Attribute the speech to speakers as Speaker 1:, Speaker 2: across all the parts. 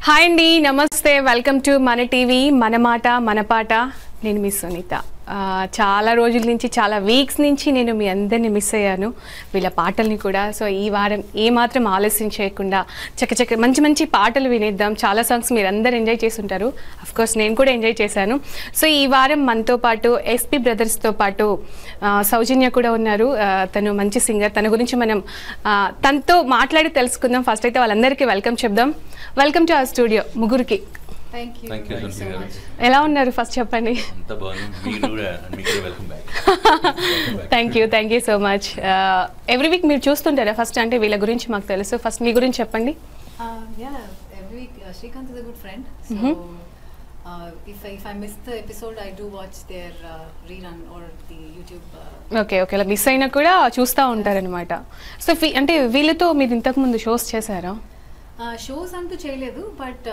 Speaker 1: Hi అండి, నమస్తే. Welcome to మన టీవీ, మన మాట మన పాట. నేను మీ సునీత. చాలా రోజుల నుంచి, చాలా వీక్స్ నుంచి నేను మీ అందరినీ మిస్ అయ్యాను, వీళ్ళ పాటల్ని కూడా. సో ఈ వారం ఏమాత్రం ఆలస్యం చేయకుండా చక్కచక్క మంచి మంచి పాటలు వినేద్దాం. చాలా సాంగ్స్ మీరు అందరు ఎంజాయ్ చేసి ఉంటారు, అఫ్కోర్స్ నేను కూడా ఎంజాయ్ చేశాను. సో ఈ వారం మనతో పాటు ఎస్పీ బ్రదర్స్తో పాటు సౌజన్య కూడా ఉన్నారు. తను మంచి సింగర్, తన గురించి మనం తనతో మాట్లాడి తెలుసుకుందాం. ఫస్ట్ అయితే వాళ్ళందరికీ వెల్కమ్ చెప్దాం. వెల్కమ్ టు అవర్ స్టూడియో ముగ్గురికి. ఎలా ఉన్నారు ఫస్ట్ చెప్పండి. Thank you so much. Every week మీరు చూస్తుంటారా? ఫస్ట్ అంటే వీళ్ళ గురించి మాకు తెలుసు, ఫస్ట్ మీ గురించి చెప్పండి.
Speaker 2: Srikanth is a good friend, so if I miss the episode, I do watch their rerun or the YouTube.
Speaker 1: Okay అలా మిస్ అయినా కూడా చూస్తూ ఉంటారనమాట. సో అంటే వీళ్ళతో మీరు ఇంతకు ముందు షోస్ చేశారా?
Speaker 2: షోస్ అంటూ చేయలేదు, బట్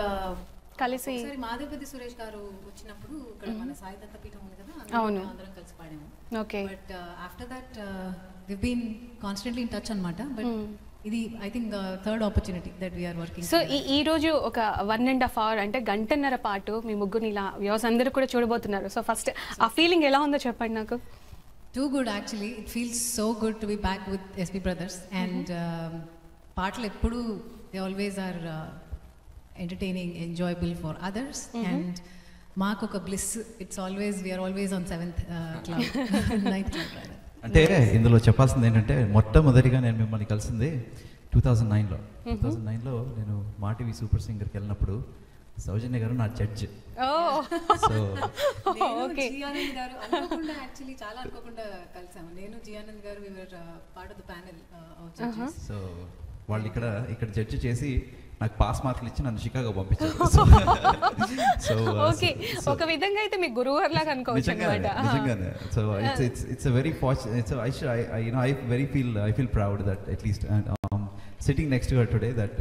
Speaker 1: కలిసి
Speaker 2: మాధవపతి సురేష్ గారు వచ్చినప్పుడు ఇక్కడ మన సాయి దత్తపీఠం ఉంది కదా, అందరం కలిసి పాడాము.
Speaker 1: Okay,
Speaker 2: but after that we been constantly in touch అన్నమాట. బట్ ఇది I think third opportunity that we are working.
Speaker 1: So ఈ రోజు ఒక 1.5 hour అంటే గంటన్నర పాటు మీ ముగ్గురిని ఇలా వ్యూవర్స్ అందరూ కూడా చూడబోతున్నారు. సో ఫస్ట్ ఆ ఫీలింగ్ ఎలా ఉందో చెప్పండి నాకు.
Speaker 2: Too good actually. It feels so good to be back with SP Brothers, and పాటలు ఎప్పుడు they always are entertaining, enjoyable for others, and మాకు ఒక bliss. It's always we are always on 7th cloud 9th cloud.
Speaker 3: అంటే ఇందులో చెప్పాల్సింది ఏంటంటే మొట్టమొదటిగా నేను మిమ్మల్ని కలిసింది 2009లో. 2009లో నేను మా టీవీ సూపర్ సింగర్కి వెళ్ళినప్పుడు సౌజన్య గారు నా జడ్జ్.
Speaker 2: జియానంద్ గారు అనుకోకుండా, యాక్చువల్లీ చాలా అనుకోకుండా కలిసాము. నేను జియానంద్ గారు we were part of the panel of judges.
Speaker 3: So వాళ్ళు ఇక్కడ జడ్జ్ చేసి నాకు పాస్ మార్కులు ఇచ్చి నన్ను షికాగో పంపించారు. సో
Speaker 1: ఓకే, ఒక విధంగా అయితే మీ గురువు లాగా అనుకోవచ్చు అన్నమాట.
Speaker 3: నిజంగానే. So it's a very fortunate, so I feel proud that at least sitting next to her today, that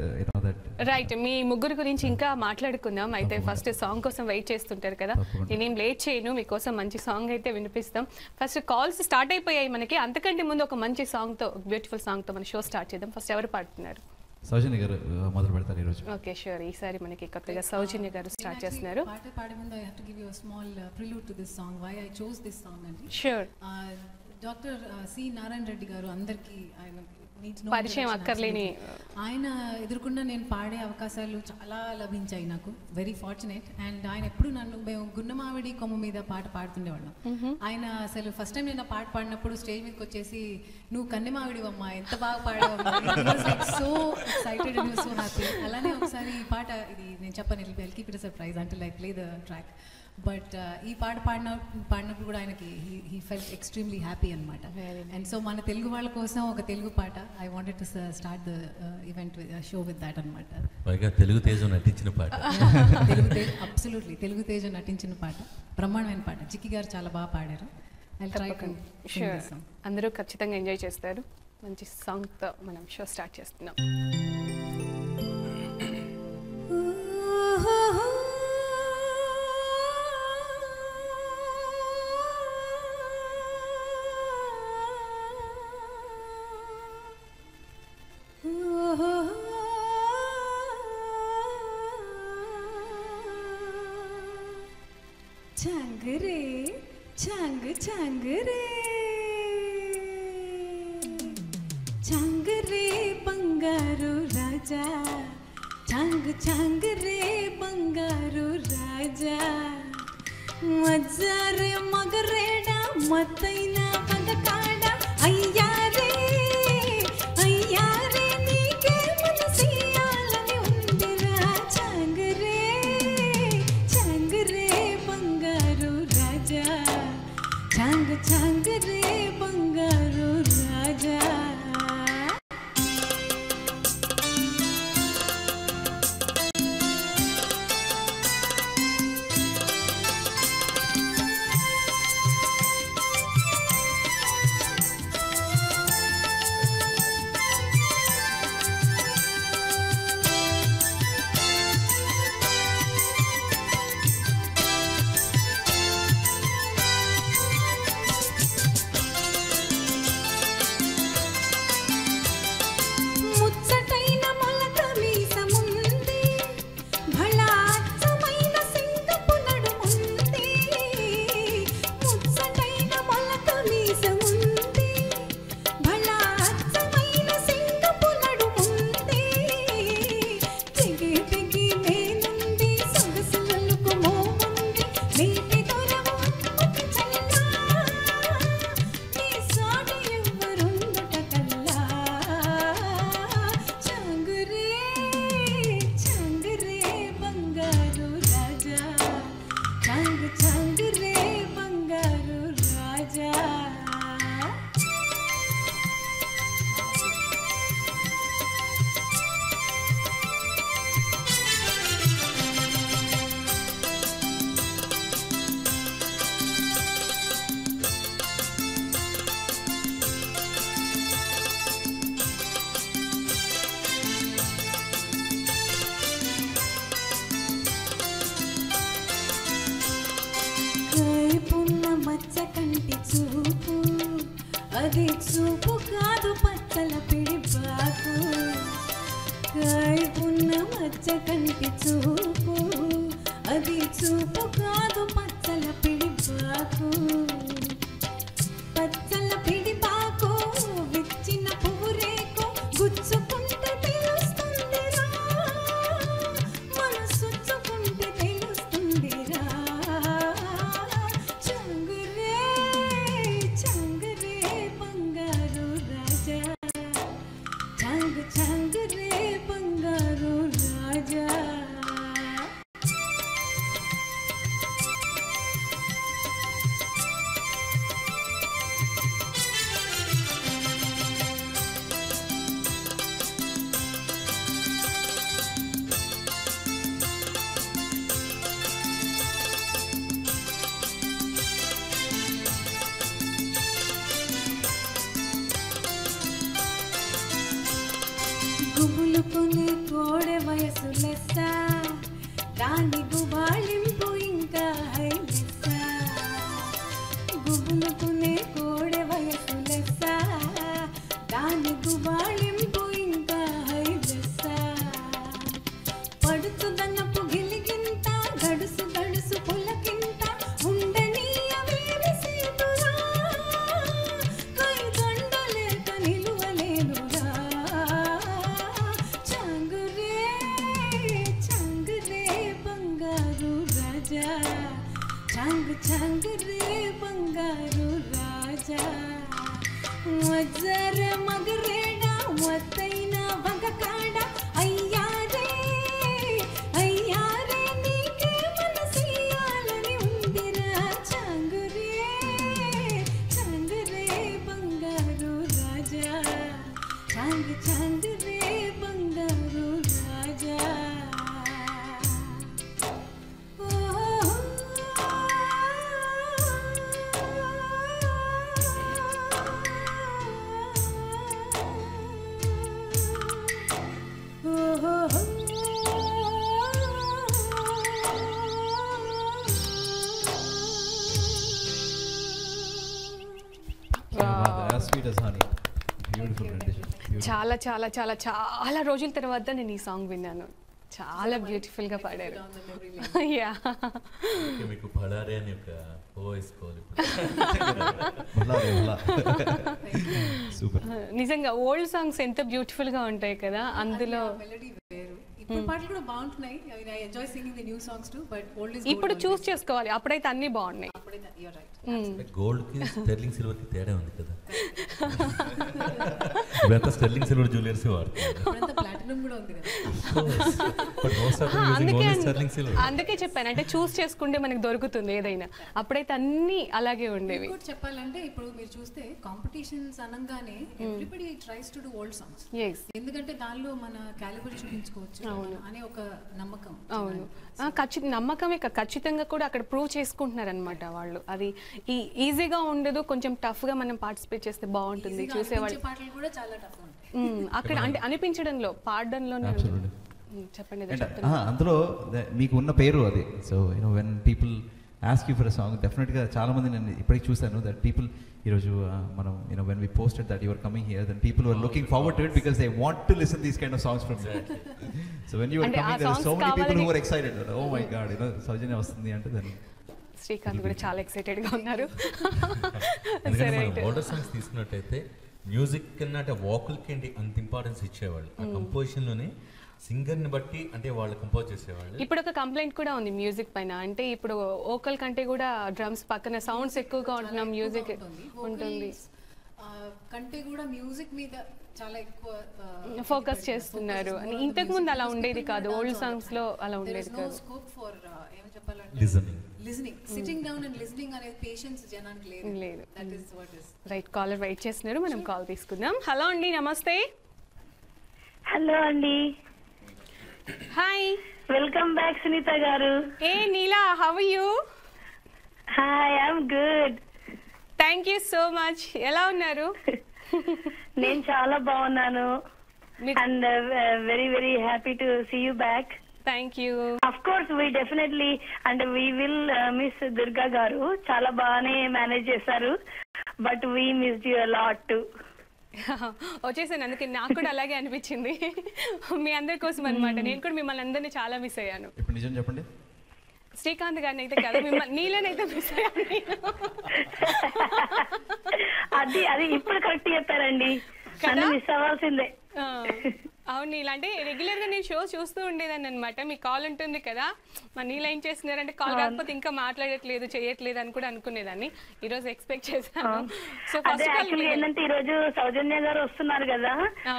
Speaker 3: that
Speaker 1: right. మీ ముగ్గురు గురించి ఇంకా మాట్లాడుకుందాం. అయితే ఫస్ట్ సాంగ్ కోసం వెయిట్ చేస్తుంటారు కదా, నేనేం లేట్ చేయను, మీకోసం మంచి సాంగ్ అయితే వినిపిస్తాం. ఫస్ట్ కాల్స్ స్టార్ట్ అయిపోయాయి మనకి. అంతకంటే ముందు ఒక మంచి సాంగ్తో, బ్యూటిఫుల్ సాంగ్తో మన షో స్టార్ట్ చేద్దాం. ఫస్ట్ ఎవరు పాడుతున్నారు?
Speaker 3: సౌజన్య గారు మొదలు పెడతారు ఈరోజు.
Speaker 1: Okay, sure. ఈసారి మనకి కొత్తగా సౌజన్య గారు స్టార్ట్ చేస్తున్నారు.
Speaker 2: పాట పాడే ముందు I have to give you a small prelude to this song, why I chose this song అండి.
Speaker 1: Sure.
Speaker 2: Doctor C Narayana Reddy garu అందరికీ ఆయన
Speaker 1: పరిచయం అక్కర్లేని
Speaker 2: ఆయన ఎదుర్కొన్న నేను పాడే అవకాశాలు చాలా లభించాయి నాకు. Very fortunate. అండ్ ఆయన ఎప్పుడు మేము గున్నమావిడి కొమ్మ మీద పాట పాడుతుండేవాళ్ళం. ఆయన అసలు ఫస్ట్ టైం నేను ఆ పాట పాడినప్పుడు స్టేజ్ మీదకి వచ్చేసి, నువ్వు కన్నెమావిడివమ్మా, ఎంత బాగా పాడావమ్మా, so excited and so happy. అలానే ఒకసారి ఈ పాట, ఇది నేను చెప్పను, I'll keep it a surprise until I play the track. But ఈ పాట పాడినప్పుడు కూడా ఆయనకి హీ ఫెల్ట్ ఎక్స్ట్రీమ్లీ హ్యాపీ అనమాట. అండ్ సో మన తెలుగు వాళ్ళ కోసం ఒక తెలుగు పాట, I wanted to start the event show with that అనమాట.
Speaker 4: తెలుగు తేజం నటించిన పాట,
Speaker 2: అబ్సల్యూట్లీ తెలుగు తేజం నటించిన పాట, బ్రహ్మాండమైన పాట. చిక్కి గారు చాలా బాగా పాడారు.
Speaker 1: అందరూ ఖచ్చితంగా ఎంజాయ్ చేస్తారు. మంచి సాంగ్తో మనం షో స్టార్ట్ చేస్తున్నాం.
Speaker 2: చాంగరే చాంగ్ చాంగరే చాంగరే బంగారు రాజా, చాంగ్ చాంగరే బంగారు రాజా, మజ్జారే మగరేడా మత్తైన పగకాడ, అయ్యారే అయ్యారే నీకే మనసియాలని ఉందిరా, చాంగరే చాంగరే బంగారు రాజా, చాంగ్ చాంగరే బంగారు రాజా.
Speaker 5: అది చూపు కాదు పచ్చల పిడిపాకు కాయపున్న మచ్చ కంటి చూపు అది చూపు కాదు పచ్చల పిడిపాకు పచ్చల పిడిపాకు విచ్చిన పువ్వురేకు గుచ్చుకుంటే తెలుస్తుందిరా మనసుచ్చుకుంటే తెలుస్తుందిరా చంగురే చంగురే బంగారు రాజా చంగు చంగురే బంగారు రాజా గుబులుకునే కోడె వయసు లెస్స దాని గుబాళింపు ఇంకా హైలెస్స గుబులుకునే కోడె వయసు లెస్స దాని గుబాళింపు ఇంకా హైలెస్స పడుచు దన్నపు గిలిగింత గడుసు గడుసు పులకింత ఉండనీయ వేరి సీతురా కై దండలేక నిలువలేనురా చంగురే చంగురే బంగారు రాజా చంగు చంగురే బంగారు రాజా వజ్జర మగరేడ మొత్తైన వగకాడ అయ్యారే అయ్యారే నీకే మనసియాలని ఉందిరా చంగురే చంగురే బంగారు రాజా చంగు చంగురే బంగారు రాజా
Speaker 3: sweet as honey. Beautiful rendition. Beautiful.
Speaker 1: చాలా చాలా చాలా చాలా రోజుల తర్వాత నేను ఈ సాంగ్ విన్నాను. చాలా బ్యూటిఫుల్ గా పాడారు. యా
Speaker 4: మీకు పడారే అని ఒక వేసుకోవాలి
Speaker 3: సూపర్.
Speaker 1: నిజంగా ఓల్డ్ సాంగ్స్ ఎంత బ్యూటిఫుల్ గా ఉంటాయి కదా, అందులో
Speaker 2: మెలడీ వేరు. ఇప్పుడు పాటలు కూడా బాగుంటున్నాయి. I enjoy singing the new songs too, but old is
Speaker 1: ఇప్పుడు చూస్ చేసుకోవాలి. అప్పుడైతే అన్ని బాగున్నాయి.
Speaker 2: You are right.
Speaker 4: గోల్డ్ కి స్టెర్లింగ్ సిల్వర్ కి తేడా ఉంది కదా. ఇవంతా స్టెర్లింగ్ సిల్వర్ జ్యువెలర్స్ వాడుతున్నారు.
Speaker 2: ఇప్పుడంతా ప్లాటినం కూడా ఉంది కదా.
Speaker 4: But most of them using only sterling silver.
Speaker 1: అందుకే చెప్పాను, అంటే చూస్ చేసుకుంటే మనకు దొరుకుతుంది ఏదైనా. అప్పుడైతే అన్ని అలాగే ఉండేవి.
Speaker 2: ఇంకోటి చెప్పాలంటే ఇప్పుడు మీరు చూస్తే కాంపిటీషన్స్ అనగానే everybody tries to do old songs.
Speaker 1: Yes,
Speaker 2: ఎందుకంటే దానిలో మన క్యాలిబర్ చూపించుకోవచ్చు అనే ఒక నమ్మకం.
Speaker 1: అవును, నమ్మకమే ఖచ్చితంగా కూడా అక్కడ ప్రూవ్ చేసుకుంటున్నారు అనమాట వాళ్ళు. అది ఈజీగా ఉండదు, కొంచెం టఫ్ గా మనం పార్టిసిపేట్ చేస్తే బాగుంటుంది చూసేవాళ్ళు.
Speaker 2: పాటలు కూడా చాలా టఫ్ ఉంటాయి
Speaker 1: అక్కడ అంటే అనిపించడంలో, పాడడంలోనే. చెప్పండి.
Speaker 3: అందులో మీకు ఉన్న పేరు అది. So you know when people ask you for a song, డెఫినెట్గా చాలా మంది నేను ఇప్పటికి చూశాను దట్ పీపుల్ ఈరోజు మనం you know when we posted that your coming here, then people were looking forward to it because they want to listen these kind of songs from you. So when you are coming there are so many people who are excited. Oh my god, you know Soujanya వస్తుంది అంటే then
Speaker 1: Srikanth కూడా చాలా excited గా ఉన్నారు.
Speaker 4: Older songs తీసుకున్నట్టయితే music కన్నా అంటే వాకులకి ఏంటి అంత ఇంపార్టెన్స్ ఇచ్చేవాళ్ళు. ఆ కంపోజిషన్ లోనే సింగర్ ని బట్టి అంటే వాళ్ళు కంపోజ్ చేసేవాళ్ళు.
Speaker 1: ఇప్పుడు ఒక కంప్లైంట్ కూడా ఉంది మ్యూజిక్ పైన, అంటే ఇప్పుడు వోకల్ కంటే కూడా డ్రమ్స్ పక్కన సౌండ్స్ ఎక్కువగా ఉంటున్నాం, మ్యూజిక్ ఉంటుంది
Speaker 2: కంటే కూడా మ్యూజిక్ మీద చాలా ఎక్కువ
Speaker 1: ఫోకస్ చేస్తున్నారు. ఇంతకు ముందు అలా ఉండేది కాదు, ఓల్డ్ సాంగ్స్ లో అలా ఉండేది కాదు.
Speaker 2: స్కోప్ ఫర్ ఏం చెప్పాలంటే listening, sitting down and listening అనే పేషెన్స్ జనానికి లేదు. That is what is
Speaker 1: right. Caller wait చేస్తున్నారు, మనం కాల్ తీసుకుందాం. హలో అండి, నమస్తే.
Speaker 6: హలో అండి.
Speaker 1: హాయ్,
Speaker 6: వెల్కమ్ బ్యాక్ సునీత గారు.
Speaker 1: Hey Neela, how are you?
Speaker 6: Hi, I'm good.
Speaker 1: Thank you so much. ఎలా ఉన్నారు?
Speaker 6: నేను చాలా బాగున్నాను. And very very happy to see you back.
Speaker 1: Thank you.
Speaker 6: Of course we definitely and we will miss Durga గారు. చాలా బాగానే manage చేశారు. but we missed you a lot too.
Speaker 1: వచ్చేసాను, అందుకే నాకు కూడా అలాగే అనిపించింది. మీ అందరి కోసం అనమాట. నేను కూడా మిమ్మల్ని అందరినీ చాలా మిస్ అయ్యాను.
Speaker 3: ఇప్పుడు నిజం చెప్పండి.
Speaker 1: శ్రీకాంత్ గారిని అయితే కదా, మిమ్మల్ని నీళ్ళనైతే మిస్ అయ్యాను.
Speaker 6: అది ఇప్పుడు కరెక్ట్ చెప్పారండి, మిస్ అవ్వాల్సిందే.
Speaker 1: అవును, ఇలాంటి రెగ్యులర్ గా నేను షోస్ చూస్తూ ఉండేదాన్ని అనమాట. మీ కాల్ ఉంటుంది కదా, మరి నీళ్ళు ఏం చేస్తున్నారంటే కాల్ రాకపోతే ఇంకా మాట్లాడట్లేదు చేయట్లేదు అని కూడా అనుకునేదాన్ని. ఈ రోజు ఎక్స్పెక్ట్ చేశాను. సో
Speaker 6: అదే యాక్చువల్లీ ఏంటంటే ఈ రోజు సౌజన్య గారు వస్తున్నారు కదా.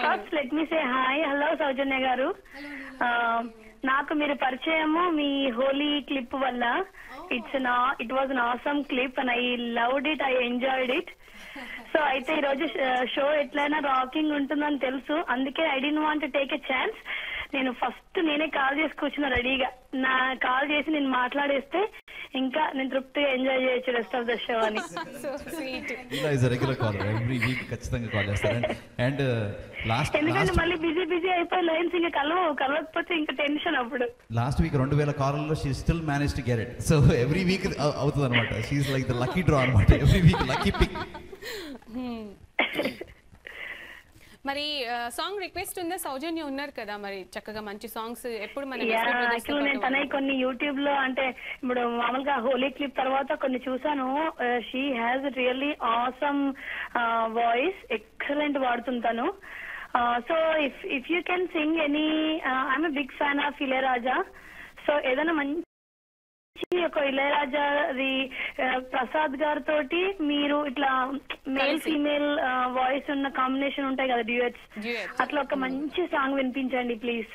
Speaker 6: First let me say hi. Hello Soujanya గారు, నాకు మీరు పరిచయము మీ హోలీ క్లిప్ వల్ల. It was an awesome clip and I loved it, I enjoyed it. So అయితే ఈ రోజు షో ఎట్లయినా రాకింగ్ ఉంటుందని తెలుసు, అందుకే I don't want to take a chance. నేను ఫస్ట్ నేనే కాల్ చేసి కూర్చున్నా రెడీగా. నా కాల్ చేసి నేను మాట్లాడేస్తే ఇంకా నేను తృప్తిగా ఎంజాయ్ చేయొచ్చు రెస్ట్ ఆఫ్ ద షో అని.
Speaker 1: So sweet.
Speaker 3: ఇలా is regular call, every week ఖచ్చితంగా కాల్ చేస్తారు. అండ్
Speaker 6: ఎందుకంటే మళ్ళీ బిజీ అయిపోయి లైన్స్ ఇంకా కలవకపోతే ఇంకా టెన్షన్. అప్పుడు
Speaker 3: లాస్ట్ వీక్ 2000 కాల్లో she still manage to get it. So every week అవుతుంది అనమాట. She's like the lucky draw అనమాట. Every week lucky pick.
Speaker 1: మరి సాంగ్ రిక్వెస్ట్ ఉందా? సౌజన్య ఉన్నారు కదా, మరి చక్కగా మంచి సాంగ్స్ ఎప్పుడు మన
Speaker 6: యాక్చువల్ నేను తనై కొన్ని యూట్యూబ్ లో అంటే ఇప్పుడు మామూలుగా హోలీ క్లిప్ తర్వాత కొన్ని చూసాను. She has really awesome voice, excellent వాడుతుంటాను. So if you can sing any, I'm a big fan of Ilaiyaraaja. So ఏదైనా మంచి ఒక ఇళయరాజాది ప్రసాద్ గారితో మీరు ఇట్లా మేల్ ఫీమేల్ వాయిస్ ఉన్న కాంబినేషన్ ఉంటాయి కదా, డ్యూయట్స్, అట్లా ఒక మంచి సాంగ్ వినిపించండి ప్లీజ్.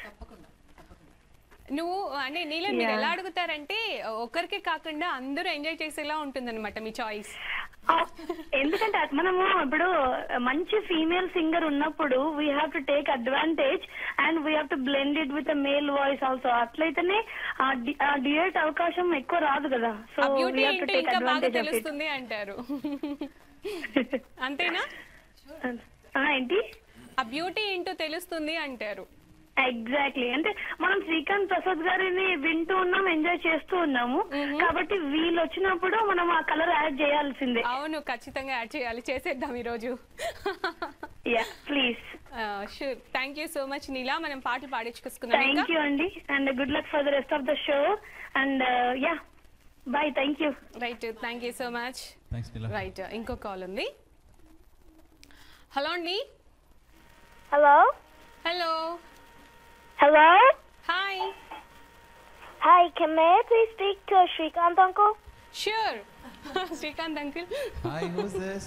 Speaker 1: నువ్వు అంటే నీలో మీరు ఎలా అడుగుతారంటే ఒకరికి కాకుండా అందరూ ఎంజాయ్ చేసేలా ఉంటుందన్నమాట మీ చాయిస్.
Speaker 6: ఎందుకంటే మనము ఇప్పుడు మంచి ఫీమేల్ సింగర్ ఉన్నప్పుడు we have to take advantage and we have to blend it with male voice also. అట్లయితేనే డ్యూయట్ అవకాశం ఎక్కువ రాదు కదా. So we have to take advantage of it
Speaker 1: అంటారు. అంతేనా?
Speaker 6: ఏంటి
Speaker 1: ఆ బ్యూటీ ఏంటో తెలుస్తుంది అంటారు.
Speaker 6: ఎగ్జాక్ట్లీ. అంటే మనం శ్రీకాంత్ ప్రసాద్ గారిని వింటూ ఉన్నాం, ఎంజాయ్ చేస్తూ ఉన్నాము, కాబట్టి వీళ్ళు వచ్చినప్పుడు మనం ఆ కలర్ యాడ్ చేయాల్సిందే.
Speaker 1: అవును, ఖచ్చితంగా యాడ్ చేయాలి. చేసేద్దాం ఈ రోజు.
Speaker 6: Please.
Speaker 1: Sure. Thank you so much Neela. మనం పాటలు పాడించుకున్నాం.
Speaker 6: థ్యాంక్ యూ అండి, and good luck for the rest of the show. And yeah bye. Thank you.
Speaker 1: Right, thank you so much. Right, ఇంకో కాల్ ఉంది. హలో అండి.
Speaker 7: Hello.
Speaker 1: Hello.
Speaker 7: Hello?
Speaker 1: Hi.
Speaker 7: Hi, may I please speak to Shrikant uncle?
Speaker 1: Sure. Shrikant uncle.
Speaker 3: Hi, who's this?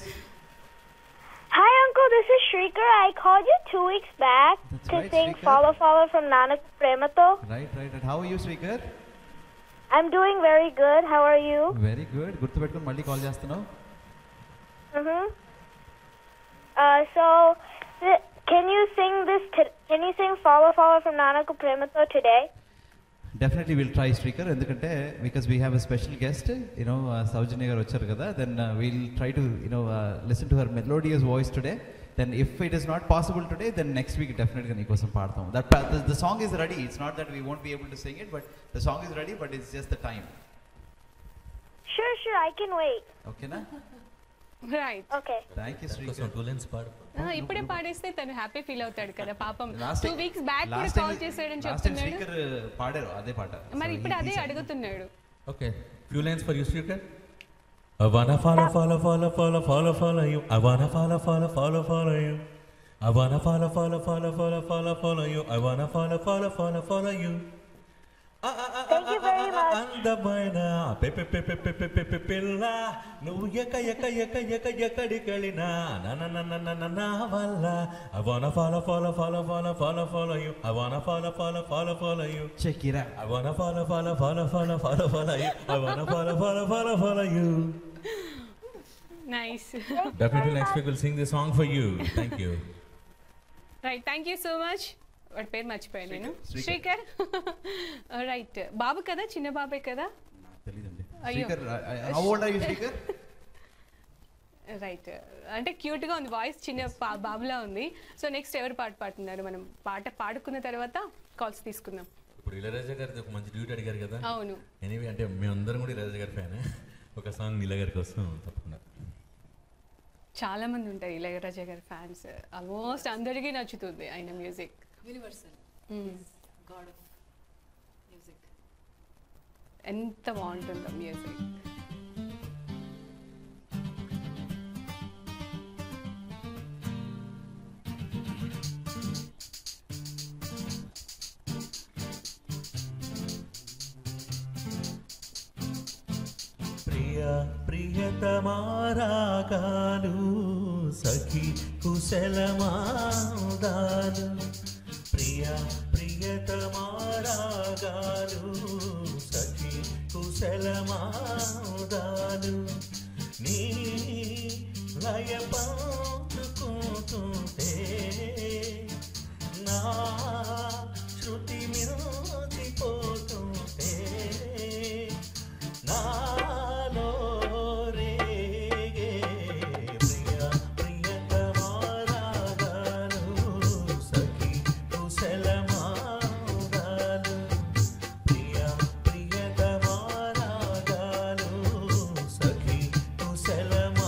Speaker 7: Hi uncle, this is Shrikar. I called you 2 weeks back to sing
Speaker 3: Shrikar.
Speaker 7: Follow Follow from Nanak Premato.
Speaker 3: Right. How are you, Shrikar?
Speaker 7: I'm doing very good. How are you?
Speaker 3: Very good. గుర్తుపెట్టుకొని మళ్ళీ call చేస్తున్నావు.
Speaker 7: So can you sing can you sing Follow Follow from Nanak Premato today?
Speaker 3: Definitely we'll try, Shrikar, ఎందుకంటే because we have a special guest, సౌజన్య గారు వచ్చారు కదా, then we'll try to listen to her melodious voice today. Then if it is not possible today, then next week definitely నీకోసం పాడతాం. The song is ready. It's not that we won't be able to sing it, but the song is ready, but it's just the time.
Speaker 7: Sure, I can wait.
Speaker 3: Okay na?
Speaker 1: Right.
Speaker 7: Okay.
Speaker 3: Thank you, Shrikar.
Speaker 1: ఇప్పుడే పాడేస్తే తను happy feel అవుతాడు కదా పాపం.
Speaker 3: Last
Speaker 1: 2 weeks back కూడా call చేసాడని చెప్తున్నాడు.
Speaker 3: Shrikar పాడారు అదే పాట.
Speaker 1: మరి ఇప్పుడు అదే అడుగుతున్నాడు.
Speaker 4: Okay, few lines for you Srikar. I wanna follow follow follow follow follow follow you. I wanna follow follow follow follow you. I wanna follow follow follow follow follow follow you. I wanna follow follow follow follow you.
Speaker 7: Thank you very much.
Speaker 4: అందమైన పిల్ల నువ్వు ఎక్కడికెళ్ళినా నా వల్ల. I wanna follow follow follow follow follow follow you. I wanna follow follow follow follow you.
Speaker 3: Check it out.
Speaker 4: I wanna follow follow follow follow follow follow you. I wanna follow follow follow follow you.
Speaker 1: Nice.
Speaker 4: Definitely next week we'll sing this song for you. Thank you.
Speaker 1: Right, thank you so much. వాడి పేరు మర్చిపోయాను నేను. Srikar. Right, బాబు కదా, చిన్న బాబే కదా.
Speaker 3: తెలీదండి. Shrikar, how old are you, Shrikar?
Speaker 1: Right, అంటే క్యూట్ గా ఉంది వాయిస్, చిన్న బాబులా ఉంది. సో నెక్స్ట్ ఎవరు పాట పాడుతున్నారు? మనం పాట పాడుకున్న తర్వాత కాల్స్ తీసుకుందాం.
Speaker 4: ఇప్పుడు ఇళయరాజా గారిది ఒక మంచి డ్యూట్ అడిగారు కదా.
Speaker 1: అవును.
Speaker 4: ఎనీవే, అంటే మేమందరం కూడా ఇళయరాజా గారి ఫ్యాన్. ఒక సాంగ్ నీల గారి కోసం తప్పకుండా.
Speaker 1: చాలా మంది ఉంటారు ఇళయరాజా గారి ఫ్యాన్స్, ఆల్మోస్ట్ అందరికీ నచ్చుతుంది ఆయన music.
Speaker 2: Universal God of music.
Speaker 1: ఎంత బాగుంటుందో మ్యూజిక్.
Speaker 4: ప్రియతమారాగాలు సఖి కుశలమాదాలు, ప్రియతమారాగాలు సఖి కుశలమాదాలు, నీ లయ పంచుకుంటుంటే నా శృతి మించిపోతుంటే నాలో రేగే ప్రియతమారాగాలు సఖి కుశలమాదాలు, ప్రియతమారాగాలు సఖి కుశలమాదాలు.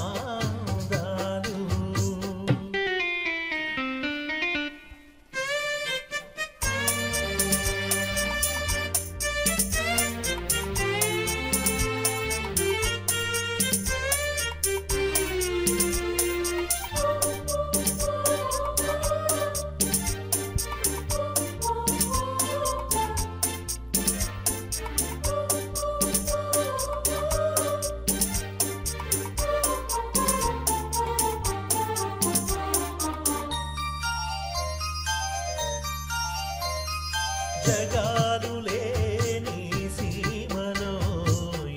Speaker 4: జగాలు లేని సీమలో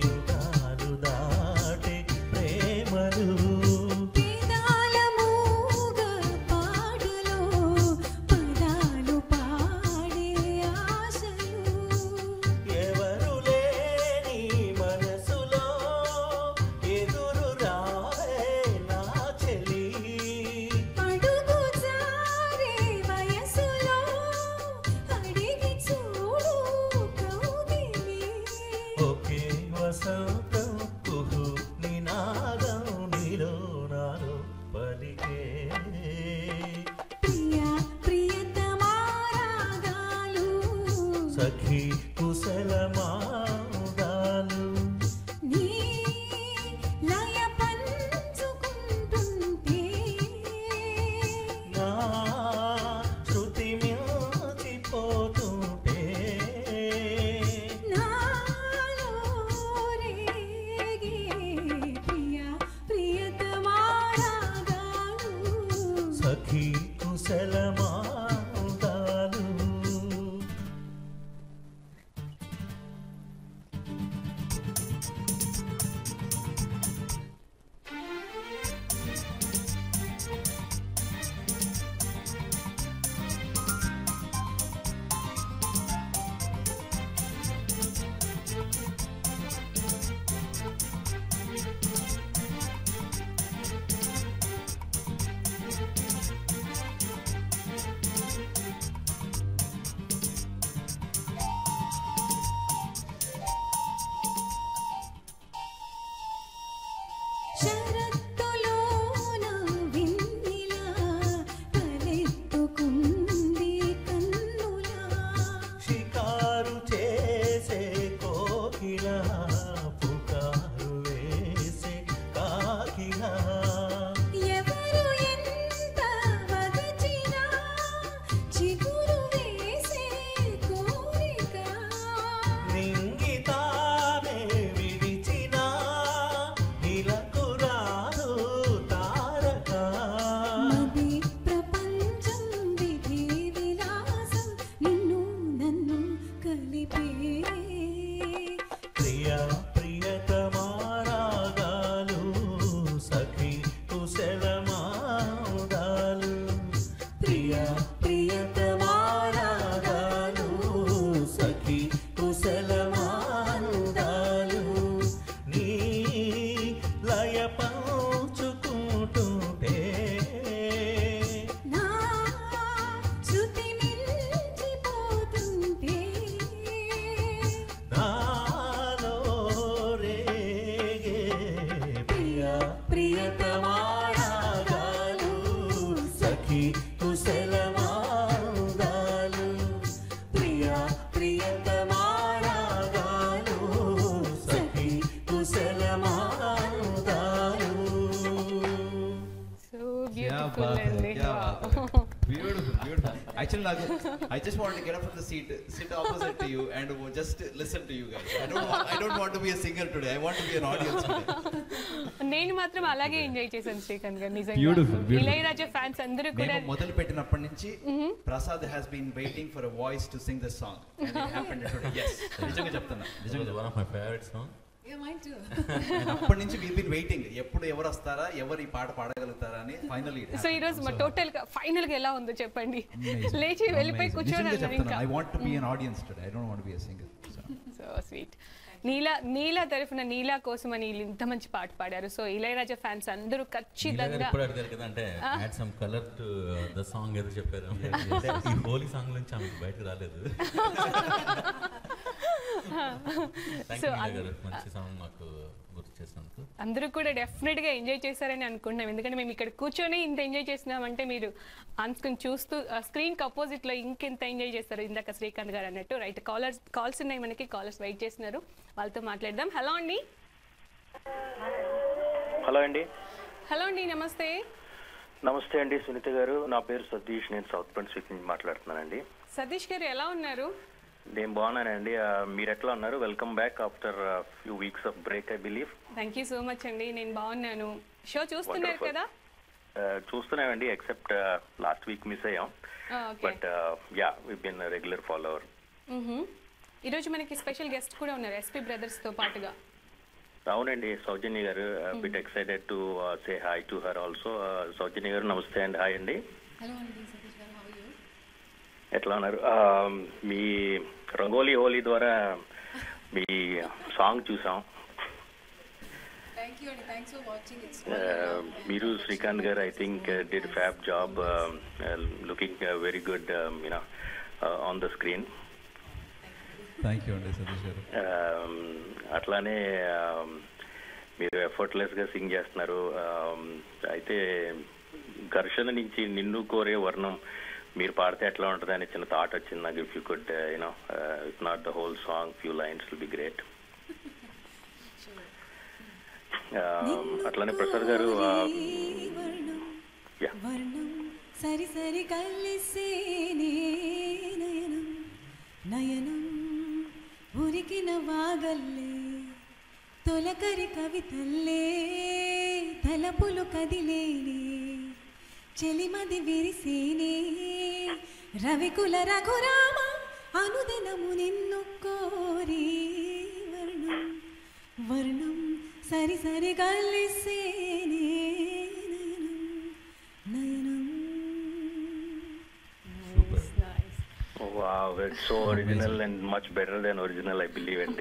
Speaker 4: యుగాలు దాటే ప్రేమలు,
Speaker 5: వేదాల మూగ పాటలో పదాలు పాడే ఆశలు,
Speaker 4: ఎవరు లేని మనసులో ఎదురు రావే నా చెలి,
Speaker 5: అడుగు జారే వయసులో అడిగి చూడు కౌగిలి.
Speaker 4: ఒకే వసంతం కుహు నినాదం నీలో నాలో పలికే,
Speaker 5: ప్రియతమారాగాలు
Speaker 4: సఖి కుశలమాదాలు,
Speaker 5: నీ లయ పంచుకుంటుంటే
Speaker 4: నా శృతి మించిపోతుంటే
Speaker 5: నాలో రేగే ప్రియతమారాగాలు
Speaker 4: సఖి కుశలమాదాలు.
Speaker 5: శరత్తులోన వెన్నెల తలెత్తుకుంది కన్నులా,
Speaker 4: షికారు చేసే కోకిల పుకారు వేసే కాకిల,
Speaker 5: ఎవరు ఎంత వగచినా చిగురు వేసే కోరిక,
Speaker 4: నింగితానే విడిచిన ఇలకు రాదు తారక,
Speaker 5: మది ప్రపంచం విధి విలాసం నిన్ను నన్ను కలిపే
Speaker 4: ప్రియతమారాగాలు సఖి కుశలమాదాలు, ప్రియతమారాగాలు సఖి కుశలమాదాలు, నీ లయ పంచుకుంటుంటే
Speaker 5: నా శృతి మించిపోతుంటే
Speaker 4: నాలో రేగే
Speaker 5: ప్రియతమారా
Speaker 3: Actually, I just want to get up from the seat, sit opposite to you, and just listen to you guys. I don't want to be a singer today. I want to be an audience today.
Speaker 1: నేను మాత్రం అలాగే enjoy చేశాను శ్రీకాంత్ గారు నిజంగా.
Speaker 3: Beautiful, beautiful.
Speaker 1: Ilaiyaraaja fans అందరూ కూడా
Speaker 3: మేము మొదలు పెట్టినప్పటి నుంచి Prasad has been waiting for a voice to sing this song, and it happened today. Yes, నిజంగా చెప్తున్నా.
Speaker 4: It was one of my favorite songs.
Speaker 2: Yeah, mine too.
Speaker 3: అప్పటి నుంచి we've been waiting. ఎప్పుడు ఎవరు వస్తారా, ఎవరు ఈ పాట పాడగలుగుతారా అని ఫైనల్లీ.
Speaker 1: సో ఈ రోజు టోటల్ గా ఫైనల్ గా ఎలా ఉందో చెప్పండి. లేచి వెళ్ళిపోయి కూర్చోన్నారు ఇంకా.
Speaker 3: I want to be an audience today. I don't want to be a singer.
Speaker 1: So sweet. Neela తరఫున నీలా కోసం అని ఇంత మంచి పాట పాడారు. సో ఇళయరాజా ఫ్యాన్స్ అందరూ ఖచ్చితంగా
Speaker 4: ఇప్పుడు అడిగారు కదా అంటే add some colour to the song ఏదో చెప్పారు. ఈ హోలీ సాంగ్ నుంచి ఆమె బయటకు రాలేదు. మంచి సాంగ్ మాకు గుర్తు చేసినందుకు
Speaker 1: అందరూ కూడా డెఫినెట్ గా ఎంజాయ్ చేశారని అనుకుంటున్నాం. ఎందుకంటే మేము ఇక్కడ కూర్చొని ఇంత ఎంజాయ్ చేస్తున్నామంటే మీరు ఆన్ స్క్రీన్ చూస్తూ స్క్రీన్ కి అపోజిట్ లో ఇంకెంత ఎంజాయ్ చేస్తారు ఇందాక శ్రీకాంత్ గారు అన్నట్టు. రైట్, కాల్స్ ఉన్నాయి మనకి. కాలర్స్ వెయిట్ చేస్తున్నారు, వాళ్ళతో మాట్లాడదాం. హలో అండి.
Speaker 8: హలో అండి.
Speaker 1: హలో అండి, నమస్తే.
Speaker 8: నమస్తే అండి సునీత గారు. నా పేరు సతీష్, నేను సౌత్ పాయింట్ స్ట్రీట్ నుంచి మాట్లాడుతున్నానండి.
Speaker 1: సతీష్ గారు ఎలా ఉన్నారు?
Speaker 8: నేను బాగున్నానండి. మీరు ఎట్లా ఉన్నారు? Welcome back after few weeks of break I believe.
Speaker 1: Thank you so much అండి, నేను బాగున్నాను. షో చూస్తున్నారు కదా?
Speaker 8: చూస్తున్నామండి, ఎక్సెప్ట్ లాస్ట్ వీక్ మిస్ అయ్యాం. But yeah we been regular follower.
Speaker 1: ఈరోజు మనకి స్పెషల్ గెస్ట్ కూడా ఉన్నారు ఎస్పీ బ్రదర్స్ తో పాటుగా.
Speaker 8: అవునండి, Soujanya garu. Bit excited to say hi to her also. Soujanya garu నమస్తే అండి. హాయ్ అండి.
Speaker 2: హలో అండి సతీష్ గారు, హౌ ఆర్ యు?
Speaker 8: ఎట్లా ఉన్నారు? మీ రంగోలీ హోలీ ద్వారా మీ సాంగ్ చూసాం.
Speaker 2: థ్యాంక్ యూ అండి, థ్యాంక్స్ ఫర్ వాచింగ్. ఇట్స్
Speaker 8: మీరు శ్రీకాంత్ గారు I think did fab job, looking very good you know on the screen.
Speaker 3: Thank you అండి సతీష్ గారు.
Speaker 8: అట్లానే మీరు ఎఫర్ట్లెస్గా సింగ్ చేస్తున్నారు. అయితే ఘర్షణ నుంచి నిన్ను కోరే వర్ణం మీరు పాడితే ఎట్లా ఉంటుంది అని చిన్న థాట్ వచ్చింది నాకు. If you could you know if not the whole song, few lines will be great. అట్లానే ప్రసాద్ గారు
Speaker 5: సరి సరి కలిసే నయనం నయనం ఉరికిన వాగల్లే తొలకరి కవితల్లే తలపులు కదిలేనే చెలిమది విరిసేనే రవికుల రఘురామ అనుదినము నిన్ను కోరి వర్ణం వర్ణం సరి సరి కలిసేనే నయనం.
Speaker 8: Wow, it's so original and much better than original, I believe, and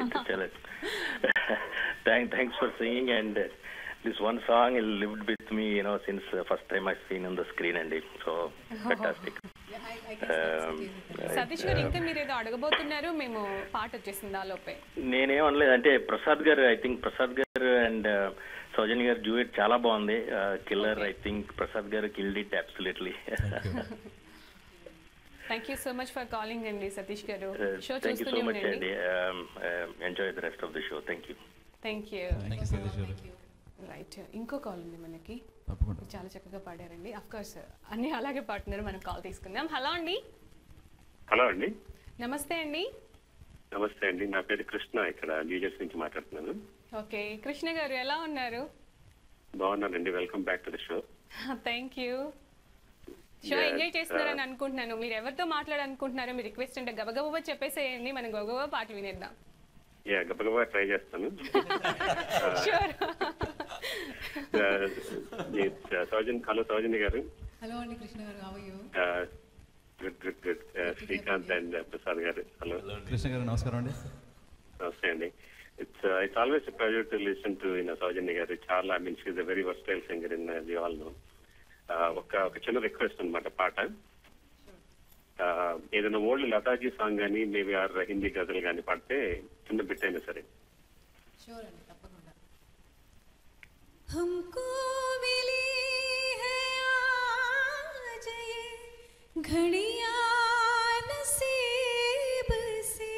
Speaker 8: thanks for singing. And this one song has lived with me, you know, since first time I've seen on the screen, and so fantastic.
Speaker 1: Satish గారు ఇంకా మీరు ఏదో అడగబోతున్నారు, మేము పాట వచ్చేసింది ఆలోపే.
Speaker 8: నేనేమనలేదు, అంటే ప్రసాద్ గారు, I think Prasad గారు అండ్ సౌజన్య గారు డ్యూయట్ చాలా బాగుంది. కిల్లర్. ఐ థింక్ ప్రసాద్ గారు killed it absolutely.
Speaker 1: Thank you so much for calling అండి సతీష్ గారు. Show
Speaker 8: thank you so much
Speaker 1: చూస్తూనే
Speaker 8: అండి. Enjoy the rest of the show. Thank you.
Speaker 1: Thank you.
Speaker 3: Thank you Satish గారు.
Speaker 1: Right, ఇంకో call ఉంది మనకి.
Speaker 3: తప్పకుండా.
Speaker 1: చాలా చక్కగా పాడారండి. అఫ్ కోర్స్ అన్ని అలాగే పాడుతున్నారు. మనం కాల్ తీసుకుందాం. హలో అండి.
Speaker 9: హలో అండి.
Speaker 1: నమస్తే అండి.
Speaker 9: నమస్తే అండి, నా పేరు కృష్ణ, ఇక్కడ న్యూజెర్సీ నుంచి మాట్లాడుతున్నాను.
Speaker 1: ఓకే, కృష్ణ గారు ఎలా ఉన్నారు?
Speaker 9: బాగున్నానండి. Welcome back to the show.
Speaker 1: Thank you. Show enjoy చేస్తున్నారని అనుకుంటున్నాను. మీరు ఎవరితో మాట్లాడాలనుకుంటున్నారో మీ రిక్వెస్ట్ అంటే గబగబా చెప్పేసేయండి, మనం గబగబా పాటలు వినేద్దాం.
Speaker 9: యా, గబగబా ట్రై చేస్తాను. హలో సౌజన్య గారు.
Speaker 2: హలో అండి Krishna garu, how are you?
Speaker 9: Good good good. Srikanth and Prasad garu, hello.
Speaker 3: Krishna గారు నమస్కారం అండి.
Speaker 9: నమస్తే అండి. It's always a pleasure to listen to సౌజన్య గారు. చాలా, I mean, she's a very versatile singer in we all know. ఒక చిన్న రిక్వెస్ట్ అనమాట, పాట ఏదైనా ఓల్డ్ లతాజీ సాంగ్ కానీ మేబీ ఆర్ హిందీ గజల్ కానీ పాడితే చిన్న బిట్ అయినా సరే.
Speaker 2: షూర్ అండి, తప్పకుండా.
Speaker 5: हमको मिली है आज ये घड़ियां नसीब से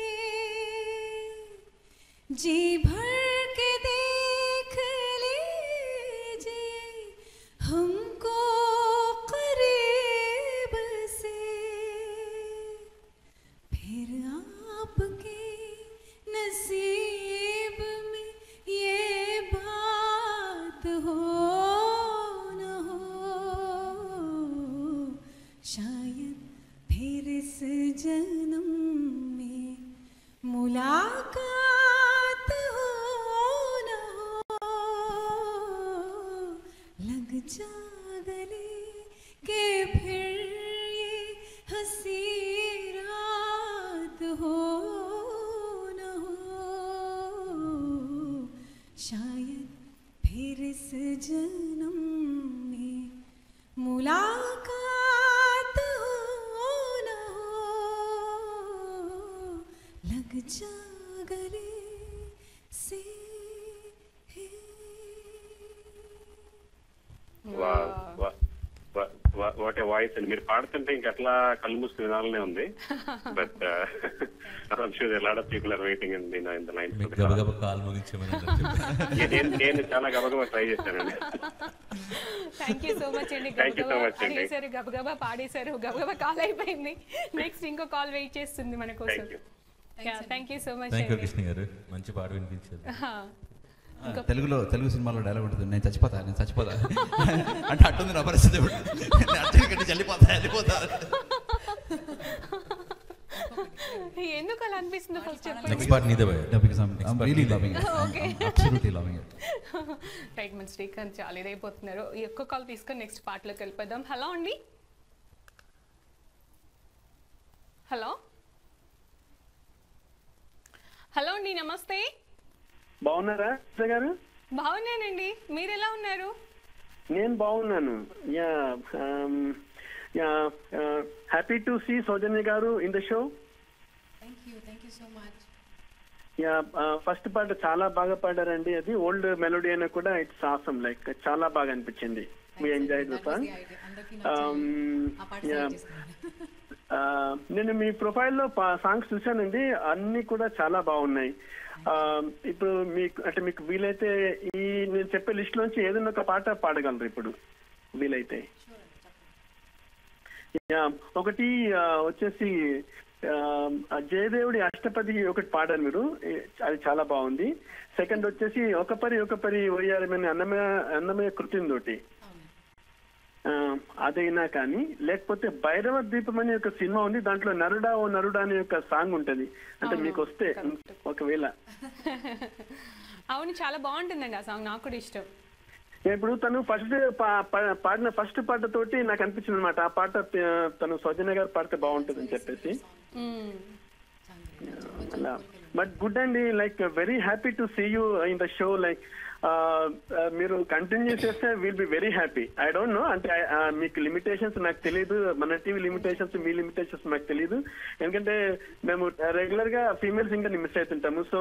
Speaker 5: जी भर के देख लीजिए हमको करीब से नसीब में ये बात हो न हो, शायद फिर इस जन्म में मुलाकात हो न हो, लग जा गले के फिर ये हंसी रात हो न हो, शायद फिर इस जन्म में मुलाकात हो न हो, लग जा गले से
Speaker 9: వాట్ ఏ వాయిస్ అండి. మీరు పాడుతుంటే ఇంక అట్లా కళ్ళు మూసుకుని వినాలనే ఉంది. But I'm sure lot of people are waiting in the line.
Speaker 4: గబగబా కాల్ ముగించమని
Speaker 9: నేను చాలా గబగబా ట్రై చేశానండి.
Speaker 1: థ్యాంక్ యూ సో మచ్ అండి. పాడేశారు, గబగబా పాడేశారు, గబగబా కాల్ అయిపోయింది. నెక్స్ట్ ఇంకో కాల్ వెయిట్ చేస్తుంది మన కోసం. Thank you so much.
Speaker 4: Thank you Krishna గారు, మంచి పాట వినిపించారు.
Speaker 3: తెలుగు సినిమాలో డైలాగ్ ఉంటుంది, నేను చచ్చిపోతా అంటే అట్టుంది నా పరిస్థితి.
Speaker 1: ఎందుకు అలా అనిపిస్తుందో ఫస్ట్ చెప్పండి.
Speaker 4: నెక్స్ట్ పార్ట్ నీదే భయ్యా.
Speaker 1: రైట్, మన శ్రీకాంత్ చాలా ఇదైపోతున్నారు. ఈ ఒక్క కాల్ తీసుకొని నెక్స్ట్ పార్ట్లోకి వెళ్ళిపోదాం. హలో అండి. హలో హలో అండి, నమస్తే.
Speaker 10: బాగున్నారా గారు?
Speaker 1: బాగున్నానండి, మీరు ఎలా ఉన్నారు?
Speaker 10: నేను బాగున్నాను. హ్యాపీ టు సీ సౌజన్య గారు in the show.
Speaker 2: Thank you so much.
Speaker 10: First పాట చాలా బాగా పాడారండి. అది ఓల్డ్ మెలోడీ అయినా కూడా ఇట్స్ ఆసమ్, లైక్ చాలా బాగా అనిపించింది. We enjoy the song. నేను మీ ప్రొఫైల్లో సాంగ్స్ చూశానండి, అన్ని కూడా చాలా బాగున్నాయి. ఇప్పుడు మీకు వీలైతే ఈ నేను చెప్పే లిస్ట్ లోంచి ఏదైనా ఒక పాట పాడగలరు ఇప్పుడు వీలైతే? ఒకటి వచ్చేసి జయదేవుడి అష్టపది ఒకటి పాడారు మీరు, అది చాలా బాగుంది. సెకండ్ వచ్చేసి ఒకపరి ఓయారమని అన్నమయ్య కృతిందోటి, అదైనా కానీ, లేకపోతే భైరవ ద్వీపం అనే ఒక సినిమా ఉంది, దాంట్లో నరుడా ఓ నరుడా అనే ఒక సాంగ్ ఉంటది. అంటే మీకు వస్తే ఒకవేళ.
Speaker 1: అవును, చాలా బాగుంటుందండి ఆ సాంగ్, నాకు కూడా ఇష్టం.
Speaker 10: ఇప్పుడు తను ఫస్ట్ పాడిన ఫస్ట్ పాట తోటి నాకు అనిపించింది అనమాట, ఆ పాట తను సౌజన్య గారు పాడితే బాగుంటుంది అని చెప్పేసి. బట్ గుడ్ అండి, like very happy to see you in the show. Like మీరు కంటిన్యూ చేస్తే will be very happy. I don't know, అంటే మీకు లిమిటేషన్స్ నాకు తెలియదు, మన టీవీ లిమిటేషన్స్, మీ లిమిటేషన్స్ నాకు తెలియదు. ఎందుకంటే మేము రెగ్యులర్ గా ఫీమేల్ సింగర్ ని మిస్ అవుతుంటాము. సో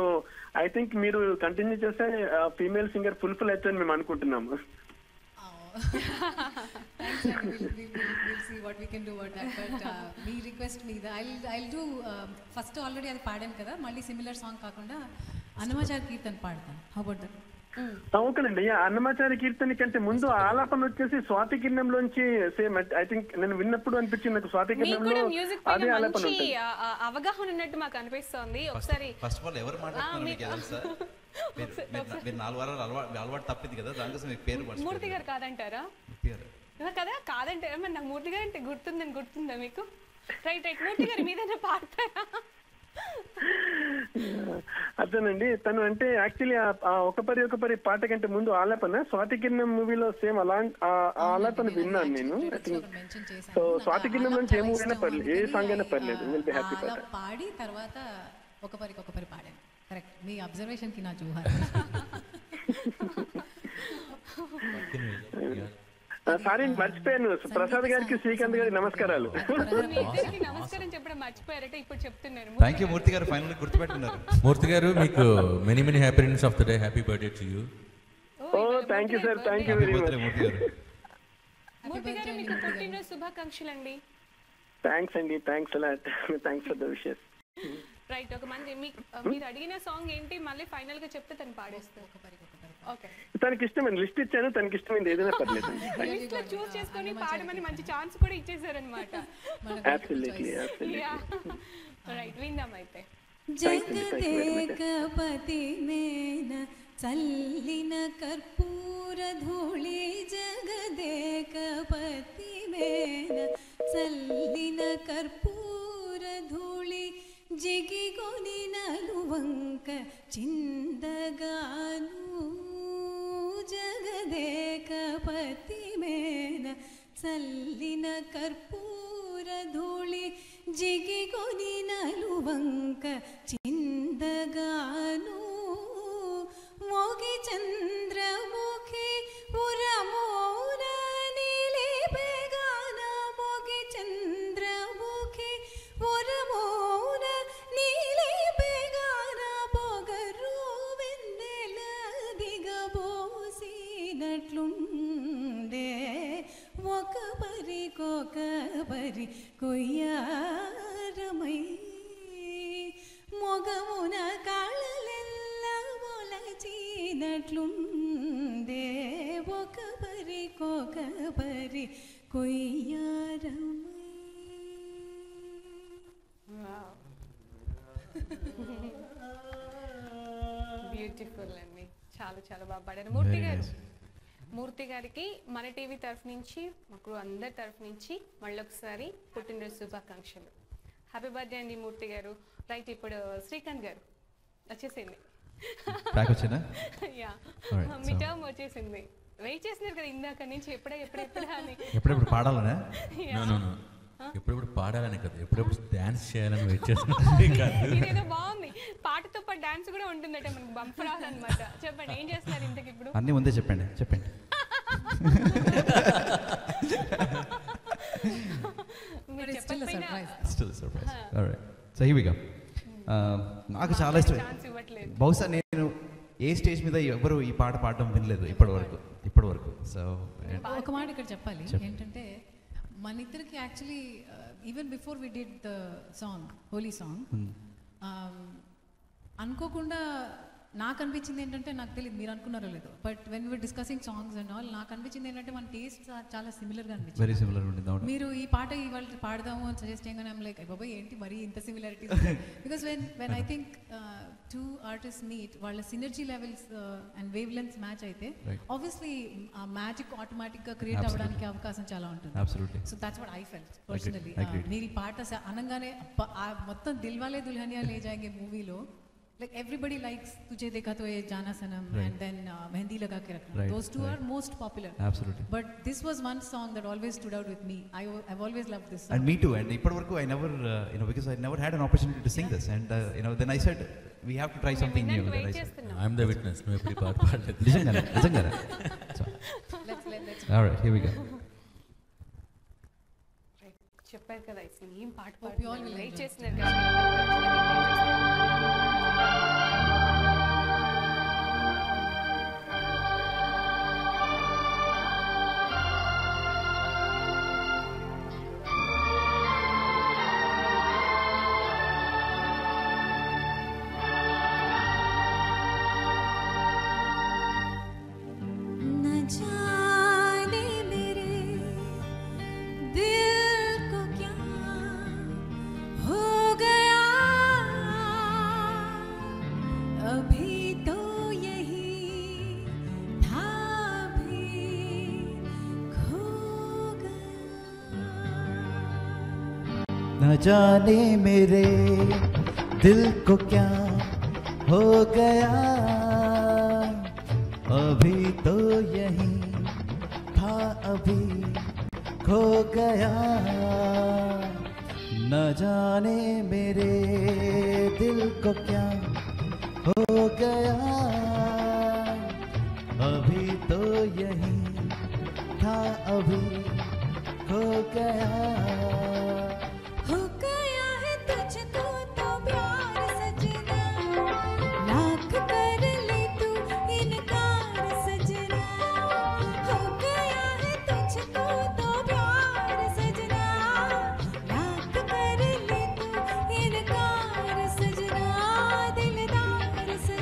Speaker 10: ఐ థింక్ మీరు కంటిన్యూ చేస్తే ఫీమేల్ సింగర్ ఫుల్ఫిల్ అవుతుందని మేము అనుకుంటున్నాము.
Speaker 2: We'll see what we can do about that. But me request me I'll do first already అది పాడాను కదా, మళ్ళీ సిమిలర్ సాంగ్ కాకుండా అన్నమాచారి కీర్తన పాడతాను. How about that?
Speaker 10: ఓకేనండి. అన్నమాచారి కీర్తన కంటే ముందు ఆలాపన వచ్చేసి స్వాతి కిరణంలోంచి సేమ్ ఐ థింక్ నేను విన్నప్పుడు అనిపించింది నాకు స్వాతి కిరణంలో అదే ఆలాపన ఉంటుంది.
Speaker 1: అవగాహన ఉన్నట్టు మాకు అనిపిస్తుంది. ఒకసారి
Speaker 3: ఫస్ట్ ఆఫ్ ఆల్ ఎవరు మాట్లాడుతున్నారు మీకు తెలుసా? మీరు 4 వారాలు అలవాటు తప్పింది కదా, దానికోసం మీకు పేరు
Speaker 1: మూర్తి గారు కాదంటారా? కదా కాదంటారా? మరి నాకు మూర్తి గారు అంటే గుర్తుందా మీకు? రైట్ మూర్తి గారు మీదైనా పాడతారా?
Speaker 10: అదేనండి, తను అంటే యాక్చువల్లీ ఒకపరి పాట కంటే ముందు ఆలాపన స్వాతి కిరణం మూవీలో సేమ్ అలాంటి ఆలాపన విన్నాను నేను. సో స్వాతి కిరణం నుంచి ఏ మూవీ అయినా పర్లేదు, ఏ సాంగ్ అయినా పర్లేదు, విల్ బి హ్యాపీ.
Speaker 2: పాడి తర్వాత ఒకపరి పాడాను. కరెక్ట్, మీ అబ్జర్వేషన్ కి నా జోహార్.
Speaker 10: సారీ మర్చిపోయాను, ప్రసాద్ గారికి శ్రీకాంత్ గారికి నమస్కారాలు.
Speaker 1: నమస్కారం చెప్పడం మర్చిపోయారట, ఇప్పుడు చెప్తున్నాను.
Speaker 3: థ్యాంక్ యూ మూర్తి గారు, ఫైనల్ గుర్తుపెట్టుకున్నారు.
Speaker 4: మూర్తి గారు మీకు many happy returns of the day, happy birthday to you.
Speaker 10: Oh thank you sir, thank you very much.
Speaker 3: Murthy garu
Speaker 1: మీకు పుట్టినరోజు శుభాకాంక్షలు అండి.
Speaker 10: థ్యాంక్స్ అండి, thanks a lot, thanks for the wishes.
Speaker 1: Right, ఒక మంది మీరు అడిగిన సాంగ్ ఏంటి మళ్ళీ ఫైనల్ గా చెప్తే తను పాడేస్తారు. ఓకే,
Speaker 10: తనకి ఇష్టమైన లిస్ట్ ఇచ్చాను, తనకి ఇష్టమైంది ఏదైనా పర్లేదు.
Speaker 1: లిస్ట్ లో చూస్ చేసుకొని పాడమని మంచి ఛాన్స్ కూడా ఇచ్చేసారన్నమాట.
Speaker 10: అబ్సల్యూట్లీ
Speaker 1: రైట్, విందాం అయితే.
Speaker 2: జగదేకపతి మేన చల్లిన కర్పూర ధూళి జగదేకపతి మేన చల్లిన కర్పూర ధూళి జిగిగొని నలువంక చిందగాను జగదేకపతి మేన చల్లిన కర్పూర ధూళి జిగిగొని నలువంక చిందగాను మోగి చంద్రముఖి పురమోన నీలిపెగాన మోగి చంద్రముఖి పురమోన నీలిపెగాన పొగరు వెన్నెల దిగబోసినట్లుండే ఒక పరి కొయ్యారమై మొగమున కాళ్ళలెల్ల మొలచినట్లుండే ఒక పరి కొయ్యారమై.
Speaker 1: బ్యూటిఫుల్ అండి, చాలా చాలా బాగా పాడారు. మూర్తి గారికి మన టీవీ తరఫు నుంచి, మాకు అందరి తరఫు నుంచి మళ్ళీ ఒకసారి పుట్టినరోజు శుభాకాంక్షలు. హ్యాపీ బర్త్డే అండి మూర్తి గారు. రైట్, ఇప్పుడు శ్రీకాంత్ గారు వచ్చేసింది. మీ టర్మ్ వచ్చేసింది. వెయిట్ చేస్తున్నారు కదా ఇందాక నుంచి, ఎప్పుడా అని.
Speaker 3: ఎప్పుడెప్పుడు పాడాలనే?
Speaker 4: ఎప్పుడెప్పుడు పాడాలని కదా, ఎప్పుడెప్పుడు డాన్స్ చేయాలని వెయిట్ చేస్తున్నాను.
Speaker 1: ఇదేదో బాగుంది, పాటతో పాటు డాన్స్ కూడా ఉంటుందట మనకు, బంపర్ అనమాట. చెప్పండి, ఏం చేస్తున్నారు ఇంతకి ఇప్పుడు?
Speaker 3: అన్నీ ముందే చెప్పండి. So here we go. నాకు చాలా ఇష్టం. బహుశా నేను ఏ స్టేజ్ మీద ఎవరు ఈ పాట పాడడం వినలేదు ఇప్పటి వరకు. సో
Speaker 2: ఒక మాట ఇక్కడ చెప్పాలి ఏంటంటే, మన ఇద్దరికి actually even before we did the song, Holi song, అనుకోకుండా నాకు అనిపించింది ఏంటంటే, నాకు తెలియదు మీరు అనుకున్నారో లేదో, but when we're discussing songs and all, నాకు అనిపించింది ఏంటంటే మన టేస్ట్ చాలా సిమిలర్గా అనిపించింది.
Speaker 3: వెరీ సిమిలర్ ఉంటుంది.
Speaker 2: మీరు ఈ పాట ఇవాళ పాడదాము అని సజెస్ట్ చేయగానే ఐమ్ లైక్ బాబాయ్ ఏంటి మరి ఇంత similarity. Because when I think two artist meet, వాళ్ళ synergy levels and wavelengths match అయితే ఆబ్వియస్లీ ఆ మ్యాజిక్ ఆటోమేటిక్గా క్రియేట్ అవ్వడానికి అవకాశం చాలా ఉంటుంది. So that's what I felt personally. మీరు ఈ పాట అనగానే మొత్తం దిల్వాలే దుల్హనియా లే జాయేంగే మూవీలో like everybody likes tujhe dekha to ye jana sanam and then mehndi laga ke rakhna, those two are most popular.
Speaker 3: Absolutely.
Speaker 2: But this was one song that always stood out with me. I've always loved this song.
Speaker 3: And me too. And ippadi varaku I never because I never had an opportunity to sing this, and then I said we have to try something new.
Speaker 4: I'm the witness. No epdi paat paadaledu.
Speaker 3: Nijangane. So
Speaker 2: let's
Speaker 3: all right, here we go.
Speaker 1: చెప్పారు కదా అసలు ఏం పాట
Speaker 2: పాడుతున్నారు,
Speaker 1: wait చేస్తున్నారు కదా.
Speaker 3: न जाने मेरे दिल को क्या हो गया, अभी तो यही था अभी खो गया. न जाने मेरे दिल को क्या हो गया, अभी तो यही था अभी खो गया.
Speaker 5: हो गया है तुझको तो प्यार सजना, लाख कर ले तू इनकार सजना. हो गया है तुझको तो प्यार सजना, लाख कर ले तू इनकार सजना. दिलदार सजना.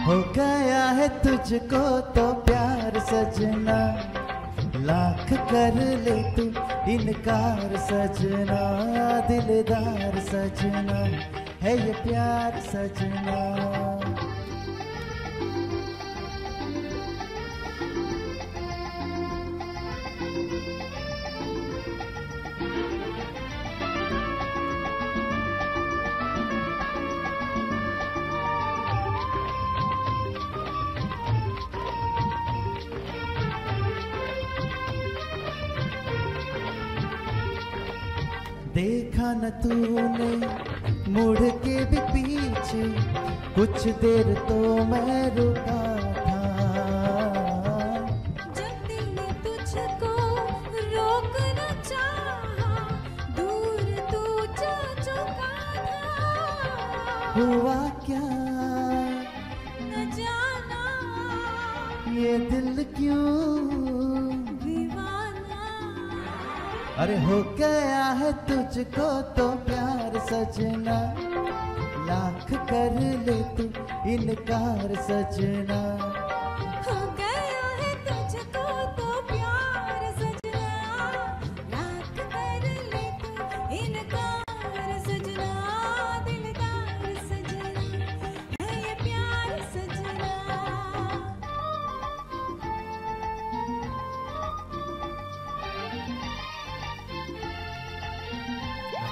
Speaker 11: हो गया है तुझको तो प्यार सजना, लाख कर ले तू इनकार सजना, दिलदार सजना है ये प्यार सजना। देखा न तूने मुड़ के भी पीछे, कुछ देर तो मैं रुका था।
Speaker 5: जब दिल ने तुझको रोकना चाहा, दूर तू जा चुका था।
Speaker 11: हुआ क्या
Speaker 5: न जाना
Speaker 11: ये दिल क्यों
Speaker 5: दीवाना।
Speaker 11: अरे हो गया है तुझको तो प्यार सजना, लाख कर ले तू इनकार सजना।
Speaker 5: हो गया है तुझको तो प्यार सजना, लाख कर ले तू इनकार सजना, दिलदार सजना है ये प्यार सजना।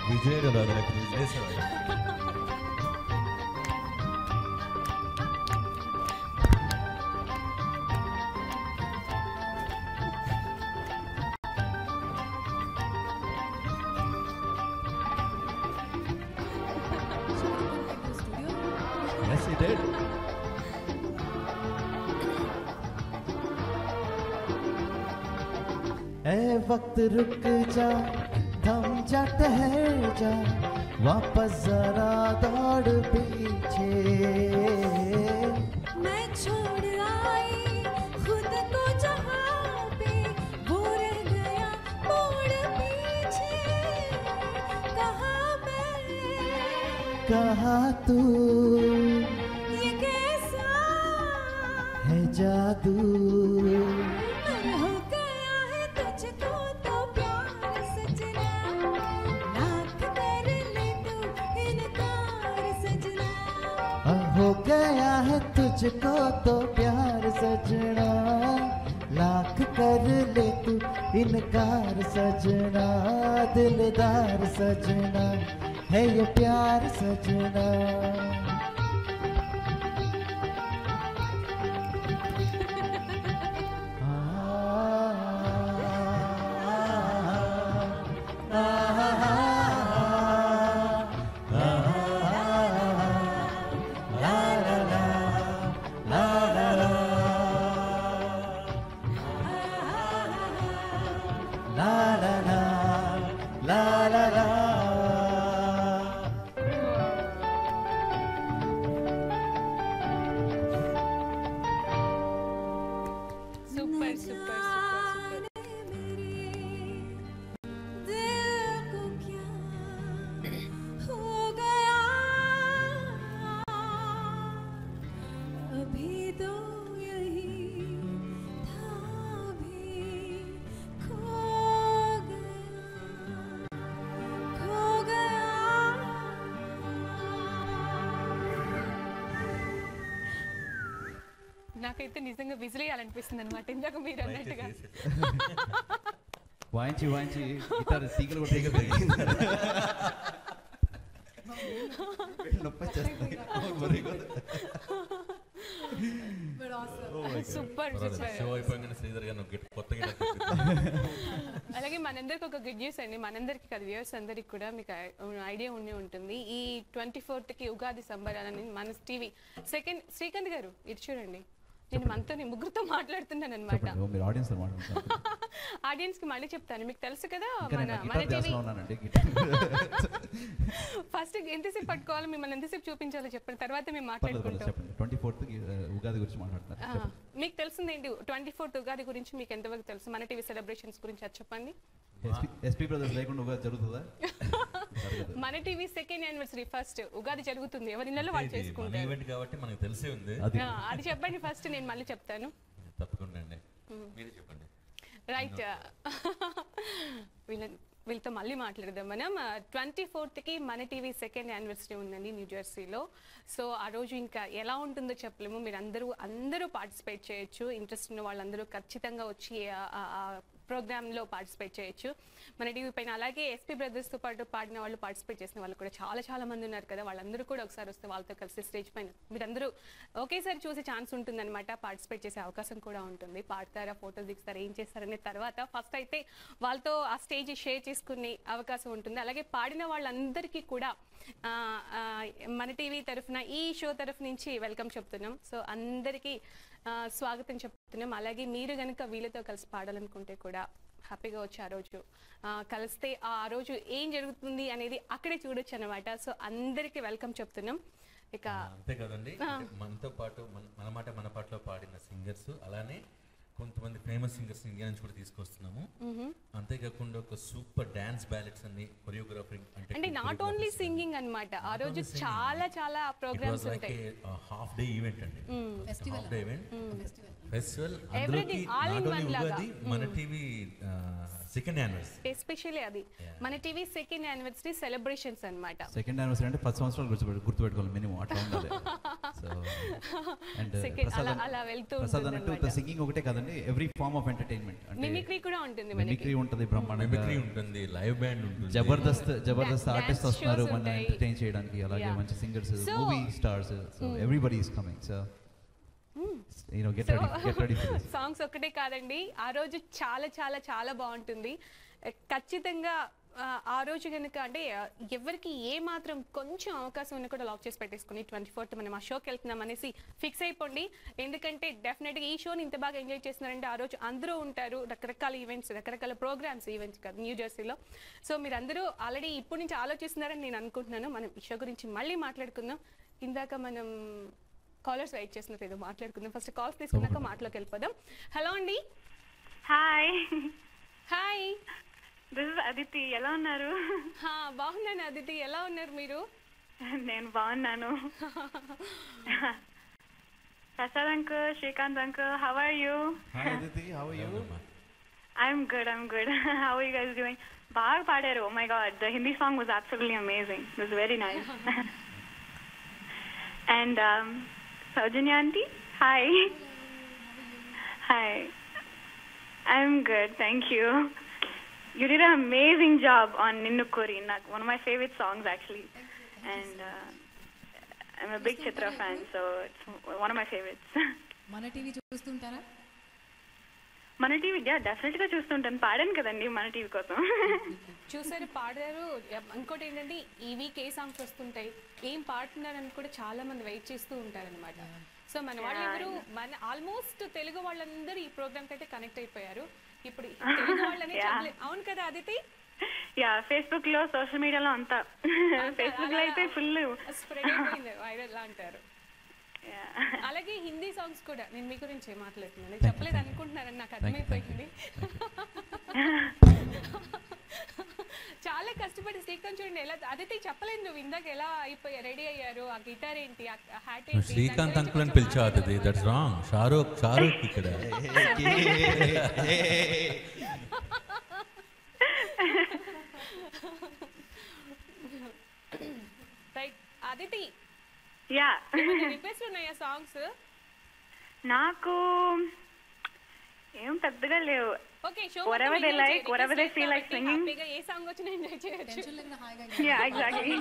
Speaker 4: విజయ్ రాదు నాకు చేసేవాడు.
Speaker 3: Yes, he did.
Speaker 11: ए वक्त रुक जा, थम जा, ठहर जा, वापस जरा दौड़ पीछे।
Speaker 5: मैं छोड़ आई खुद को जहाँ पे, वो रह गया मोड़ पीछे। कहाँ मैं
Speaker 11: कहा तू
Speaker 5: ये कैसा
Speaker 11: है जादू,
Speaker 5: हो गया है तुझको तो प्यार सजना, लाख कर ले तू इनकार सजना।
Speaker 11: हो गया है तुझको तो प्यार सजना, लाख कर ले तू इनकार सजना, दिलदार सजना है ये प्यार सजना।
Speaker 1: సూపర్ సూపర్ సూపర్
Speaker 5: दिल को क्या हो गया, अभी तो यही था भी खो गया।
Speaker 1: నాకైతే నిజంగా విసిరేయాలనిపిస్తుంది అనమాట ఇందాక మీరు అన్నట్టుగా.
Speaker 3: వాయించి వాయించి గిటార్ తీగలు కూడా తీగలు పెరిగింది. నొప్పి వచ్చేస్తుంది.
Speaker 1: Super super.
Speaker 4: షో అయిపోగానే శ్రీధర్ గారు కొత్త గిటార్
Speaker 1: అలాగే మనందరికి ఒక గుడ్ న్యూస్ అండి, మనందరికి కాదు వ్యూవర్స్ అందరికి కూడా మీకు ఐడియా ఉండి ఉంటుంది. ఈ 24th ఉగాది సంబరాలని మన టీవీ సెకండ్ శ్రీకాంత్ గారు ఇది చూడండి, నేను మనతో ముగ్గురుతో మాట్లాడుతున్నాను అనమాట.
Speaker 3: చెప్పండి, మీరు ఆడియన్స్ తో మాట్లాడుతున్నారు.
Speaker 1: ఆడియన్స్ కి మళ్ళీ చెప్తాను, మీకు తెలుసు కదా
Speaker 3: ఇంకా
Speaker 1: మన
Speaker 3: నేను
Speaker 1: మన
Speaker 3: గిటార్
Speaker 1: టీవీ
Speaker 3: ధ్యాసలో ఉన్నానండి. గిటార్
Speaker 1: ఫస్ట్ ఎంతసేపు పట్టుకోవాలి, మిమ్మల్ని ఎంతసేపు చూపించాలో చెప్పండి, తర్వాత మేము
Speaker 3: పర్లేదు,
Speaker 1: మాట్లాడుకుంటాం.
Speaker 3: చెప్పండి. 24th ఉగాది గురించి మాట్లాడుతున్నారు.
Speaker 1: మీకు తెలిసిందేంటి 24th ఉగాది గురించి మీకు ఎంతవరకు తెలుసు, మన టీవీ సెలబ్రేషన్స్ గురించి అది చెప్పండి.
Speaker 3: ఎస్పీ బ్రదర్స్ లేకుండా ఉగాది జరుగుతుందా?
Speaker 1: మన TV second anniversary first Ugadi జరుగుతుంది, ఎవరి ఇళ్ళలో వాళ్ళు చేసుకుంటారు
Speaker 4: ఈవెంట్ కాబట్టి మనకు తెలిసే ఉంది.
Speaker 1: అది చెప్పండి ఫస్ట్, నేను మళ్ళీ చెప్తాను.
Speaker 4: తప్పకుండా అండి, మీరే చెప్పండి.
Speaker 1: రైట్, వీళ్ళతో మళ్ళీ మాట్లాడదాం మనం. 24th మన టీవీ సెకండ్ యానివర్సరీ ఉందండి న్యూ జెర్సీలో. సో ఆ రోజు ఇంకా ఎలా ఉంటుందో చెప్పలేము. మీరు అందరూ పార్టిసిపేట్ చేయొచ్చు. ఇంట్రెస్ట్ ఉన్న వాళ్ళందరూ ఖచ్చితంగా వచ్చి ప్రోగ్రాంలో పార్టిసిపేట్ చేయొచ్చు మన టీవీ పైన. అలాగే ఎస్పీ బ్రదర్స్తో పాటు పాడిన వాళ్ళు, పార్టిసిపేట్ చేసిన వాళ్ళు కూడా చాలా మంది ఉన్నారు కదా, వాళ్ళందరూ కూడా ఒకసారి వస్తే వాళ్ళతో కలిసి స్టేజ్ పైన మీరందరూ ఒకేసారి చూసే ఛాన్స్ ఉంటుందన్నమాట. పార్టిసిపేట్ చేసే అవకాశం కూడా ఉంటుంది. పాడతారా, ఫోటోలు దిగుతారా, ఏం చేస్తారనే తర్వాత ఫస్ట్ అయితే వాళ్ళతో ఆ స్టేజ్ షేర్ చేసుకునే అవకాశం ఉంటుంది. అలాగే పాడిన వాళ్ళందరికీ కూడా మన టీవీ తరఫున, ఈ షో తరఫు నుంచి వెల్కమ్ చెప్తున్నాం. సో అందరికీ స్వాగతం చెప్తున్నాం. అలాగే మీరు కనుక వీళ్ళతో కలిసి పాడాలనుకుంటే కూడా హ్యాపీగా వచ్చి ఆ రోజు కలిస్తే ఆ రోజు ఏం జరుగుతుంది అనేది అక్కడే చూడొచ్చు అనమాట. సో అందరికీ వెల్కమ్ చెప్తున్నాం. ఇక
Speaker 4: అంతే కదండి, మనతో పాటు మన పాటలో పాడిన సింగర్స్, అలానే కొంతమంది ఫేమస్ సింగర్స్ ఇండియా నుంచి కూడా తీసుకొస్తున్నాము. అంతేకాకుండా ఒక సూపర్ డాన్స్ బ్యాలెట్స్ అన్ని కొరియోగ్రాఫింగ్,
Speaker 1: అంటే నాట్ ఓన్లీ సింగింగ్ అన్నమాట. ఆ రోజు చాలా ప్రోగ్రామ్స్ ఉంటాయి.
Speaker 4: హాఫ్ డే ఈవెంట్ అండి, half day event festival. Ugadi మన టీవీ సెకండ్ యానివర్సరీ,
Speaker 1: ఎస్పెషల్లీ అది మన టీవీ సెకండ్ యానివర్సరీ సెలబ్రేషన్స్ అన్నమాట.
Speaker 3: సెకండ్ యానివర్సరీ అంటే 10 సంవత్సరాలు గుర్తుపెట్టుకోవాలి మినిమం, అట్లా ఉండాలి. సో అండ్
Speaker 1: అలా వెళ్తూ
Speaker 3: ఉంటుంది. సింగింగ్ ఒకటే కాదండి, every form of entertainment,
Speaker 1: mimicry కూడా ఉంటుంది.
Speaker 3: మిమిక్రీ ఉంటుంది, బ్రహ్మాండంగా
Speaker 4: మిమిక్రీ ఉంటుంది, లైవ్ బ్యాండ్ ఉంటుంది,
Speaker 3: జబర్దస్త్ ఆర్టిస్ట్ వస్తున్నారు మన ఎంటర్టైన్ చేయడానికి. అలాగే మంచి singers, movie stars, so everybody is coming. So get ready for this.
Speaker 1: Songs ఒక్కటే కాదండి, ఆ రోజు చాలా బాగుంటుంది. ఖచ్చితంగా ఆ రోజు కనుక అంటే ఎవరికి ఏ మాత్రం కొంచెం అవకాశం ఉన్నా కూడా లాక్ చేసి పెట్టేసుకుని 24th మనం ఆ షోకి వెళ్తున్నాం అనేసి ఫిక్స్ అయిపోండి. ఎందుకంటే డెఫినెట్గా ఈ షోని ఇంత బాగా ఎంజాయ్ చేస్తున్నారంటే ఆ రోజు అందరూ ఉంటారు. రకరకాల ఈవెంట్స్, రకరకాల ప్రోగ్రామ్స్, ఈవెంట్స్ కాదు న్యూ జెర్సీలో. సో మీరు అందరూ ఆల్రెడీ ఇప్పటి నుంచి ఆలోచిస్తున్నారని నేను అనుకుంటున్నాను. మనం ఈ షో గురించి మళ్ళీ మాట్లాడుకుందాం. ఇందాక మనం కాలర్స్ వెయిట్ చేస్తున్నారు, ఏదో మాట్లాడుకుందాం. ఫస్ట్ కాల్స్ తీసుకున్నాక మాటలోకి వెళ్ళిపోదాం. హలో అండి.
Speaker 12: Hi
Speaker 1: hi,
Speaker 12: this is Aditi. ఎలా ఉన్నారు?
Speaker 1: బాగున్నాను అదితి, ఎలా ఉన్నారు మీరు?
Speaker 12: నేను బాగున్నాను. Prasad uncle, Srikanth uncle, how are you?
Speaker 3: Hi Aditi, how are you?
Speaker 12: I'm good. How are you guys doing? బాగా పాడారు. Oh my God, the Hindi song was absolutely amazing. It was very nice. And Saujanya aunty, hi. Hi. I'm good, thank you. You did an amazing job on Ninnu Kori, one of my favorite songs actually. And I'm a big Chitra fan, so it's one of my favorites.
Speaker 2: మన TV చూస్తుంటారా?
Speaker 12: మన TV డెఫినెట్గా చూస్తుంటాను. పాడాను కదండి మన TV కోసం.
Speaker 1: చూసారు, పాడారు. ఇంకోటి ఏంటంటే ఈ వీక్ ఏ సాంగ్స్ వస్తుంటాయి, ఏం పాడుతున్నారని కూడా చాలా మంది వెయిట్ చేస్తూ ఉంటారనమాట. సో మన వాళ్ళందరూ ఆల్మోస్ట్ తెలుగు వాళ్ళందరూ ఈ ప్రోగ్రామ్ కి అయితే కనెక్ట్ అయిపోయారు. ఇప్పుడు తెలుగు వాళ్ళనే అవును కదా అదితి?
Speaker 12: ఫేస్బుక్ లో, సోషల్ మీడియాలో అంతా. ఫేస్బుక్ లో అయితే ఫుల్
Speaker 1: స్ప్రెడ్ అయిపోయింది, వైరల్ అంటారు. అలాగే హిందీ సాంగ్స్ కూడా నేను మీ గురించి మాట్లాడుతున్నాను, చెప్పలేదు అనుకుంటున్నారని నాకు అర్థమైపోయింది. చాలా కష్టపడి శ్రీకాంత్ చూడండి ఎలా అదితి చెప్పలేదు, నువ్వు ఇందాక ఎలా అయిపోయా రెడీ అయ్యారు, ఆ గిటార్ ఏంటి, ఆ హ్యాట్ ఏంటి.
Speaker 4: శ్రీకాంత్ అంకుల్ అని పిలిచా అదితి, దట్స్ రాంగ్. షారూక్ ఇక్కడ.
Speaker 1: రైట్ అదితి, రిక్వెస్ట్ ఉన్నాయా సాంగ్స్?
Speaker 12: నాకు ఏం పెద్దగా లేవు.
Speaker 1: Okay, show
Speaker 12: whatever they like, whatever they feel like singing.
Speaker 1: హ్యాపీగా ఏ సాంగ్ వచ్చినా ఎంజాయ్ చేయొచ్చు.
Speaker 12: ఎగ్జాక్ట్లీ.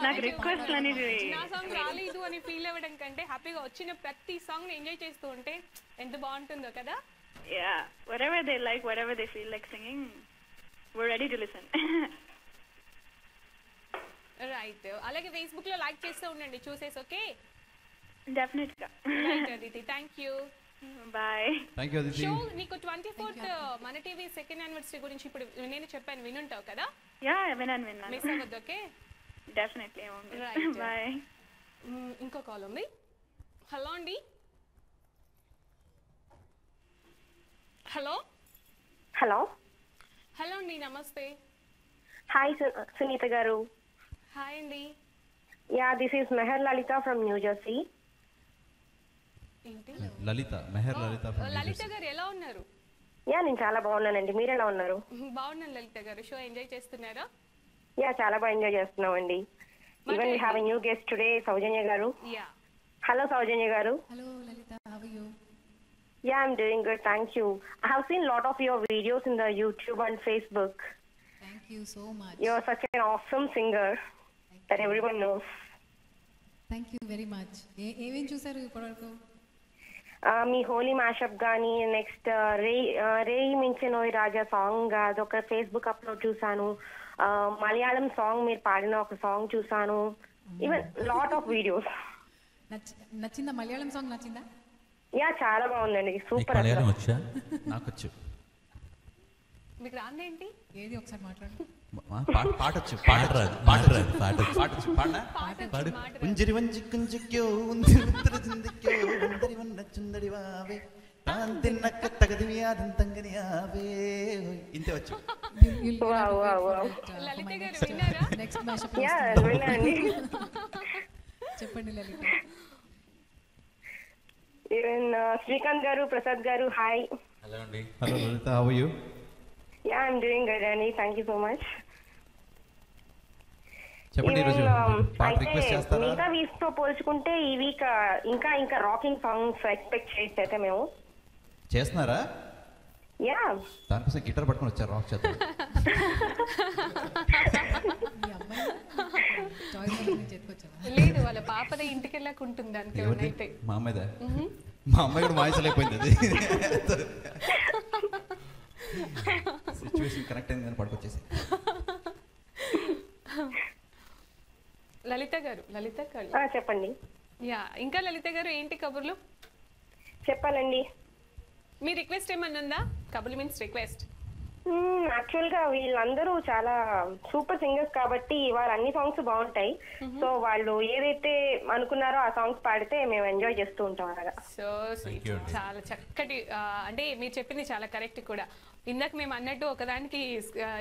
Speaker 12: నాకు రిక్వెస్ట్ అనేది
Speaker 1: నా సాంగ్ రాలేదు అని ఫీల్ అవ్వడం కంటే హ్యాపీగా వచ్చిన ప్రతి సాంగ్ ని ఎంజాయ్ చేస్తూ ఉంటే ఎంత బాగుంటుందో కదా.
Speaker 12: whatever they like, whatever they feel like singing, we're ready to listen.
Speaker 1: Right, అలాగే ఫేస్బుక్ లో లైక్ చేస్తూ ఉండండి చూసేసి. ఓకే,
Speaker 12: డెఫినెట్ గా.
Speaker 1: Right Aditi, thank you,
Speaker 12: bye.
Speaker 3: Thank you Aditi.
Speaker 1: Show నీకు 24th మన టీవీ సెకండ్ యానివర్సరీ గురించి ఇప్పుడు నేను చెప్పాను, వినుంటావు కదా?
Speaker 12: విన్నాను.
Speaker 1: మిస్ అవ్వద్దు. Okay,
Speaker 12: definitely.
Speaker 1: Right,
Speaker 12: bye.
Speaker 1: ఇంకో కాల్ ఉంది. హలో అండి.
Speaker 13: హలో
Speaker 1: హలో అండి, నమస్తే.
Speaker 13: హాయ్ సునీత గారు.
Speaker 1: హాయ్ అండి.
Speaker 13: Yeah, this is Mehar Lalitha from New Jersey.
Speaker 1: ఏంటి
Speaker 3: మెహర్ లలిత
Speaker 1: లలిత గారు ఎలా ఉన్నారు?
Speaker 13: యా, నేను చాలా బాగున్నానండి. మీరు ఎలా ఉన్నారు?
Speaker 1: బాగున్నాను లలిత గారు. షో ఎంజాయ్ చేస్తున్నారా?
Speaker 13: యా, చాలా బాగా ఎంజాయ్ చేస్తున్నామండి. Even we have a new guest today, Soujanya garu.
Speaker 1: Yeah.
Speaker 13: Hello Soujanya garu.
Speaker 2: Hello Lalitha, how are you?
Speaker 13: Yeah, I'm doing good, thank you. I have seen a lot of your videos in the YouTube and Facebook.
Speaker 2: Thank you so much.
Speaker 13: You're such an awesome singer that everyone knows.
Speaker 2: Thank you very much. ఏమేం చూసారు ఇప్పటివరకు?
Speaker 13: మీ Holi mashup కానీ, next రేయి మించెనోయ్ రాజా song అదొక Facebook upload చూసాను. Malayalam song మీరు పాడిన ఒక సాంగ్ చూసాను. Even lot of videos.
Speaker 2: నచ్చిందా? మలయాళం సాంగ్ నచ్చిందా?
Speaker 13: యా, చాలా బాగుందండి. సూపర్.
Speaker 4: మలయాళం వచ్చా?
Speaker 3: నాకు వచ్చు.
Speaker 1: మీకు రాందేంటి?
Speaker 2: ఏది ఒకసారి మాట్లాడు.
Speaker 3: పాటొచ్చు.
Speaker 11: ఉంజరి వంజి కుంజక్యో ఉందిరి ఉత్తర జిందక్యో ఉందరి వన్న చుందరి వావే తాంతిన్నక్క తగదివి ఆదంతంగని ఆవే. ఇంతే వచ్చు.
Speaker 1: లలిత గారు విన్నారా?
Speaker 2: Next mashup.
Speaker 13: యా, విన్నానండి.
Speaker 2: చెప్పండి లలిత.
Speaker 13: ఈవెన్ శ్రీకాంత్ గారు, ప్రసాద్ గారు, హాయ్.
Speaker 4: హలో అండి.
Speaker 3: Hello Lalitha, how are you?
Speaker 13: Yeah, I'm doing good అండి, థ్యాంక్ యూ సో మచ్.
Speaker 3: చెప్పండి, ఈరోజు పాట రిక్వెస్ట్ చేస్తారా?
Speaker 13: మిగతా వీక్స్ తో పోల్చుకుంటే ఈ వీక్ ఇంకా రాకింగ్ సాంగ్స్ ఎక్స్పెక్ట్ చేసి అయితే మేము
Speaker 3: చేస్తున్నారా?
Speaker 13: యా,
Speaker 3: దానికోసం గిటార్ పట్టుకొని వచ్చారు రాక్ చేద్దాం.
Speaker 1: లేదు, వాళ్ళ పాపదే ఇంటికి వెళ్ళాక ఉంటుంది. దానికి అయితే
Speaker 3: మా అమ్మాయిదా? మా అమ్మాయి కూడా వాయిసలేకపోయింది. అది సిచ్యువేషన్ కరెక్ట్ అయింది కానీ పడుకొచ్చేసి.
Speaker 1: లలిత గారు,
Speaker 13: చెప్పండి.
Speaker 1: యా, ఇంకా లలిత గారు ఏంటి కబుర్లు
Speaker 13: చెప్పాలండి?
Speaker 1: మీ రిక్వెస్ట్ ఏమన్నా ఉందా? కబుర్లు మీన్స్ రిక్వెస్ట్.
Speaker 13: యాక్చువల్ గా వీళ్ళందరూ చాలా సూపర్ సింగర్స్ కాబట్టి వాళ్ళ అన్ని సాంగ్స్ బాగుంటాయి. సో వాళ్ళు ఏదైతే అనుకున్నారో ఆ సాంగ్స్ పాడితే మేము ఎంజాయ్ చేస్తూ ఉంటాం అలాగా.
Speaker 1: సో చాలా చక్కటి, అంటే మీరు చెప్పింది చాలా కరెక్ట్ కూడా. ఇందాక మేము అన్నట్టు ఒకదానికి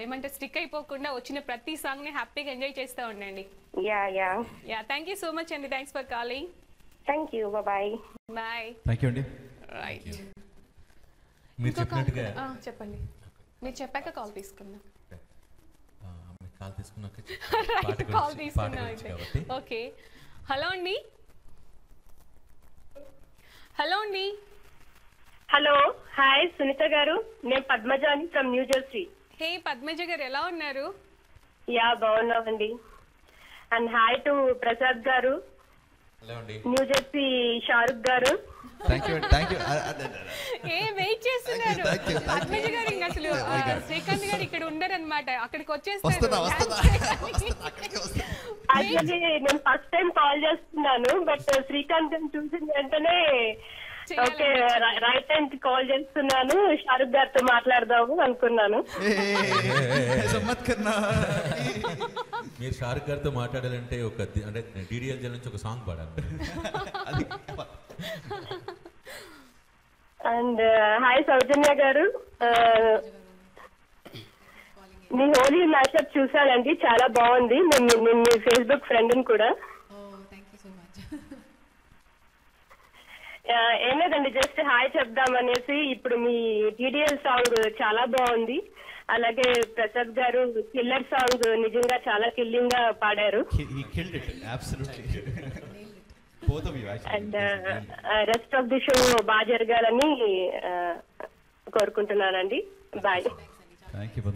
Speaker 1: ఏమంటే స్టిక్ అయిపోకుండా వచ్చిన ప్రతి సాంగ్ ని హ్యాపీగా ఎంజాయ్ చేస్తూ ఉండండి.
Speaker 13: Yeah yeah
Speaker 1: yeah, thank you so much అండి. Thanks for calling.
Speaker 13: Thank you, bye.
Speaker 1: Bye.
Speaker 3: Thank you అండి.
Speaker 1: రైట్,
Speaker 4: మీరు చెప్పినట్టుగా
Speaker 1: చెప్పండి. మీరు చెప్పాక కాల్ తీసుకుందాం.
Speaker 4: కాల్ తీసుకున్నాక
Speaker 1: కాల్ తీసుకున్నాం అయితే. ఓకే. హలో అండి. హలో అండి.
Speaker 13: హలో, హాయ్ సునీత గారు. నేను పద్మజాని ఫ్రమ్ న్యూ జెర్సీ.
Speaker 1: హే పద్మజ గారు, ఎలా ఉన్నారు?
Speaker 13: యా, బాగున్నామండి. అండ్ హాయ్ టు ప్రసాద్ గారు, న్యూ జెర్సీ షారుఖ్ గారు.
Speaker 1: ఏ వెయిట్ చేస్తున్నారు పద్మజ గారు? ఇంకా అసలు శ్రీకాంత్ గారు ఇక్కడ ఉండరు అనమాట, అక్కడికి వచ్చేస్తారు.
Speaker 13: యాక్చువల్లీ నేను ఫస్ట్ టైం కాల్ చేస్తున్నాను, బట్ శ్రీకాంత్ చూసిన వెంటనే ఓకే రైట్ టైం కి కాల్ చేస్తున్నాను, షారుఖ్ గారితో మాట్లాడదాము అనుకున్నాను.
Speaker 4: మీరు షారుఖ్ గారితో మాట్లాడాలంటే ఒక అంటే డిడిఎల్ నుంచి ఒక సాంగ్ పాడాలి.
Speaker 13: అండ్ హాయ్ సౌజన్య గారు, మీ హోలీ మ్యాచప్ చూసానండి, చాలా బాగుంది. నేను మీ ఫేస్బుక్ ఫ్రెండ్ కూడా. ఏం లేదండి, జస్ట్ హాయ్ చెప్దామనేసి. ఇప్పుడు మీ టీడీఎల్ సాంగ్ చాలా బాగుంది. అలాగే ప్రసాద్ గారు కిల్లర్ సాంగ్ నిజంగా చాలా కిల్లింగ్ గా పాడారు. And rest of the show బాగా జరగాలని కోరుకుంటున్నానండి. Bye.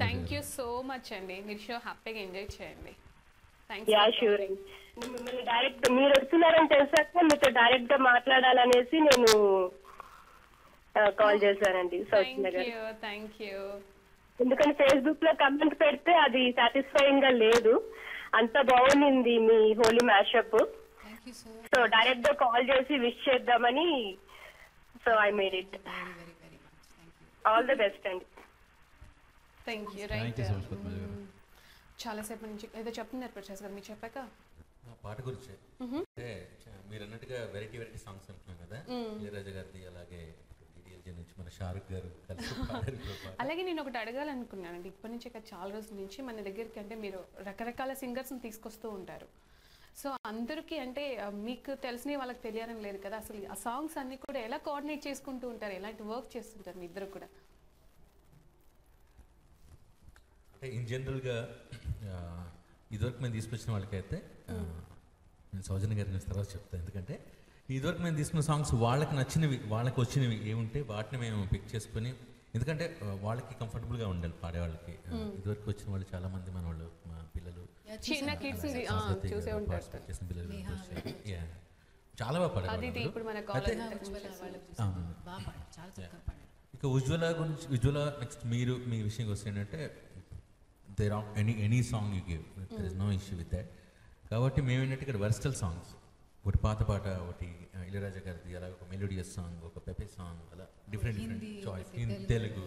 Speaker 1: Thank you so much అండి. మీరు షో హ్యాపీగా ఎంజాయ్ చేయండి.
Speaker 13: Yeah sure. మిమ్మల్ని డైరెక్ట్ మీరు వస్తున్నారని తెలిసాక మీతో డైరెక్ట్ గా మాట్లాడాలనేసి నేను కాల్ చేశానండి.
Speaker 1: Thank you.
Speaker 13: ఎందుకంటే ఫేస్బుక్ లో కమెంట్ పెడితే అది సాటిస్ఫైయింగ్ గా లేదు. అంత బాగుంది మీ హోలీ మ్యాషప్. సో డైరెక్ట్ గా కాల్ చేసి విష్ చేద్దామని so I made it. All the best అండి.
Speaker 1: Thank you. రైట్, చాలాసేపు నుంచి ఏదో చెప్తున్నారు ప్రసాద్ గారు, మీరు చెప్పాక
Speaker 4: పాట గురించి. అంటే మీరు అన్నట్టుగా వెరైటీ సాంగ్స్ అంటున్నాం కదా, ఇళయరాజా గారిది, అలాగే డిడిఎల్జే నుంచి మన షారుఖ్ గారు కలిసి పాడారు.
Speaker 1: అలాగే నేను ఒకటి అడగాలనుకున్నానండి, ఇప్పటి నుంచి చాలా రోజుల నుంచి మన దగ్గరికి అంటే మీరు రకరకాల సింగర్స్ని తీసుకొస్తూ ఉంటారు. సో అందరికీ అంటే మీకు తెలిసిన వాళ్ళకి తెలియడం లేదు కదా, అసలు ఆ సాంగ్స్ అన్ని కూడా ఎలా కోఆర్డినేట్ చేసుకుంటూ ఉంటారు, ఎలాంటి వర్క్ చేస్తుంటారు మీ ఇద్దరు కూడా?
Speaker 4: అంటే ఇన్ జనరల్గా ఇదివరకు మేము తీసుకొచ్చిన వాళ్ళకైతే నేను సౌజన్య గారిని తర్వాత చెప్తాను. ఎందుకంటే ఇదివరకు మేము తీసుకున్న సాంగ్స్ వాళ్ళకి నచ్చినవి, వాళ్ళకి వచ్చినవి ఏముంటే వాటిని మేము పిక్ చేసుకొని, ఎందుకంటే వాళ్ళకి కంఫర్టబుల్గా ఉండాలి పాడేవాళ్ళకి. ఇదివరకు వచ్చిన వాళ్ళు చాలా మంది మన వాళ్ళు, మా పిల్లలు
Speaker 1: చిన్న కిడ్స్ చూసే ఉంటారు,
Speaker 4: చాలా బాగా పాడారు. ఇక ఉజ్వల నెక్స్ట్ మీరు మీ విషయంకి వస్తే ఏంటంటే there are any song you give, there is no issue with that. కాబట్టి మేము ఏంటంటే ఇక్కడ వెర్స్టల్ సాంగ్స్, ఒకటి పాత పాట, ఒకటి ఇళయరాజా గారిది, అలా ఒక మెలోడియస్ సాంగ్, ఒక పెపే సాంగ్, అలా డిఫరెంట్ చాయిస్, తెలుగు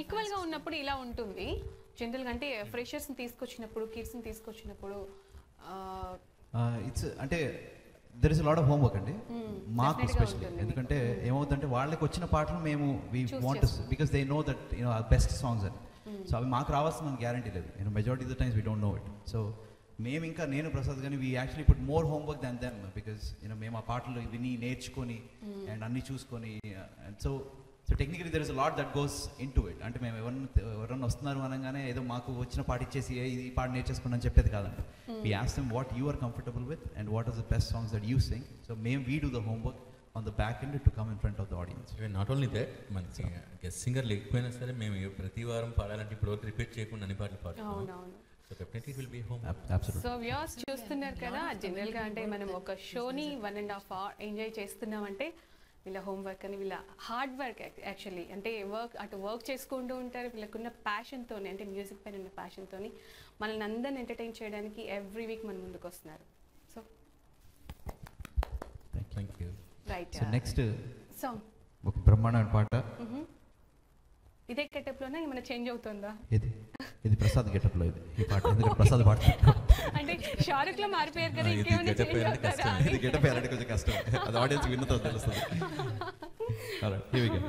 Speaker 1: ఈక్వల్గా ఉన్నప్పుడు ఇలా ఉంటుంది జనరల్గా. అంటే ఫ్రెషర్స్ని తీసుకొచ్చినప్పుడు, కిడ్స్ని తీసుకొచ్చినప్పుడు
Speaker 3: ఇట్స్ అంటే there is lot of homework అండి మాకు ఎస్పెషల్లీ. ఎందుకంటే ఏమవుతుందంటే వాళ్ళకి వచ్చిన పాటలు మేము we want because they know that best songs అని. సో అవి మాకు రావాల్సిన గ్యారంటీ లేదు. Majority of the times we don't know it. So మేము ఇంకా నేను ప్రసాద్ కానీ we actually put more homework than them because మేము ఆ పాటలు విని నేర్చుకొని అండ్ అన్నీ చూసుకొని and so technically there is a lot that goes in to it. అంటే మేము ఎవరన్నా వస్తున్నారు అనగానే ఏదో మాకు వచ్చిన పాట ఇచ్చేసి ఈ పాట నేర్చేసుకుని అని చెప్పేది కాదండి. We ask them what you are comfortable with and what are the best songs that you sing. So మేము we do the homework on the back end to come in front of the audience.
Speaker 4: Not only that, మనకి guest singer లేకపోయినా సరే మేము ప్రతి వారం పాడాలంటే ఇప్పుడు repeat చేయకుండా అన్ని పాటలు పాడుతున్నాం. So definitely it will be home.
Speaker 1: So viewers చూస్తున్నారు కదా, జనరల్గా అంటే మనం ఒక షోని 1.5 hours ఎంజాయ్ చేస్తున్నామంటే వీళ్ళ హోంవర్క్ అని, వీళ్ళ హార్డ్ వర్క్ యాక్చువల్లీ. అంటే వర్క్ చేసుకుంటూ ఉంటారు, వీళ్ళకున్న ప్యాషన్తో, అంటే మ్యూజిక్ పైన ఉన్న ప్యాషన్తో మనల్ని అందరిని ఎంటర్టైన్ చేయడానికి ఎవ్రీ వీక్ మన ముందుకు వస్తున్నారు. So
Speaker 3: thank you.
Speaker 1: Right,
Speaker 3: next
Speaker 1: song
Speaker 3: ఒక బ్రహ్మాండమైన పాట.
Speaker 1: ఇదే గెటప్లోనే ఏమైనా చేంజ్ అవుతుందా?
Speaker 3: ఇది ప్రసాద్ గెటప్లో ఈ పాట, ఎందుకంటే ప్రసాద్ పాడుతున్నాడు.
Speaker 1: అంటే షారుఖ్లో మారిపోయారు కదా, ఇంకేమైనా చేంజ్ అవుతారా?
Speaker 3: ఇది గెటప్ వేయాలంటే కొంచెం కష్టం, అది ఆడియన్స్ విన్న తర్వాత తెలుస్తుంది. Here we go.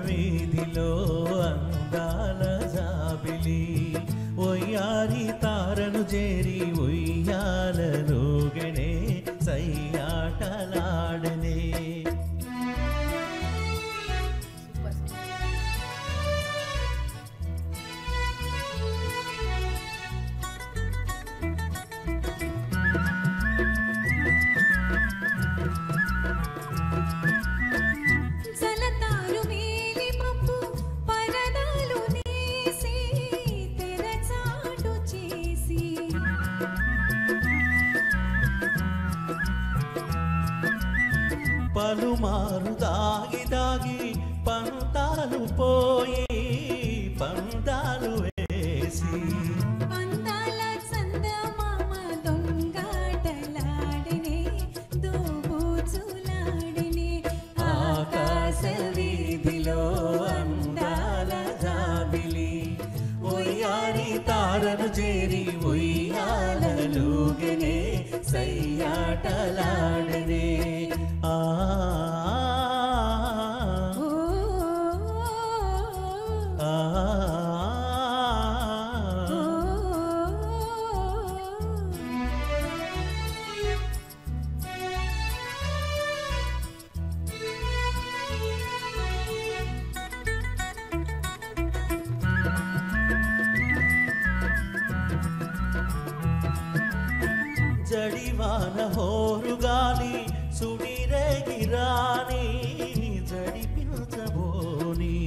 Speaker 14: వీధిలో అందాల జాబిలి ఒయ్యారి తారను చేరి ఉయ్యాలలోగనే సయ్యాటలాడనే. పలుమారు దాగి దాగి పంతాలు పోయి పందాలు వేసి
Speaker 5: అందాల చందమామ దొంగాటలాడనే దోబూచులాడనే.
Speaker 14: ఆకాశ వీధిలో అందాల జాబిలి ఒయ్యారి తారను చేరి ఉయ్యాలలోగనే సయ్యాడ సయ్యాటలాడనే ఆ జడివాన హోరుగాలి సుడిరేగిరాని జడిపించబోని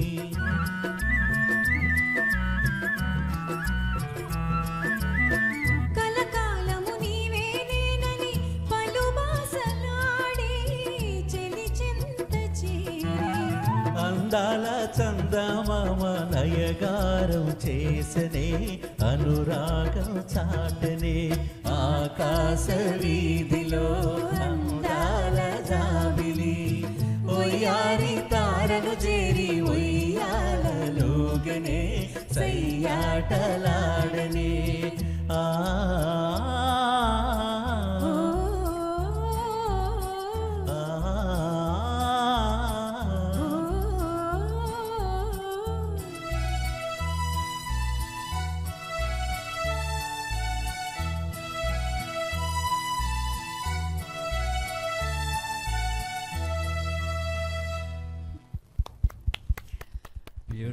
Speaker 5: కలకాలము నీవే నేనని పలుబాసలాడి చెలి చింత చేరి
Speaker 14: అందాల చందమామ నయగారం చేసనే అనురాగం చాటనే ఆకాశ వీధిలో అందాల జాబిలి ఒయ్యారి తారను చేరి ఒయ్యాలలోగనే సయ్యాటలాడనే ఆ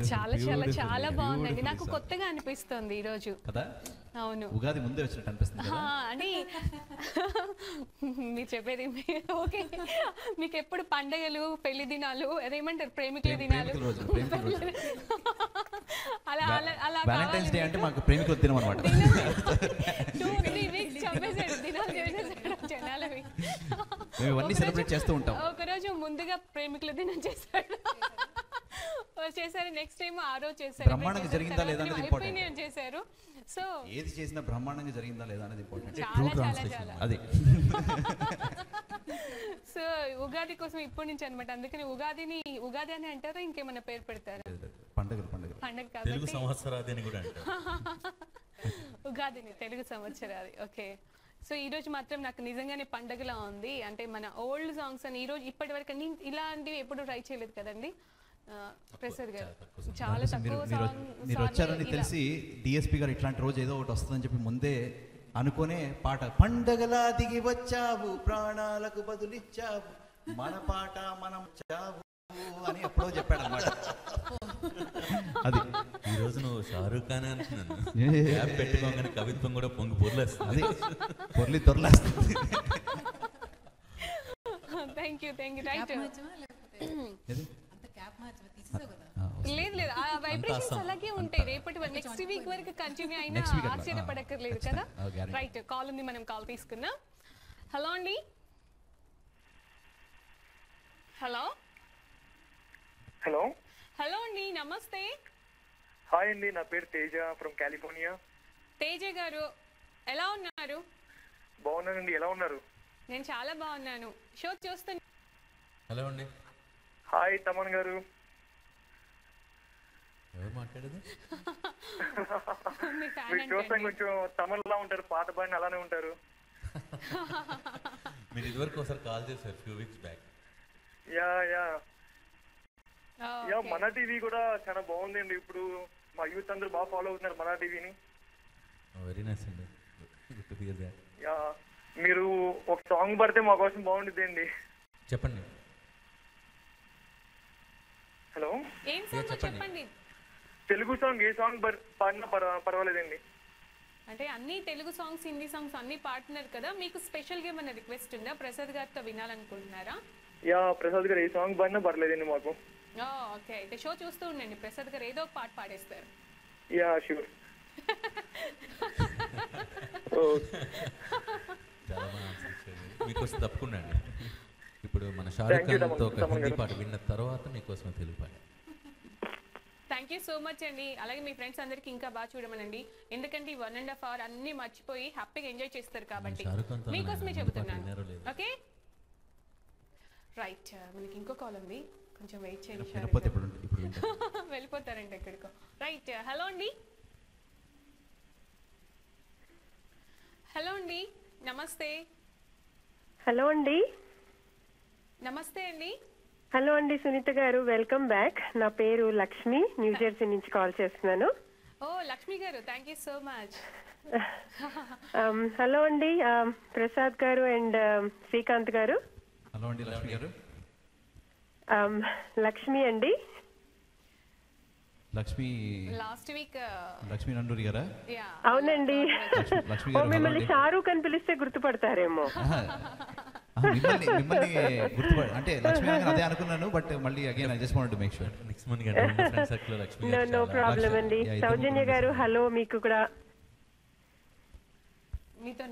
Speaker 1: చాలా చాలా చాలా బాగుందండి. నాకు కొత్తగా అనిపిస్తుంది ఈరోజు
Speaker 3: కదా.
Speaker 1: అవును,
Speaker 3: ఉగాది ముందే వచ్చినట్టు అనిపిస్తుంది కదా.
Speaker 1: అని మీరు చెప్పేది ఓకే. మీకు ఎప్పుడు పండగలు, పెళ్లి దినాలు, అదేమంటారు, ప్రేమికుల దినాలు, అలా అలా అలా
Speaker 3: వ్యాలంటైన్స్ డే అంటే మాకు ప్రేమికుల దినం అన్నమాట.
Speaker 1: 2-3 వీక్స్ చంపేశాడు, దినాలు చేసేసాడు జనాలవి.
Speaker 3: మేము ఇవన్నీ సెలబ్రేట్ చేస్తూ ఉంటాం.
Speaker 1: ఒకరోజు ముందుగా ప్రేమికుల దినం చేశాడు, నెక్స్ట్ టైం ఆ రోజు చేశారు.
Speaker 3: బ్రహ్మాండంగా జరిగిందా లేదా అనేది ఇంపార్టెంట్.
Speaker 1: చేశారు. సో
Speaker 3: ఏది చేసినా బ్రహ్మాండంగా జరిగిందా లేదా అనేది ఇంపార్టెంట్.
Speaker 1: అది సో ఉగాది కోసం ఇప్పటి నుంచి అన్నమాట. అందుకని ఉగాది అని అంటారా, ఇంకేమైనా పేరు పెడతారా?
Speaker 3: పండుగ
Speaker 1: కాబట్టి
Speaker 4: తెలుగు సంవత్సరాది అని కూడా అంటారు.
Speaker 1: ఉగాదిని తెలుగు సంవత్సరాది. ఓకే. సో ఈ రోజు మాత్రం నాకు నిజంగానే పండగలా ఉంది. అంటే మన ఓల్డ్ సాంగ్స్ అని ఈ రోజు ఇప్పటి వరకు ఇలాంటివి ఎప్పుడు ట్రై చేయలేదు కదండి ప్రసాద్ గారు. చాలా తక్కువ
Speaker 3: మీరు వచ్చారని తెలిసి డిఎస్పి గారు ఇట్లాంటి రోజు ఏదో ఒకటి వస్తుందని చెప్పి ముందే అనుకునే పాట, పండగలా దిగి వచ్చావు ప్రాణాలకు బదులిచ్చావు మన పాట మనం చావు అని ఎప్పుడో చెప్పాడు అన్నమాట. అది
Speaker 4: ఈ రోజు నువ్వు షారూక్ ఖాన్ అంటున్నాను. పెట్టుకోగానే కవిత్వం కూడా పొంగి పొర్లేస్తుంది.
Speaker 3: పొర్లి దొరలేస్తుంది.
Speaker 1: Thank you right. లేదు లేదు, ఆ వైబ్రేషన్స్ అలాగే ఉంటాయి. రేపటి నెక్స్ట్ వీక్ వరకు కంటిన్యూ అయినా ఆశ్చర్యపడక్కర్లేదు కదా. రైట్, కాల్ ఉంది, మనం కాల్ తీసుకుందాం. హలో అండి. హలో
Speaker 15: హలో
Speaker 1: హలో అండి, నమస్తే.
Speaker 15: హాయ్ అండి, నా పేరు తేజ ఫ్రమ్ కాలిఫోర్నియా.
Speaker 1: తేజ గారు ఎలా ఉన్నారు?
Speaker 15: బాగున్నానండి, ఎలా ఉన్నారు?
Speaker 1: నేను చాలా బాగున్నాను. షో చూస్తాను.
Speaker 4: హలో అండి.
Speaker 15: హాయ్ తమన్ గారు.
Speaker 4: ఎవరు మాట్లాడేది?
Speaker 15: మీరు చూస్తాం కొంచెం తమన్లా ఉంటారు, పాత పాడిన అలానే ఉంటారు.
Speaker 4: మీరు ఇదివరకు ఒకసారి కాల్ చేశారు ఫ్యూ వీక్స్ బ్యాక్.
Speaker 15: యా మన టీవీ కూడా చాలా బాగుందండి. ఇప్పుడు మా యూత్ అందరూ బాగా ఫాలో అవుతున్నారు మన టీవీని.
Speaker 4: వెరీ నైస్ అండి. Good to hear that.
Speaker 15: Yeah, మీరు ఒక సాంగ్ పడితే మా కోసం బాగుంటుంది అండి.
Speaker 4: చెప్పండి.
Speaker 15: హలో,
Speaker 1: ఏం సాంగ్ చెప్పండి.
Speaker 15: తెలుగు సాంగ్ ఏ సాంగ్ పాడినా పర్వాలేదండి.
Speaker 1: అంటే అన్ని తెలుగు సాంగ్స్, హిందీ సాంగ్స్ అన్ని పాడుతున్నారు కదా, మీకు స్పెషల్ గా ఏమైనా రిక్వెస్ట్ ఉందా? ప్రసాద్ గారితో వినాలనుకుంటున్నారా?
Speaker 15: యా, ప్రసాద్ గారు ఏ సాంగ్ పాడినా పర్లేదండి మాకు.
Speaker 1: ఓకే, అయితే షో చూస్తూ ఉండండి, ప్రసాద్ గారు ఏదో ఒక పాట పాడేస్తారు.
Speaker 15: Yeah sure.
Speaker 4: చాలా బాగా మీకోసం తప్పకుండా అండి. ఇప్పుడు మన షారూక్ ఖాన్తో ఒక హిందీ పాట విన్న తర్వాత మీకోసం తెలుగు పాట.
Speaker 1: థ్యాంక్ యూ సో మచ్ అండి. అలాగే మీ ఫ్రెండ్స్ అందరికి ఇంకా బాగా చూడమనండి, ఎందుకంటే 1.5 hours అన్ని మర్చిపోయి హ్యాపీగా ఎంజాయ్ చేస్తారు కాబట్టి మీకోసమే చెబుతున్నాను. ఓకే రైట్, మనకి ఇంకో కాల్ ఉంది, కొంచెం వెయిట్ చేయండి. వెళ్ళిపోతారండి ఎక్కడికో. రైట్, హలో అండి. హలో అండి, నమస్తే.
Speaker 16: హలో అండి.
Speaker 1: నమస్తే అండి.
Speaker 16: హలో అండి సునీత గారు, వెల్కమ్ బ్యాక్. నా పేరు లక్ష్మి, న్యూజెర్సీ నుంచి కాల్ చేస్తున్నాను.
Speaker 1: ఓ లక్ష్మి గారు, thank you so much.
Speaker 16: Hello అండి ప్రసాద్ గారు అండ్ శ్రీకాంత్ గారు.
Speaker 3: హలో అండి లక్ష్మి గారు.
Speaker 16: లక్ష్మి అండి.
Speaker 3: లక్ష్మి
Speaker 1: లాస్ట్ వీక్
Speaker 3: లక్ష్మి నండూరి గారా?
Speaker 16: అవునండి. మిమ్మల్ని షారూక్ అని పిలిస్తే గుర్తుపడతారేమో.
Speaker 3: మిమ్మల్ని అంటే లక్ష్మి అదే అనుకున్నాను, బట్ మళ్ళీ again I just wanted to make sure.
Speaker 4: Next month గంట friend circle Lakshmi.
Speaker 16: No problem అండి. సౌజన్య గారు హలో, మీకు కూడా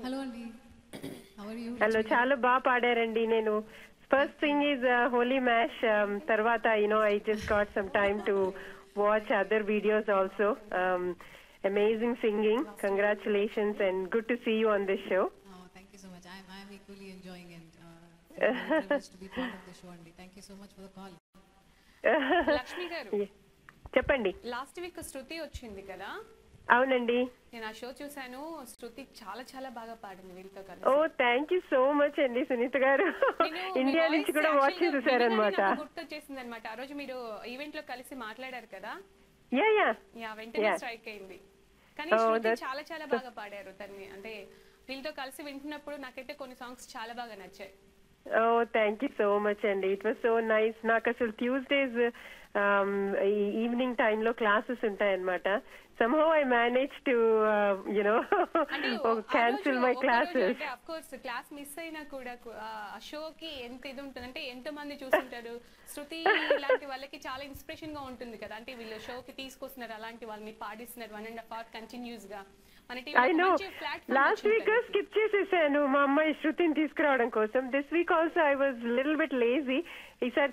Speaker 2: హలో అండి.
Speaker 16: హలో, చాలా బాగా పాడారండి. నేను first thing is Holi mash, తర్వాత I just got some time to watch other videos also. Amazing singing. Congratulations and good to see you on this show.
Speaker 2: Oh, thank you so much. I'm equally enjoying and privileged to be part of the show and thank you so much for the call.
Speaker 1: Lakshmi గారు
Speaker 16: చెప్పండి.
Speaker 1: Last week శృతి వచ్చింది కదా?
Speaker 16: అవునండి.
Speaker 1: నేను ఆ show చూసాను. శృతి చాలా చాలా బాగా పాడింది వీళ్ళతో కలిసి.
Speaker 16: ఓ థ్యాంక్ యూ సో మచ్ అండి సునీత గారు. ఇండియా నుంచి కూడా వాచ్ చేసేసారనమాట.
Speaker 1: గుర్తొచ్చేసింది అనమాట. ఆ రోజు మీరు ఈవెంట్ లో కలిసి మాట్లాడారు కదా?
Speaker 16: యా
Speaker 1: వెంటనే స్ట్రైక్ అయింది. కానీ శృతి చాలా చాలా బాగా పాడారు తన్ని. అంటే వీళ్ళతో కలిసి వింటున్నప్పుడు నాకైతే కొన్ని సాంగ్స్ చాలా బాగా నచ్చాయి.
Speaker 16: ఓ థ్యాంక్ యూ సో మచ్ అండి. It was so nice. నాకు అసలు ట్యూస్డేస్ ఈవినింగ్ టైంలో క్లాసెస్ ఉంటాయన్నమాట. somehow I managed to cancel my classes.
Speaker 1: Of course class miss అయినా కూడా ఆ షోకి ఎంత ఇది ఉంటుంది అంటే ఎంత మంది చూస్తుంటారు. శృతి ఇలాంటి వాళ్ళకి చాలా ఇన్స్పిరేషన్ గా ఉంటుంది కదా. అంటే వీళ్ళు షోకి తీసుకొస్తున్నారు, అలాంటి వాళ్ళని పాడిస్తున్నారు 1.5 hours కంటిన్యూస్ గా.
Speaker 16: I know. Last week skip చేసేసాను మా అమ్మాయి శృతిని తీసుకురావడం కోసం. This week also I was little bit lazy. ఈసారి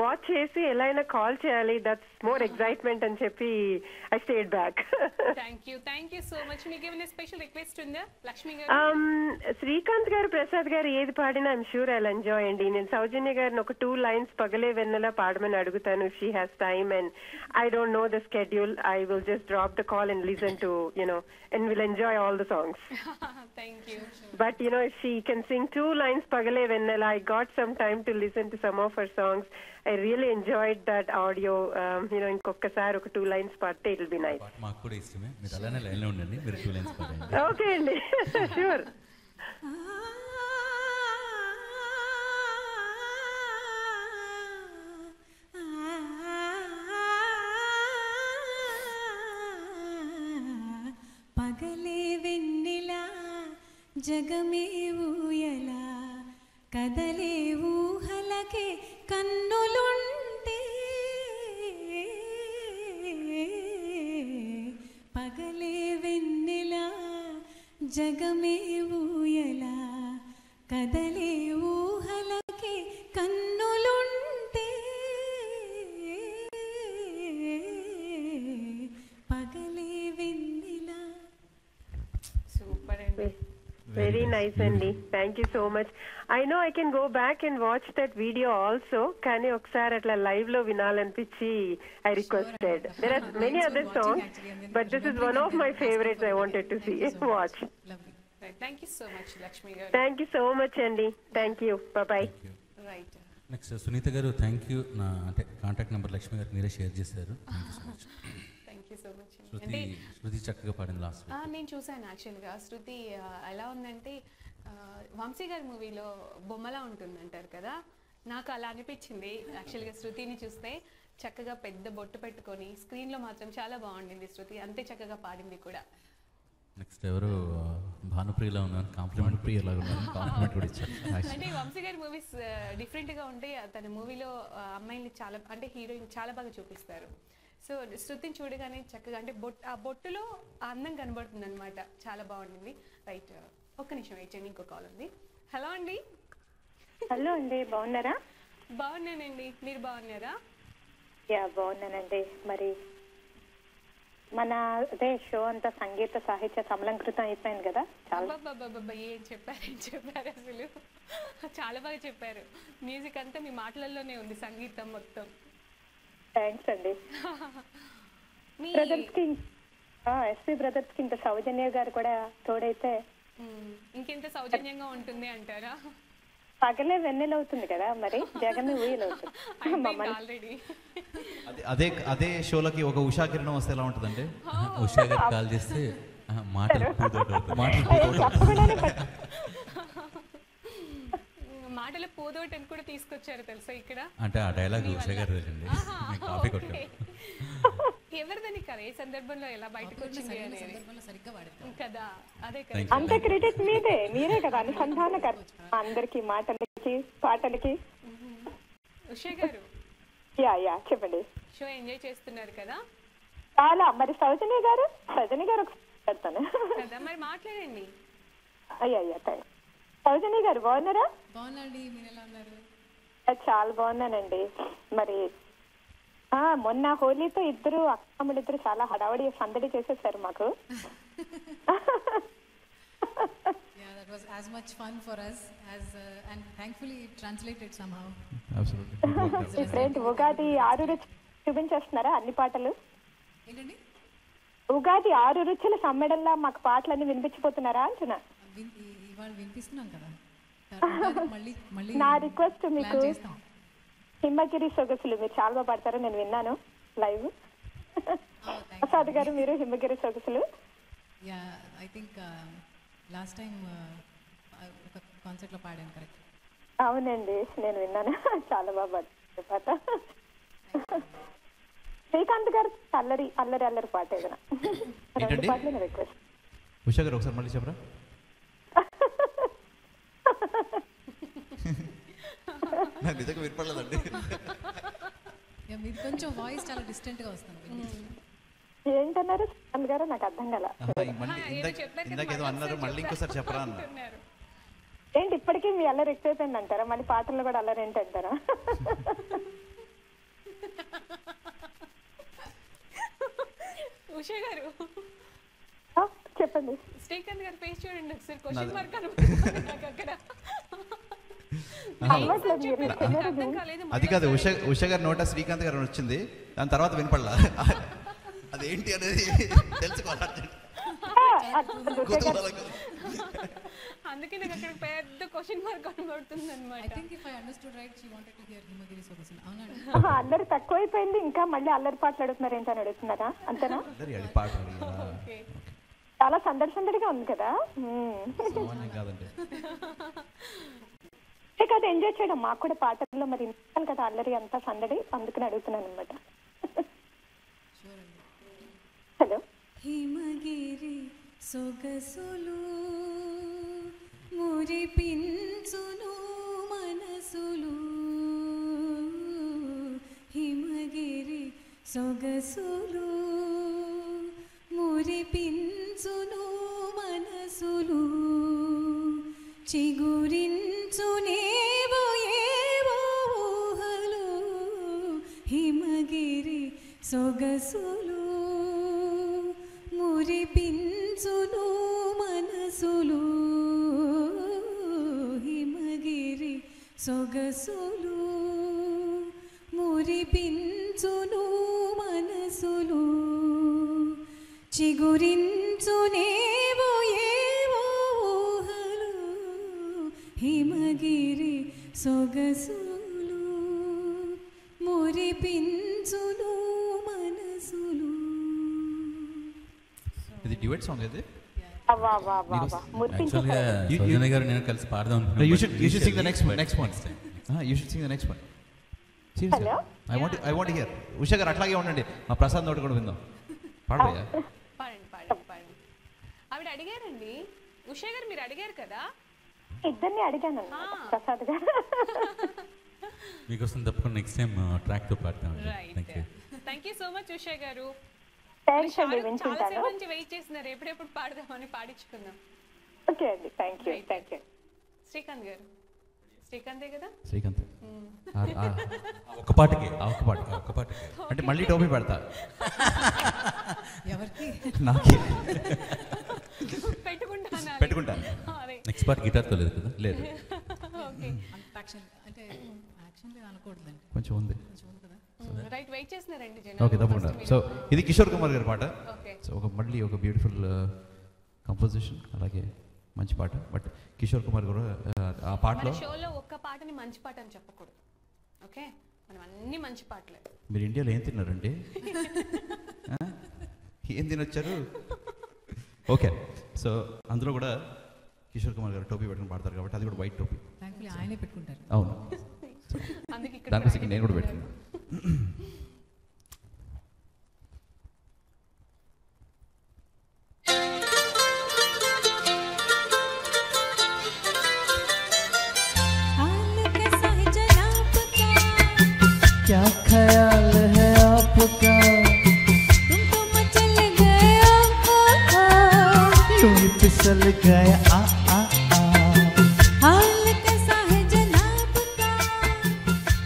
Speaker 16: వాచ్ చేసి ఎలా అయినా కాల్ చేయాలి, దట్స్ మోర్ ఎక్సైట్మెంట్ అని చెప్పి I stayed back.
Speaker 1: Thank you so much. మీకు ఏమైనా స్పెషల్ రిక్వెస్ట్ ఉందా లక్ష్మి గారు?
Speaker 16: శ్రీకాంత్ గారు ప్రసాద్ గారు ఏది పాడినా ఐఎమ్ షూర్ ఐల్ ఎంజాయ్ అండి. నేను సౌజన్య గారిని ఒక 2 lines పగలే వెన్నెలా పాడమని అడుగుతాను. She has time and I don't know the schedule. I will just drop the call and listen to and will enjoy all the songs.
Speaker 1: Thank you.
Speaker 16: But if she can sing 2 lines pagale vennela, I got some time to listen to some of her songs. I really enjoyed that audio. Inkokkasari oka 2 lines paadte it will be nice.
Speaker 4: మాకు కూడా ఇష్టమే. మీరు అలానే line లో ఉండండి, మీరు 2 lines పాడండి.
Speaker 16: Okay అండి. Sure.
Speaker 5: పగలే వెన్నెలా జగమే ఊయలా కదలే ఊహలకే కన్నులుంటే పగలే వెన్నెలా జగమే ఊయలా కదలే ఊహలకే కన్నులుంటే పగలే వెన్నెలా.
Speaker 1: సూపర్ అండి.
Speaker 16: Very nice అండి. Thank you so much. I know I can go back and watch that video also. కానీ ఒకసారి అట్లా లైవ్ లో వినాలనిపించి I requested. There are many other songs, but this is one of my favorites I wanted to see watch.
Speaker 1: Thank you so much Lakshmi garu.
Speaker 16: Thank you so much అండి. Thank you. Bye bye.
Speaker 1: Right.
Speaker 4: Next Sunitha గారు, thank you. నా అంటే contact number Lakshmi గారు మీరే share చేశారు.
Speaker 1: Thank you so much.
Speaker 4: Shruti చక్కగా పాడింది last week.
Speaker 1: నేను చూసాను యాక్చువల్గా. శృతి ఎలా ఉందంటే వంశీ గారి మూవీలో బొమ్మలా ఉంటుంది అంటారు కదా, నాకు అలా అనిపించింది యాక్చువల్గా. శృతిని చూస్తే చక్కగా పెద్ద బొట్టు పెట్టుకొని స్క్రీన్లో మాత్రం చాలా బాగుండింది శృతి, అంతే చక్కగా పాడింది కూడా.
Speaker 4: నెక్స్ట్ ఎవరు భానుప్రియలా ఉన్నారు, కాంప్లిమెంట్ ప్రియలాగా ఉన్నారు, కాంప్లిమెంట్ కూడా ఇచ్చారు.
Speaker 1: అంటే వంశీ గారి మూవీస్ డిఫరెంట్గా ఉంటాయి. తన మూవీలో అమ్మాయిని చాలా అంటే హీరోయిన్ చాలా బాగా చూపిస్తారు. సో శృతిని చూడగానే చక్కగా అంటే ఆ బొట్టులో అందం కనబడుతుంది అనమాట. చాలా బాగుండింది. రైట్, ఒక్క నిమిషం వెయిట్ చేయండి, ఇంకో కాల్ ఉంది. హలో అండి.
Speaker 17: హలో అండి, బాగున్నారా?
Speaker 1: బాగున్నానండి, మీరు బాగున్నారా?
Speaker 17: యా బాగున్నానండి. మరి మన అదే షో అంతా సంగీత సాహిత్య సమలంకృతం అయిపోయింది కదా.
Speaker 1: ఏం చెప్పారు అసలు, చాలా బాగా చెప్పారు. మ్యూజిక్ అంతా మీ మాటలలోనే ఉంది, సంగీతం మొత్తం.
Speaker 17: థ్యాంక్స్ అండి. బ్రదర్స్ కి ఎస్పీ బ్రదర్స్ కి ఇంత సౌజన్య గారు కూడా తోడైతే
Speaker 1: ఇంకెంత సౌజన్యంగా ఉంటుంది అంటారా?
Speaker 17: పగలే వెన్నెల అవుతుంది కదా, మరి జగన్ ఊయలు అవుతుంది.
Speaker 1: ఆల్రెడీ
Speaker 3: అదే షోలకి ఒక ఉషా కిరణం వస్తే ఎలా ఉంటుందంటే,
Speaker 4: ఉషా గారు కాల్ చేస్తే మాటలు
Speaker 1: మాటల పూదోటని కూడా తీసుకొచ్చారు తెలుసా ఇక్కడ.
Speaker 4: అంటే ఆ డైలాగ్ ఉషా గారు కాపీ కొట్టారు.
Speaker 1: ఎవరిదని కదా ఏ సందర్భంలో ఎలా బయటకు వచ్చింది
Speaker 2: సందర్భంలో సరిగ్గా వాడతారు
Speaker 1: కదా. అదే
Speaker 4: Thank
Speaker 1: కదా.
Speaker 4: you.
Speaker 17: అంత క్రెడిట్ మీరే కదా అనుసంధానకర్త అందరికి మాటలకి పాటలకి.
Speaker 1: ఉషా గారు
Speaker 17: యా చెప్పండి.
Speaker 1: షో ఎంజాయ్ చేస్తున్నారు కదా
Speaker 17: చాలా. మరి సౌజన్య గారు పెడతాను
Speaker 1: కదా, మరి మాట్లాడండి.
Speaker 17: అయ్యా థ్యాంక్స్. సౌజన్య గారు బాగున్నారా?
Speaker 2: బాగున్నాండి, మీరు ఎలా ఉన్నారు?
Speaker 17: చాలా బాగున్నానండి. మరి మొన్న హోలీతో అక్కమ్మడిద్దరు చాలా హడావడి సందడి చేసేసారు మాకు.
Speaker 2: Yeah, that was as much fun for us as and thankfully it translated somehow.
Speaker 3: Absolutely.
Speaker 17: ఇప్పుడేంటి ఉగాది 6 రుచులు చూపించేస్తున్నారా అన్ని పాటలు?
Speaker 2: ఏంటండి?
Speaker 17: ఉగాది 6 రుచుల సమ్మేళనలా మాకు పాటలన్నీ వినిపించిపోతున్నారా అంటున్నా.
Speaker 2: ఇవాళ వినిపిస్తున్నాం కదా, మళ్ళీ
Speaker 17: నా రిక్వెస్ట్ మీకు
Speaker 2: plan చేస్తాం.
Speaker 17: హిమగిరి సొగసులు మీరు చాలా బాగా పాడతారు, నేను విన్నాను లైవ్. ప్రసాద్ గారు మీరు Himagiri Sogasulu.
Speaker 2: Yeah, I think last time ఒక కాన్సర్ట్ లో పాడాను. కరెక్ట్.
Speaker 17: అవునండి, నేను విన్నాను. చాలా బాగా పాడారు పాట. శ్రీకాంత్ గారు అల్లరి పాట ఏదైనా రెండు పాటలు నా రిక్వెస్ట్.
Speaker 3: ఉషా గారు ఒకసారి మళ్ళీ చెప్పరా. నాకు నిజంగా వినపడలేదండి.
Speaker 2: మీరు కొంచెం వాయిస్ చాలా డిస్టెంట్ గా వస్తుంది.
Speaker 17: ఏంటన్నారు శ్రీకాంత్ గారు? నాకు అర్థం కాల.
Speaker 3: ఇందాక ఏదో అన్నారు, మళ్ళీ ఇంకోసారి చెప్పరా అన్న.
Speaker 17: ఏంటి ఇప్పటికీ మీ అల్లరి ఎక్కువ అయిపోయింది అంటారా? మళ్ళీ పాటల్లో కూడా అల్లరి ఏంటి అంటారా?
Speaker 1: ఉషా గారు
Speaker 17: చెప్పండి.
Speaker 1: శ్రీకాంత్ గారు ఫేస్ చూడండి ఒకసారి. క్వశ్చన్ మార్క్ అక్కడ.
Speaker 3: అది కాదు, ఉషా గారి నోట శ్రీకాంత్ గారు వచ్చింది, దాని తర్వాత వినపడలా. అదేంటి అనేది తెలుసుకోవాలి.
Speaker 1: అందుకే నాకు అక్కడ పెద్ద క్వశ్చన్ మార్క్ కనబడుతుంది అన్నమాట.
Speaker 2: I think if I understood right, she wanted to hear హిమగిరి సొగసులు. అవునండి.
Speaker 17: అల్లరి తక్కువైపోయింది, ఇంకా మళ్ళీ అల్లరి పాటలు అడుగుతున్నారు ఏంటని అడుగుతున్నారా? అంతేనా? చాలా సందడిగా ఉంది కదా. కదా ఎంజాయ్ చేయడం మాకు కూడా పాటల్లో మరి వింటాను కదా అల్లరి అంతా సందడి, అందుకని అడుగుతున్నాను అనమాట. హలో.
Speaker 5: హిమగిరి సొగసులు మురిపించును మనసులు, హిమగిరి సొగసులు మురిపించును మనసులు, చిగురించునేవో ఏవో ఊహలు, హిమగిరి సొగసులు మురిపించును మనసులు, హిమగిరి సొగసులు మురిపించును మనసులు, చిగురించునేవో ఏవో ఊహలు, హిమగిరి సొగసులు మురిపించును మనసులు.
Speaker 3: ఇది డ్యూయట్ సాంగ్ ఇది.
Speaker 4: సౌజన్య గారు నేను కలిసి పాడదాం.
Speaker 3: You should sing the next one. You should sing the next one. Seriously. I want to hear. Usha గారు అట్లాగే ఉండండి, మా ప్రసాద్ నోటి కూడా విందాం. పాడబోయా?
Speaker 1: పాడండి. ఆవిడ అడిగారండి. ఉషా గారు మీరు అడిగారు కదా.
Speaker 17: ఇద్దరిని అడిగాను ప్రసాద్ గారు.
Speaker 4: మీకోసం తప్పకుండా నెక్స్ట్ టైం ట్రాక్ తో పాడతాం.
Speaker 1: Thank you so much Usha garu.
Speaker 17: చాలా
Speaker 1: సేపు నుంచి వెయిట్ చేస్తున్నారు, ఎప్పుడెప్పుడు పాడదామని పాడించుకుందాం.
Speaker 17: ఓకే అండి, థ్యాంక్ యూ.
Speaker 1: శ్రీకాంత్ గారు. శ్రీకాంతే కదా?
Speaker 3: శ్రీకాంత్.
Speaker 4: ఒక్క పాటకి
Speaker 3: అంటే మళ్ళీ టోపీ పెడతా.
Speaker 2: ఎవరికి?
Speaker 3: నాకే
Speaker 1: పెట్టుకుంటాను.
Speaker 4: నెక్స్ట్ పార్ట్ గిటార్ తో లేదు కదా? లేదు.
Speaker 2: అంటే యాక్షన్ అనకూడదండి,
Speaker 3: కొంచెం ఉంది.
Speaker 1: రైట్, వెయిట్ చేస్తున్నారండి జనం.
Speaker 3: ఓకే, తప్పకుండా. సో ఇది కిషోర్ కుమార్ గారి పాట. సో మళ్ళీ ఒక బ్యూటిఫుల్ కంపోజిషన్, అలాగే మంచి పాట. బట్ కిషోర్ కుమార్ గారు ఆ పాటలో
Speaker 1: షోలో ఒక్క అని మంచి పాట అని చెప్పకూడదు. ఓకే, మనం అన్ని మంచి పాటలే.
Speaker 3: మీరు ఇండియాలో ఏం తిన్నారండి? ఏం తినొచ్చారు? ఓకే, సో అందులో కూడా కిషోర్ కుమార్ గారు టోపీ పెట్టుకుని పాడతారు కాబట్టి అది కూడా వైట్ టోపీ.
Speaker 2: ఆయనే పెట్టుకుంటారు.
Speaker 3: అవును, దానికోసం నేను కూడా పెట్టుకున్నాను.
Speaker 14: क्या ख्याल है आपका,
Speaker 5: तुम तो मचल गए
Speaker 14: यूं ही फिसल गए आ आ आ।
Speaker 5: हाल कैसा है जनाब का,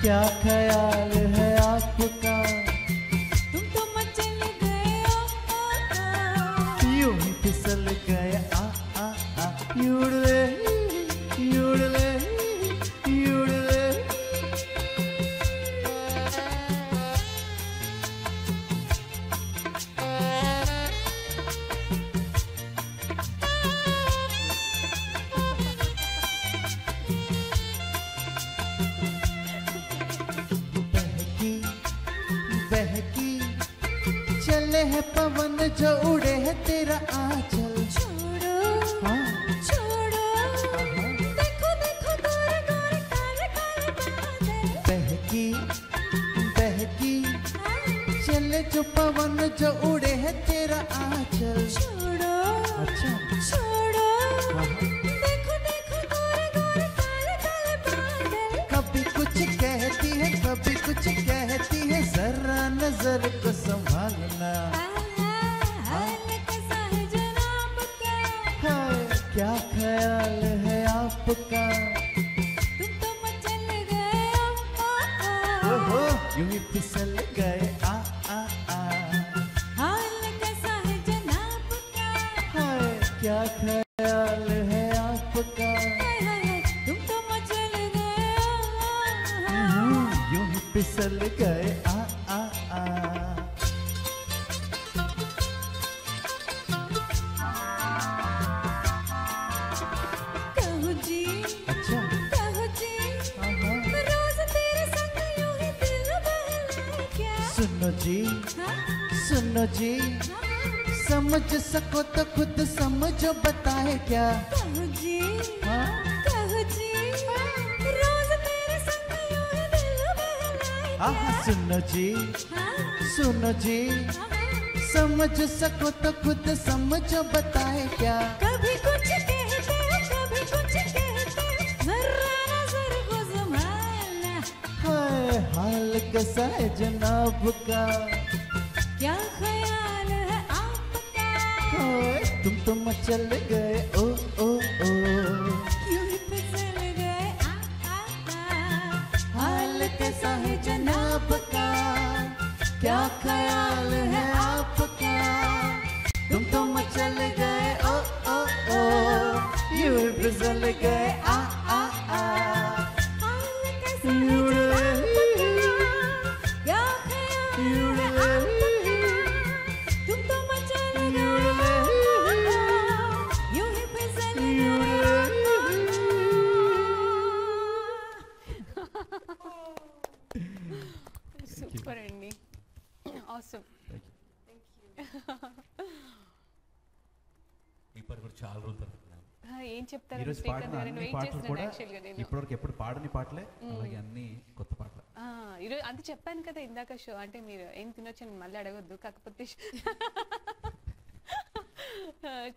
Speaker 14: क्या ख्याल है आपका,
Speaker 5: तुम तो मचल गए
Speaker 14: यूं ही फिसल गए आ आ आ। युड़ले युड़ले युड़ले बहकी चले है पवन जो उड़े है तेरा आंचल।
Speaker 5: छोड़ो
Speaker 14: हाँ
Speaker 5: छोड़ो, देखो देखो गोरे गोरे काले काले बादल।
Speaker 14: बहकी बहकी चले जो पवन जो उड़े है तेरा आंचल।
Speaker 5: छोड़ो
Speaker 14: अच्छा
Speaker 5: छोड़ो, देखो देखो गोरे गोरे काले काले बादल।
Speaker 14: कभी कुछ कहती है कभी कुछ कहती है, जरा नजर को संभालना।
Speaker 5: हाल कैसा है जनाब का,
Speaker 14: हाय क्या ख्याल है आपका,
Speaker 5: तुम तो मचल गए
Speaker 14: ओहो यूं ही फिसल गए आ आ आ।
Speaker 5: हाल कैसा है जनाब का,
Speaker 14: हाय क्या ख्याल है आपका,
Speaker 5: हाय हाय हाय, तुम तो मचल गए
Speaker 14: यूं ही फिसल गए आ आ आ।
Speaker 5: कहो जी
Speaker 14: अच्छा
Speaker 5: कहो जी, रोज तेरे संग यूं ही दिल बहलाए क्या।
Speaker 14: सुनो जी
Speaker 5: हाँ?
Speaker 14: सुनो जी, समझ सको तो खुद समझो बताए क्या।
Speaker 5: कहो जी
Speaker 14: हाँ?
Speaker 5: कहो जी, रोज तेरे संग यूं ही दिल बहलाए
Speaker 14: आहा
Speaker 5: क्या।
Speaker 14: सुनो जी
Speaker 5: हाँ?
Speaker 14: सुनो जी, समझ सको तो खुद समझो बताए क्या।
Speaker 5: कभी कुछ कहते हो कभी कुछ कहते हो, जरा नजर को संभालना।
Speaker 14: हाय हाल कैसा है जनाब का,
Speaker 5: क्या ख्याल है आपका,
Speaker 14: हाय तुम तो मचल गए ओ ओ ओ।
Speaker 5: यूं ही फिसल गए आ आ आ।
Speaker 14: हाल कैसा है जनाब का, क्या ख्याल है आपका, तुम तो मचल गए ओ ओ ओ। यूं ही फिसल गए आ आ आ।
Speaker 5: हाल कैसा है जनाब का, क्या ख्याल है आपका, तुम तो मचल गए यूं ही फिसल गए।
Speaker 1: సూపర్ అండి, ఆసమ్.
Speaker 4: ఈ పాట కూడా చాలా రోజుల తర్వాత విన్నాను.
Speaker 1: ఏం చెప్తారు
Speaker 3: ఈరోజు
Speaker 1: శ్రీకాంత్
Speaker 3: పాడిన
Speaker 1: గారు?
Speaker 3: అన్ని
Speaker 1: వెయిట్
Speaker 3: పాటలు
Speaker 1: చేస్తున్నాను
Speaker 3: కూడా
Speaker 1: యాక్చువల్గా నేను.
Speaker 3: ఇప్పటివరకు ఎప్పుడు పాడని పాటలే, అలాగే అన్ని కొత్త పాటలు.
Speaker 1: ఈరోజు అది చెప్పాను కదా ఇందాక షో, అంటే మీరు ఏం తినొచ్చని మళ్ళీ అడగొద్దు, కాకపోతే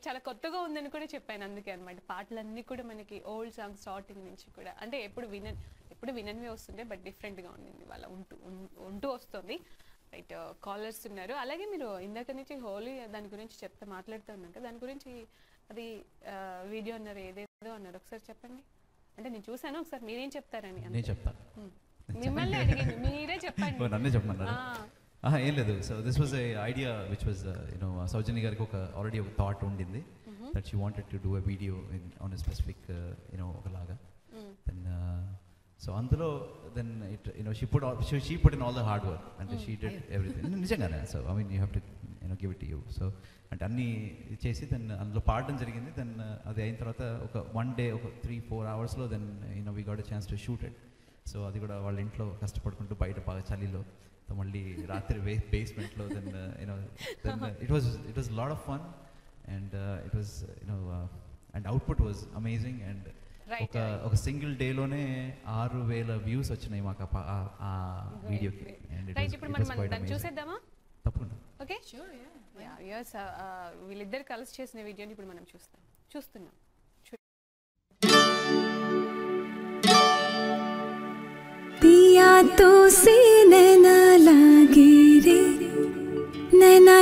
Speaker 1: చాలా కొత్తగా ఉందని కూడా చెప్పాను, అందుకే అనమాట. పాటలన్నీ కూడా మనకి ఓల్డ్ సాంగ్ స్టార్టింగ్ నుంచి కూడా, అంటే ఎప్పుడు విననివే వస్తుండే, బట్ డిఫరెంట్గా ఉండింది వాళ్ళ ఉంటూ వస్తుంది. రైట్, కాలర్స్ ఉన్నారు. అలాగే మీరు ఇందాక నుంచి హోలీ దాని గురించి మాట్లాడుతూ ఉన్నాం కదా, దాని గురించి అది వీడియో అన్నారు, ఏదేదో అన్నారు, ఒకసారి చెప్పండి. అంటే నేను చూసాను, ఒకసారి మీరేం చెప్తారని.
Speaker 3: నేను చెప్తాను,
Speaker 1: మిమ్మల్ని అడిగింది, మీరే చెప్పండి.
Speaker 3: నన్నే చెప్పమన్నారు. ఏం లేదు. So this was a idea which was you know Soujanya గారికి ఆల్రెడీ ఒక థాట్ ఉండింది that she wanted to do a video on a specific you know ఒకలాగా. దెన్ సో అందులో then it you know she put in all the hard work and she did everything నిజంగానే. So I mean you have to give it you. So అంటే అన్నీ చేసి then అందులో పాడడం జరిగింది. Then అది అయిన తర్వాత ఒక 1 day ఒక 3-4 hours then we got a chance to shoot it. So అది కూడా వాళ్ళ ఇంట్లో కష్టపడుకుంటూ బయట బాగా చలిలో మళ్ళీ రాత్రి బేస్మెంట్లో then it was lot of fun and it was and output was amazing. And ఒక సింగిల్ డేలోనే 6,000 వ్యూస్ వచ్చినాయి మాకు ఆ వీడియోకి. అండ్
Speaker 1: చూసేద్దామా?
Speaker 3: తప్పకుండా.
Speaker 1: ఓకే, వీళ్ళిద్దరు కలిసి చేసిన వీడియోని ఇప్పుడు మనం చూస్తున్నాం.
Speaker 5: पिया तो से नैना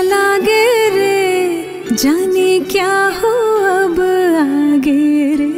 Speaker 5: लागे रे जाने क्या हो अब आगे रे.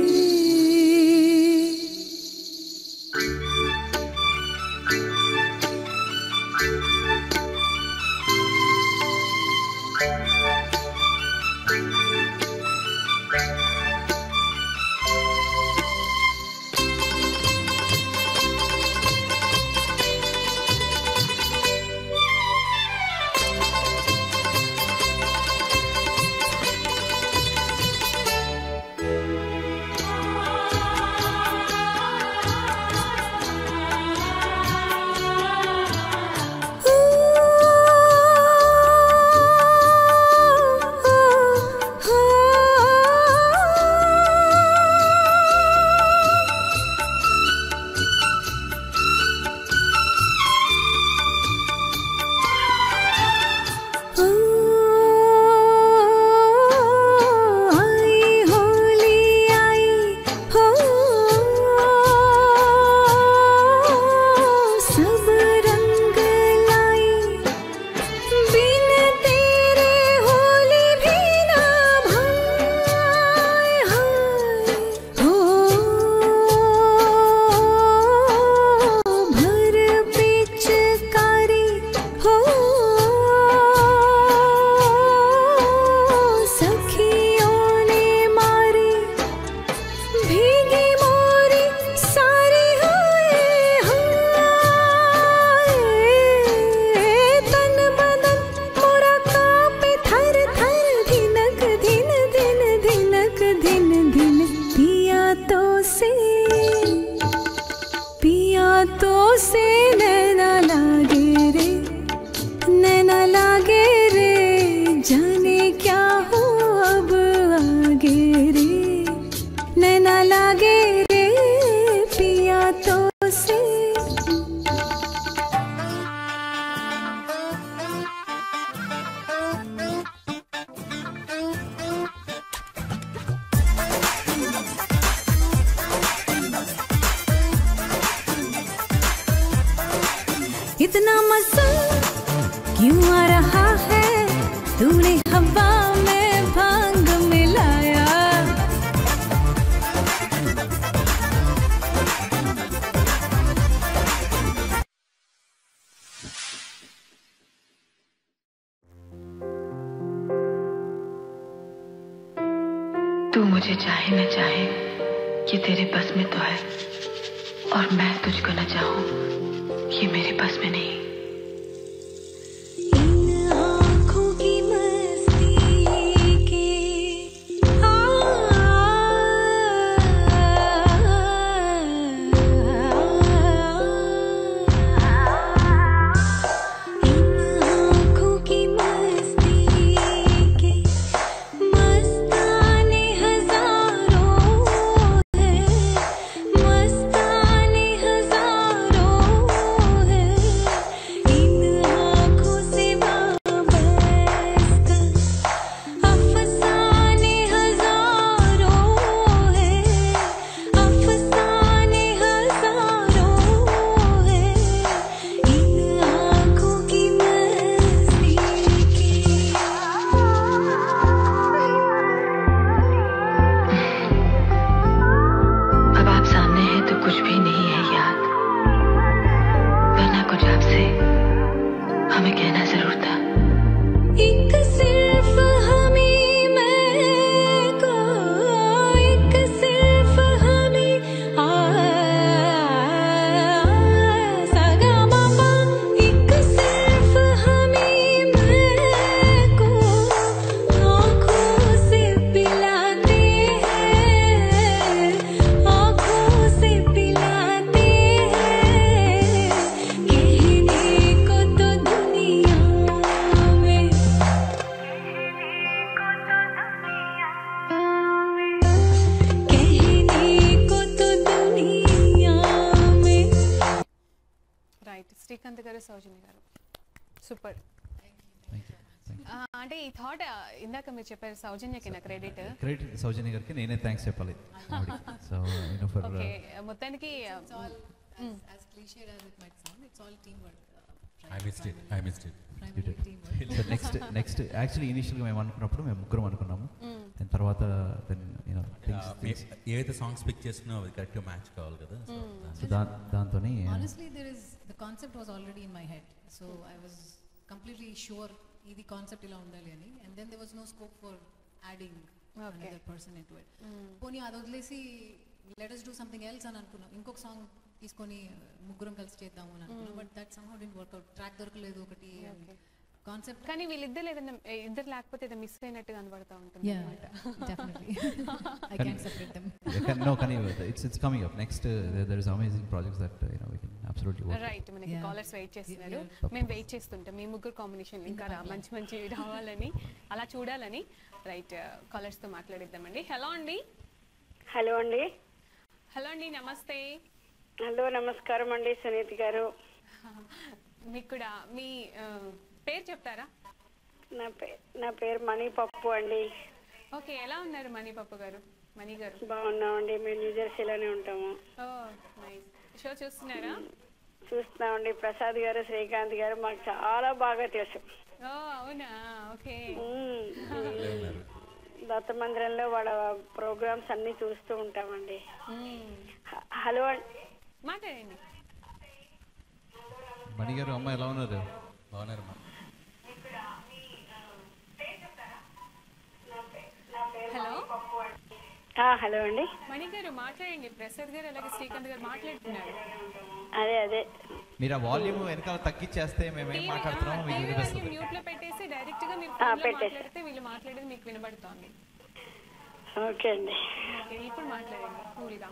Speaker 5: इतना मजा क्यों आ रहा है, तूने हवा में भांग मिलाया.
Speaker 18: तू मुझे चाहे न चाहे ये तेरे बस में तो है, और मैं तुझको न चाहूं ये मेरे बस में नहीं.
Speaker 1: శ్రీకాంత్ గారు, సౌజన్య గారు, సూపర్. అంటే ఈ థాట్ ఇందాక మీరు చెప్పారు సౌజన్యకి నా క్రెడిట్
Speaker 3: సౌజన్య గారికి నేనే థ్యాంక్స్ చెప్పాలి. సో
Speaker 1: ఓకే, మొత్తానికి
Speaker 2: as cliched as it might sound, it's all teamwork.
Speaker 4: I missed it.
Speaker 3: So next actually ఇనిషియల్గా మేము అనుకున్నప్పుడు మేము ముగ్గురం అనుకున్నాము. దాని తర్వాత
Speaker 4: ఏవైతే సాంగ్స్ పిక్ చేస్తున్నావు అది కరెక్ట్గా మ్యాచ్ కావాలి కదా.
Speaker 3: సో దాంతోనే
Speaker 2: Honestly, the concept was already in my head, so I was completely sure ఇది కాన్సెప్ట్ ఇలా ఉండాలి అని, and then there was no scope for adding another person into it. పోనీ అది వదిలేసి let us do something else అని అనుకున్నాం, ఇంకొక సాంగ్ తీసుకొని ముగ్గురం కలిసి చేద్దాము అని అనుకున్నాం, but that somehow didn't work out. Track దొరకలేదు ఒకటి కాన్సెప్ట్.
Speaker 1: కానీ వీళ్ళిద్దరు ఏదైనా ఇద్దరు లేకపోతే ఏదో మిస్ అయినట్టుగా కనబడతా ఉంటుంది.
Speaker 2: Definitely. I can't separate them.
Speaker 3: No, కానీ it's coming up next. There is amazing projects that we can absolutely work.
Speaker 1: Right, మనకి కాలర్స్ వెయిట్ చేస్తున్నారు, మేము వెయిట్ చేస్తుంటాం మీ ముగ్గురు కాంబినేషన్ ఇంకా మంచి రావాలని, అలా చూడాలని. రైట్, కాలర్స్తో మాట్లాడిద్దామండి. హలో అండి.
Speaker 19: హలో అండి.
Speaker 1: హలో అండి, నమస్తే.
Speaker 19: హలో, నమస్కారం అండి సునీత గారు.
Speaker 1: మీకు కూడా మీ పేరు చెప్తారా?
Speaker 19: నా పేరు మణిపప్పు అండి.
Speaker 1: ఓకే, ఎలా ఉన్నారు మణిపప్పు గారు? మణి గారు
Speaker 19: బాగున్నామండి, మేము న్యూజెర్సీలోనే ఉంటాము.
Speaker 1: ఓ నైస్. షో చూస్తున్నారా?
Speaker 19: చూస్తున్నామండి. ప్రసాద్ గారు, శ్రీకాంత్ గారు మాకు చాలా బాగా తెలుసు.
Speaker 1: ఓ అవునా, ఓకే.
Speaker 19: దత్త మందిరంలో వాళ్ళ ప్రోగ్రామ్స్ అన్ని చూస్తూ ఉంటామండి. హలో
Speaker 1: మాట్లాడండి.
Speaker 3: మణి గారు, అమ్మ ఎలా ఉన్నారు?
Speaker 4: బాగున్నారు.
Speaker 1: హలో.
Speaker 19: హలో అండి.
Speaker 1: మణి గారు మాట్లాడండి. ప్రసాద్ గారు అలాగే శ్రీకాంత్ గారు మాట్లాడుతున్నారు.
Speaker 19: అదే
Speaker 3: మీరు ఆ వాల్యూమ్ వెనకాల తగ్గించేస్తే మేము ఏం మాట్లాడుతున్నామో మీకు వినిపిస్తుంది.
Speaker 1: మ్యూట్ లో పెట్టేసి డైరెక్ట్ గా మీరు ఫోన్ లో మాట్లాడితే వీళ్ళు మాట్లాడేది మీకు వినబడుతోంది.
Speaker 19: ఓకే అండి.
Speaker 1: ఇప్పుడు మాట్లాడండి కూల్ గా.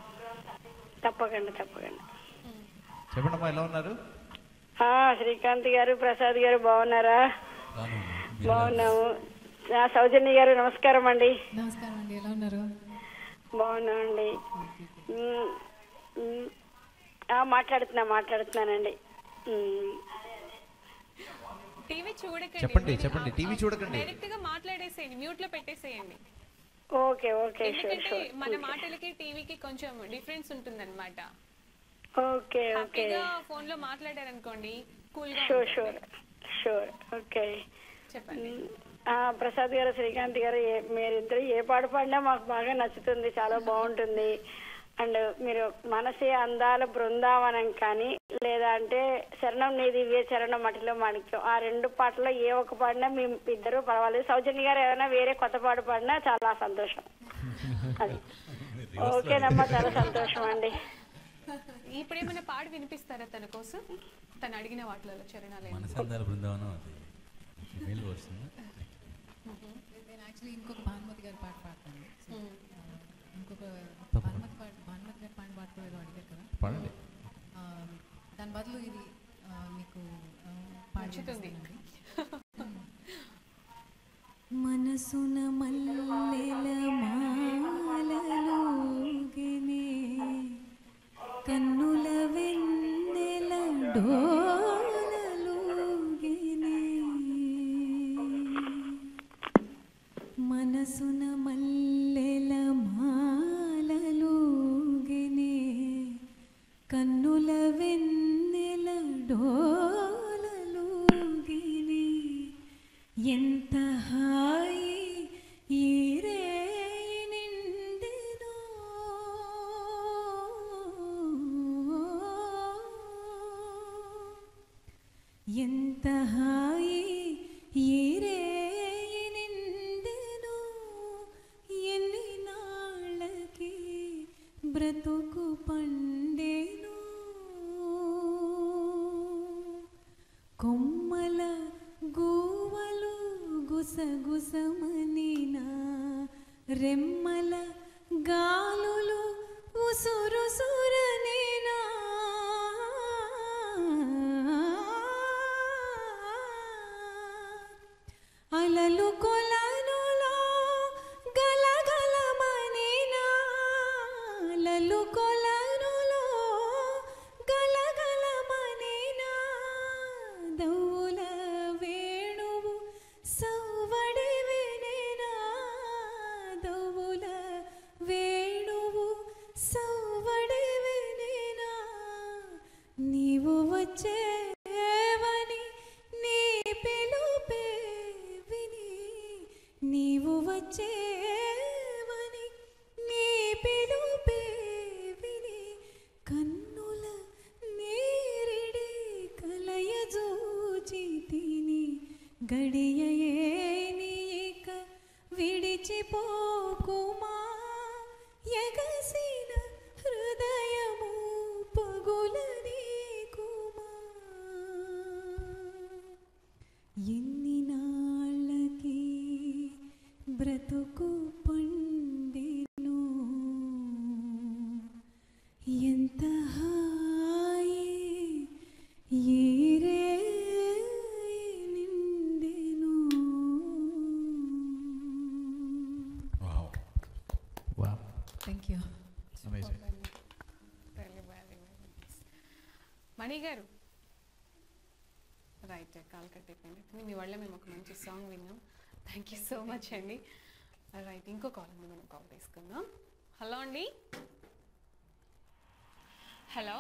Speaker 19: తప్పకుండా.
Speaker 3: చెప్పండి అమ్మా, ఎలా ఉన్నారు?
Speaker 19: శ్రీకాంత్ గారు, ప్రసాద్ గారు బాగున్నారా? బాగున్నాము. సౌజన్య గారు నమస్కారం అండి.
Speaker 2: నమస్కారం అండి, ఎలా ఉన్నారు?
Speaker 19: బాగున్నామండి. మాట్లాడుతున్నానండి.
Speaker 1: టీవీ చూడకండి.
Speaker 3: చెప్పండి. టీవీ చూడకండి.
Speaker 1: డైరెక్ట్ గా మాట్లాడేసేయండి, మ్యూట్ లో పెట్టేసేయండి.
Speaker 19: ఓకే.
Speaker 1: ఎందుకంటే మన మాటలకి టీవీకి కొంచెం డిఫరెన్స్ ఉంటుందన్నమాట.
Speaker 19: ఓకే.
Speaker 1: ఫోన్ లో మాట్లాడారనుకోండి కూల్ గా.
Speaker 19: షూర్. ఓకే,
Speaker 1: చెప్పండి.
Speaker 19: ప్రసాద్ గారు, శ్రీకాంత్ గారు, మీరిద్దరు ఏ పాట పాడినా మాకు బాగా నచ్చుతుంది, చాలా బాగుంటుంది. అండ్ మీరు మనసే అందాల బృందావనం కానీ, లేదా అంటే శరణం నీ దివ్య చరణం మటిలో మాణిక్యం, ఆ రెండు పాటల్లో ఏ ఒక్క పాడినా మేము ఇద్దరు పర్వాలేదు. సౌజన్య గారు ఏమైనా వేరే కొత్త పాట పాడినా చాలా సంతోషం. అది ఓకేనమ్మా, చాలా సంతోషం అండి.
Speaker 1: ఇప్పుడు ఏమైనా పాట వినిపిస్తారా తన కోసం? తను అడిగిన వాటిలో చరణాలు
Speaker 2: నేను యాక్చువల్లీ ఇంకొక భానుమతి గారి పాట పాడతాను. ఇంకొక భానుమతి గారి పాట పాడుకోలేదు అడిగారు కదా,
Speaker 3: పాడండి.
Speaker 2: దాని బదులు ఇది మీకు
Speaker 1: పాడుతుంది.
Speaker 5: మనసున మల్లెల మాలలోగినే కన్నుల వెన్నెల డోలలోగినే మనసున మల్లెల మాలలోగినే కన్నుల వెన్నెల డోలలోగినే ఎంత హాయి ఈ రేయి నిండెనో ఎంత హాయి ఈ రేయి నిండెనో ఎన్ని నాళ్ళకి బ్రతుకు పండెను కొమ్మల గూవలు గుసగుసమనినా రెమ్మల గాలులు ఉసురుసురనినా అలలు కొలనులో గలగలమనినా అలలు కొలనులో గలగలమనినా వచ్చేవని నీ పిలుపే విని నీవు వచ్చేవని నీ పిలుపే విని కన్నుల నీరిడి కలయజూచి తిని గడియయేని ఇక విడిచిపోకుమా ఎగసిన హృదయము పగులనీకుమా ఎన్ని నాళ్ళకి బ్రతుకు పండిను ఎంత హాయి ఈరే నిండెను.
Speaker 3: Wow.
Speaker 2: Thank you.
Speaker 3: Amazing.
Speaker 1: మణి గారు రైట్ కాల్ కట్ అయిపోయింది కానీ మీ వల్ల మేము ఒక మంచి సాంగ్ విన్నాం. థ్యాంక్ యూ సో మచ్ అండి. రైట్ ఇంకో కాల్ ఉంది, మనం కాల్ తీసుకుందాం. హలో అండి. హలో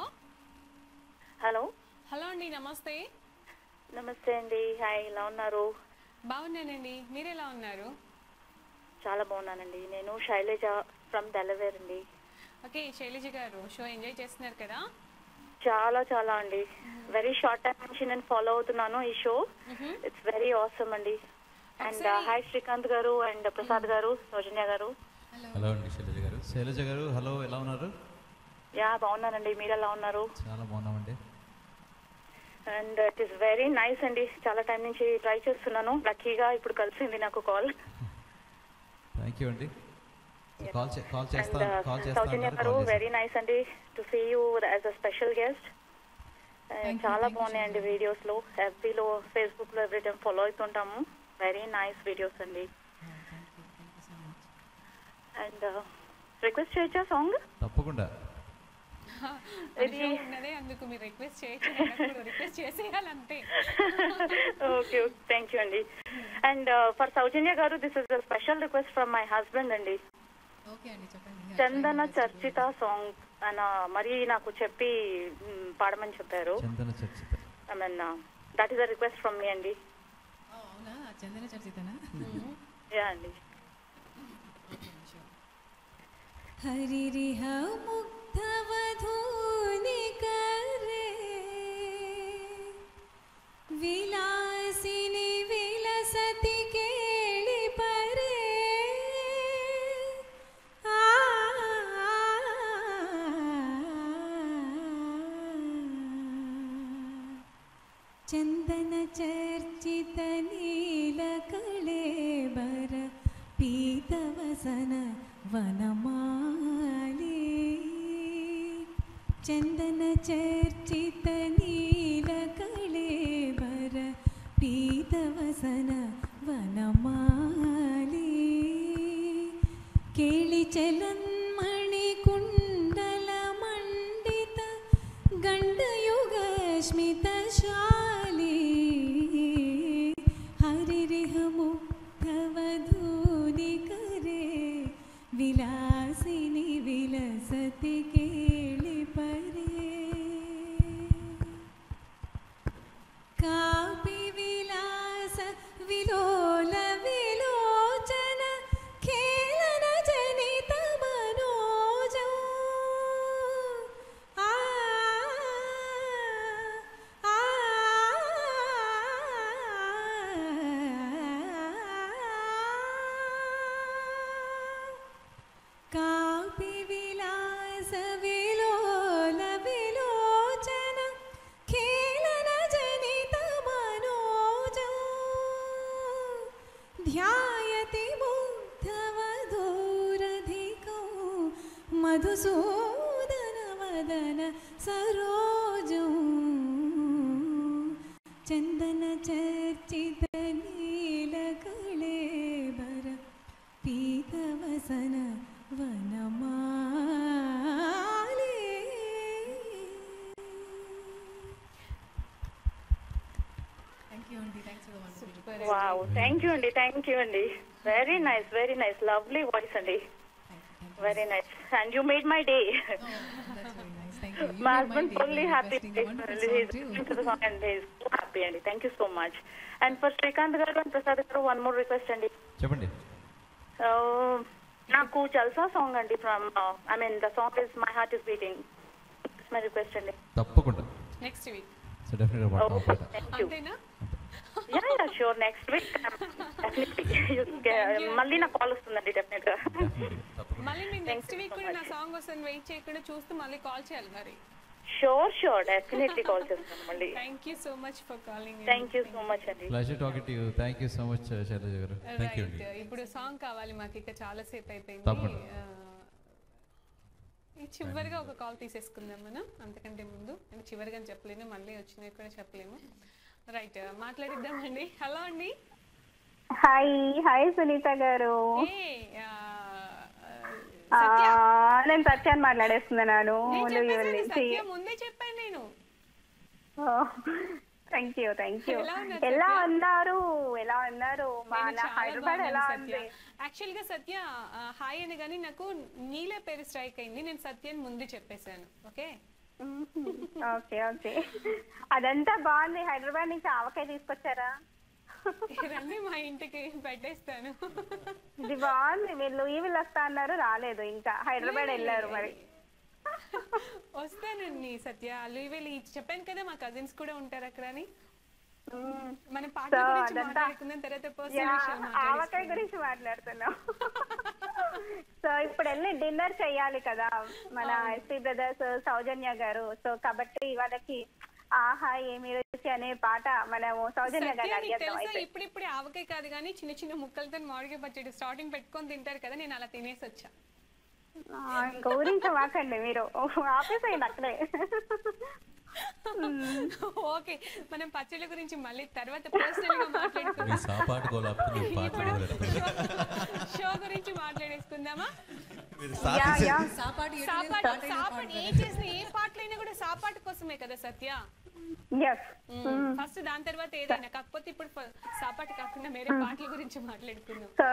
Speaker 20: హలో
Speaker 1: హలో అండి, నమస్తే.
Speaker 20: నమస్తే అండి. హాయ్, ఎలా ఉన్నారు?
Speaker 1: బాగున్నానండి, మీరు ఎలా ఉన్నారు?
Speaker 20: చాలా బాగున్నానండి. నేను శైలజ ఫ్రమ్ డెలవేర్ అండి.
Speaker 1: ఓకే శైలజ గారు, షో ఎంజాయ్ చేస్తున్నారు కదా?
Speaker 20: చాలా చాలా అండి. వెరీ షార్ట్ టైం నుంచి నేను ఫాలో అవుతున్నాను ఈ షో. ఇట్స్ వెరీ ఆసమ్ అండి. And hi Srikanth garu and Prasad గారు, సౌజన్య గారు.
Speaker 3: హలో అండి శైలజ గారు. శైలజ గారు హలో, ఎలా ఉన్నారు?
Speaker 20: యా బాగున్నానండి, మీరు ఎలా ఉన్నారు?
Speaker 3: చాలా బాగున్నామండి.
Speaker 20: And it is very nice అండి. చాలా టైం నుంచి ట్రై చేస్తున్నాను, లక్కీగా ఇప్పుడు కలిసింది నాకు కాల్.
Speaker 3: థ్యాంక్ యూ అండి. కాల్
Speaker 20: అండ్
Speaker 3: చేస్తాను.
Speaker 20: సౌజన్య గారు, వెరీ నైస్ అండి to see you as a special guest. చాలా బాగున్నాయండి వీడియోస్ లో, ఎఫ్బీలో, ఫేస్బుక్ లో ఎవ్రీ టైం ఫాలో అవుతుంటాము. వెరీ నైస్ వీడియోస్ అండి. అండ్ రిక్వెస్ట్ చేయొచ్చా సాంగ్?
Speaker 3: తప్పకుండా.
Speaker 1: ఇది ఉన్నదే అందుకు మీరు రిక్వెస్ట్ చేయొచ్చు, రిక్వెస్ట్ చేసేయాలంతే.
Speaker 20: ఓకే, థ్యాంక్ యూ అండి. And for Soujanya garu, this is a special request from my husband అండి. చందన చర్చిత సాంగ్ ఆయన మరి నాకు చెప్పి పాడమని చెప్పారు.
Speaker 3: Chandana Charchita.
Speaker 20: I mean that is a request from me అండి.
Speaker 2: అవునా, చందన చర్చితనా?
Speaker 20: యా అండి.
Speaker 5: హరిరిహ ముగ్ధవధూని కరే విలాసిని విలసతి కేళి పరే చందన చర్చిత నీల కళేబర పీతవసన వనమాలి చందన చర్చిత నీల కళేబర పీతవసన వనమాలి కేళి చలన్మణి కుండల మండిత గండయుగ స్మిత శాలి హరిరిహ ముగ్ధవధూని కరే విలాసిని విలసతి కేళి పరే కాపి విలాస విలోల విలోచన ఖేళన జనిత మనోజం కాపి విలాస విలోల విలోచన ఖేళన జనిత మనోజం ధ్యాయతి ముగ్ధవధూరధికం మధుసూదన వదన సరోజం చందన చర్చిత నీల కళేబర పీతవసన వనమాలి.
Speaker 2: థ్యాంక్ యూ అండి. Thanks for the wonderful.
Speaker 20: Wow, thank you అండి. థ్యాంక్ యూ అండి. Very nice, very nice, lovely voice అండి. Very nice. And you made my day.
Speaker 2: That's very nice. Thank
Speaker 20: మా husband fully happy and happy అండి. Thank you so much. And for Srikanth garu and Prasad గారు one more request అండి.
Speaker 3: చెప్పండి.
Speaker 20: నాకు జల్సా song అండి from I mean the song is my heart is beating. It's my request అండి.
Speaker 3: తప్పకుండా.
Speaker 1: Next week.
Speaker 3: So డెఫినెట్గా పాడతాం.
Speaker 1: అంతేనా?
Speaker 20: యా షూర్ నెక్స్ట్ వీక్ మళ్ళీ నాకు కాల్ వస్తుందండి డెఫినెట్ గా.
Speaker 1: మళ్ళీ మీరు నెక్స్ట్ వీక్ కూడా నా సాంగ్ వస్తుంది వెయిట్ చేయకుండా చూస్తూ మళ్ళీ కాల్ చేయాలి మరి.
Speaker 20: షూర్ డెఫినెట్లీ కాల్ చేస్తాను మళ్ళీ.
Speaker 1: Thank you so much for calling.
Speaker 20: Thank you so much అండి.
Speaker 3: Pleasure talking to you. Thank you so much Sailaja garu. Thank you.
Speaker 1: ఇప్పుడు సాంగ్ కావాలి మాకు, ఇక చాలా సేపు అయిపోయింది.
Speaker 3: తప్పకుండా.
Speaker 1: చివరిగా ఒక కాల్ తీసేసుకుందాం మనం, అంతకంటే ముందు నేను చివరిగా చెప్పలేను, మళ్ళీ వచ్చినవి కూడా చెప్పలేము. రైట్, మాట్లాడిద్దామండి. హలో అండి.
Speaker 21: హాయ్ సునీత గారు. నేను సత్యాన్ని మాట్లాడేస్తున్నాను.
Speaker 1: ముందే చెప్పాను నేను.
Speaker 21: Thank you. ఎలా ఉన్నారు మా హైదరాబాద్ ఎలా ఉంది?
Speaker 1: యాక్చువల్ గా సత్య హాయ్ అని కానీ నాకు నీలే పేరు స్ట్రైక్ అయింది, నేను సత్యాన్ని ముందే చెప్పేశాను. ఓకే
Speaker 21: ఓకే అదంతా బాగుంది. హైదరాబాద్ నుంచి ఆవకాయ తీసుకొచ్చారా?
Speaker 1: రండి మా ఇంటికి పెట్టేస్తాను.
Speaker 21: ఇది బాగుంది. మీరు లూయివిల్ వస్తా అన్నారు, రాలేదు. ఇంకా హైదరాబాద్ వెళ్ళారు. మరి
Speaker 1: వస్తానండి సత్య. లూయివిల్ చెప్పాను కదా, మా కజిన్స్ కూడా ఉంటారు అక్కడ అని. మనం పాట గురించి మాట్లాడుకుందాం, తర్వాత పర్సనల్ విషయాలు
Speaker 21: ఆవకాయ గురించి మాట్లాడుతున్నాం. సో ఇప్పుడు వెళ్ళి డిన్నర్ చెయ్యాలి కదా మన ఎస్పీ బ్రదర్స్ సౌజన్య గారు. సో కాబట్టి వాళ్ళకి ఆహా ఏమి రుచి అనే పాట మనము సౌజన్య గారు అడిగేద్దాం.
Speaker 1: ఇప్పుడు ఆవకాయ కాదు కానీ చిన్న చిన్న ముక్కలతో మామిడికాయ పచ్చడి స్టార్టింగ్ పెట్టుకొని తింటారు కదా, నేను అలా తినేసి వచ్చా.
Speaker 21: గౌరవించమాకండి మీరు, ఆపేసేయండి అక్కడే.
Speaker 1: ఓకే, మనం పచ్చళ్ళ గురించి మళ్ళీ తర్వాత పర్సనల్ గా మాట్లాడుకుందాం. షో గురించి మాట్లాడేసుకుందామా? ఏ పాటలైనా కూడా సాపాటు కోసమే కదా సత్య. ఫస్ట్ దాని తర్వాత ఏదైనా, కాకపోతే ఇప్పుడు సాపాటు కాకుండా వేరే పాటల గురించి మాట్లాడుకుందాం.
Speaker 21: సో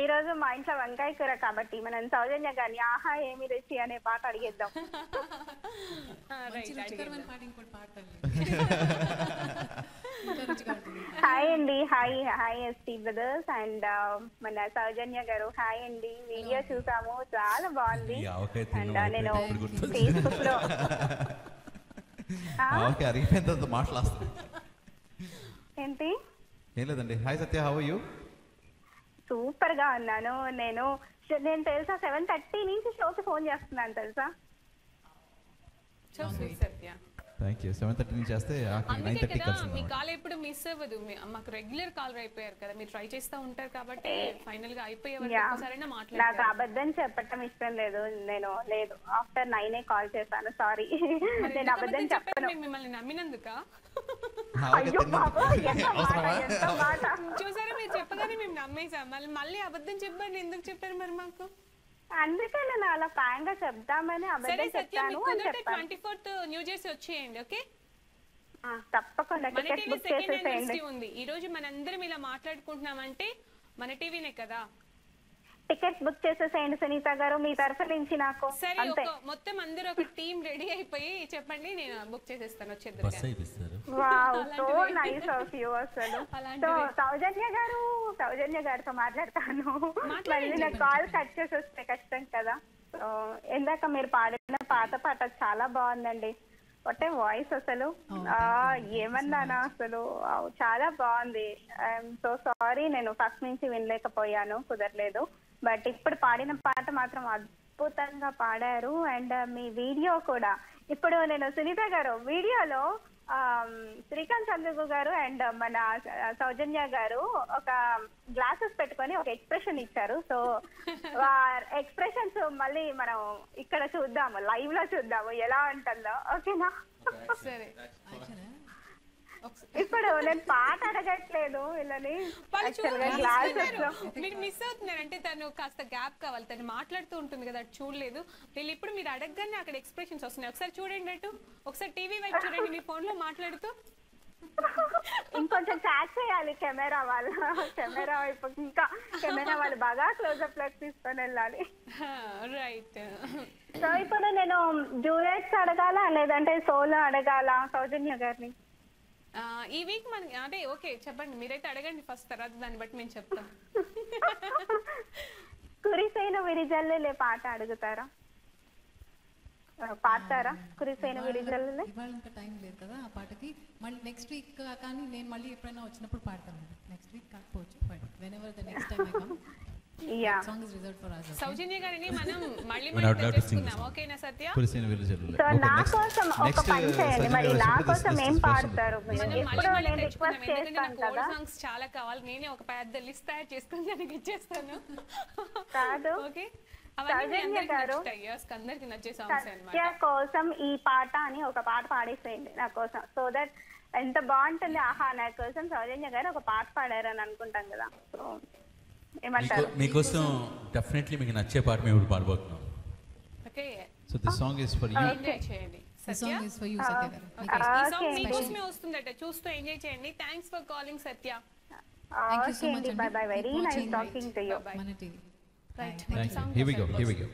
Speaker 21: ఈ రోజు మా ఇంట్లో వంకాయ కూర కాబట్టి మనం సౌజన్య గారిని ఆహా ఏమి రుచి అనే పాట అడిగేద్దాం. హాయ్ అండి. హాయ్ ఎస్టీ బ్రదర్స్ అండ్ మన సౌజన్య గారు. హాయ్ అండి. వీడియో చూసాము, చాలా బాగుంది. అండ్ నేను ఫేస్బుక్ లో
Speaker 3: అరిగిపోయింది మాట్లాడుతుంది.
Speaker 21: ఏంటి?
Speaker 3: ఏం లేదండి. Hi Satya, how are you?
Speaker 21: Super గా ఉన్నాను. నేను తెలుసా 7:30 నుంచి షోకి ఫోన్ చేస్తున్నాను తెలుసా.
Speaker 1: సత్య
Speaker 3: థ్యాంక్ యూ. 7:30 నుంచి చేస్తే 9:30 కలిసి
Speaker 1: మీ కాల్ ఎప్పుడు మిస్ అవ్వదు. మాకు రెగ్యులర్ కాల్ అయిపోయారు కదా, మీరు ట్రై చేస్తూ ఉంటారు కాబట్టి ఫైనల్ గా అయిపోయే వరకు ఒకసారైనా మాట్లాడారు.
Speaker 21: నాకు అబద్ధం చెప్పటం ఇష్టం లేదు. నేను లేదు ఆఫ్టర్ 9 కాల్ చేశాను. సారీ, నేను అబద్ధం చెప్పను.
Speaker 1: మిమ్మల్ని నమ్మినందుక చూసారా, మీరు చెప్పగానే మేము నమ్మేసాం. మళ్ళీ అబద్ధం చెప్పండి, ఎందుకు చెప్పారు మరి మాకు?
Speaker 21: అందుకే నేను అలా ఫ్రాంక్ గా చెప్దామని అబద్ధం చెప్తాను అని చెప్పాను.
Speaker 1: 24th న్యూ జెర్సీ వచ్చేయండి. ఓకే,
Speaker 21: తప్పకుండా టికెట్ బుక్ చేసేసేయండి.
Speaker 1: ఉంది ఈ రోజు మనందరం ఇలా మాట్లాడుకుంటున్నామంటే మన టీవీనే కదా.
Speaker 21: టికెట్స్ బుక్ చేసేసేయండి సునీత గారు, మీ తరఫు నుంచి నాకు.
Speaker 1: సరే, మొత్తం అందరూ ఒక టీం రెడీ అయిపోయి చెప్పండి, నేను బుక్ చేసేస్తాను. వచ్చేద్దరు.
Speaker 21: Wow, so nice of you అసలు. సో సౌజన్య గారితో మాట్లాడతాను. మళ్ళీ నా కాల్ కట్ చేసి వస్తే కష్టం కదా. సో ఇందాక మీరు పాడిన పాట చాలా బాగుందండి. ఒకటే వాయిస్ అసలు ఏమన్నానా అసలు, చాలా బాగుంది. ఐఎమ్ సో సారీ, నేను ఫస్ట్ నుంచి వినలేకపోయాను, కుదరలేదు. బట్ ఇప్పుడు పాడిన పాట మాత్రం అద్భుతంగా పాడారు. అండ్ మీ వీడియో కూడా, ఇప్పుడు నేను సునీత గారు వీడియోలో శ్రీకాంత్ చంద్రగు గారు అండ్ మన సౌజన్య గారు ఒక గ్లాసెస్ పెట్టుకొని ఒక ఎక్స్ప్రెషన్ ఇచ్చారు. సో ఎక్స్ప్రెషన్స్ మళ్ళీ మనం ఇక్కడ చూద్దాము, లైవ్ లో చూద్దాము ఎలా ఉంటుందో. ఓకేనా?
Speaker 1: సరే,
Speaker 21: ఇప్పుడు నేను పాట అడగట్లేదు వీళ్ళని,
Speaker 1: మీరు మిస్ అవుతున్నారు. అంటే తను కాస్త గ్యాప్ కావాలి, తను మాట్లాడుతూ ఉంటుంది కదా, చూడలేదు వీళ్ళు. ఇప్పుడు మీరు అడగగానే అక్కడ ఎక్స్ప్రెషన్స్ వస్తున్నాయి. ఒకసారి చూడండి, అటు ఒకసారి టీవీ వైపు చూడండి, మీ ఫోన్ లో మాట్లాడుతూ.
Speaker 21: ఇంకొంచెం క్యాచ్ చేయాలి కెమెరా వైపు, ఇంకా కెమెరా వాళ్ళు బాగా క్లోజ్అప్ లోకి తీసుకొని వెళ్ళాలి.
Speaker 1: రైట్.
Speaker 21: సో ఇప్పుడు నేను డ్యూయెట్స్ అడగాల లేదంటే సోలో అడగాల సౌజన్య గారిని?
Speaker 1: ఈ వీక్ మనకి అంటే ఓకే చెప్పండి, మీరైతే అడగండి ఫస్ట్, తర్వాత దాన్ని బట్టి మేము చెప్తాం.
Speaker 21: కురిసైన విరిజల్లే పాట అడుగుతారా? పాడతారా కురిసైన విరిజల్లే?
Speaker 2: ఇవాళ ఇంకా టైం లేదు కదా ఆ పాటకి. మళ్ళీ నెక్స్ట్ వీక్ కానీ నేను మళ్ళీ ఎప్పుడైనా వచ్చినప్పుడు పాడతాను. నెక్స్ట్ వీక్ కాకపోవచ్చు, but whenever the next time I come.
Speaker 21: Yeah,
Speaker 2: song is reserved for us.
Speaker 1: సౌజన్య గారిని మనం మళ్ళీ
Speaker 3: తెచ్చుకుందాం.
Speaker 1: ఓకేనా సత్య?
Speaker 3: కురిసైన విరిజల్లే.
Speaker 21: సో నా కోసం ఒక పని చేయండి, మరి నా కోసం ఏం పాడతారు? ఎప్పుడు నేను రిక్వెస్ట్ చేస్తాను కదా,
Speaker 1: సాంగ్స్ చాలా కావాలి, నేనే ఒక పెద్ద లిస్ట్ తయారు చేసుకొని దానికి ఇచ్చేస్తాను.
Speaker 21: కాదు
Speaker 1: ఓకే,
Speaker 21: సౌజన్య గారు
Speaker 1: అందరికి నచ్చే సాంగ్స్ అన్నమాట.
Speaker 21: సత్య కోసం ఈ పాట అని ఒక పాట పాడేసేయండి నా కోసం, సో దట్ ఎంత బాగుంటుంది. ఆహా, నా కోసం సౌజన్య గారు ఒక పాట పాడారని అనుకుంటాం కదా, సో ఏమంటారు?
Speaker 4: మీకోసం డెఫినెట్లీ మీకు నచ్చే పాట మేము ఇప్పుడు పాడబోతున్నాం.
Speaker 1: Okay,
Speaker 3: so this song is for you.
Speaker 1: Enjoy చేయండి.
Speaker 2: The song is for you, Satya garu.
Speaker 1: ఈ సాంగ్ మీకోసమే వస్తుందట, చూస్తూ ఎంజాయ్ చేయండి. Thanks for calling Satya.
Speaker 2: Thank you so much.
Speaker 21: Bye bye. Very nice talking to you.
Speaker 2: Mana TV.
Speaker 1: Right.
Speaker 3: Thank you. Here we go.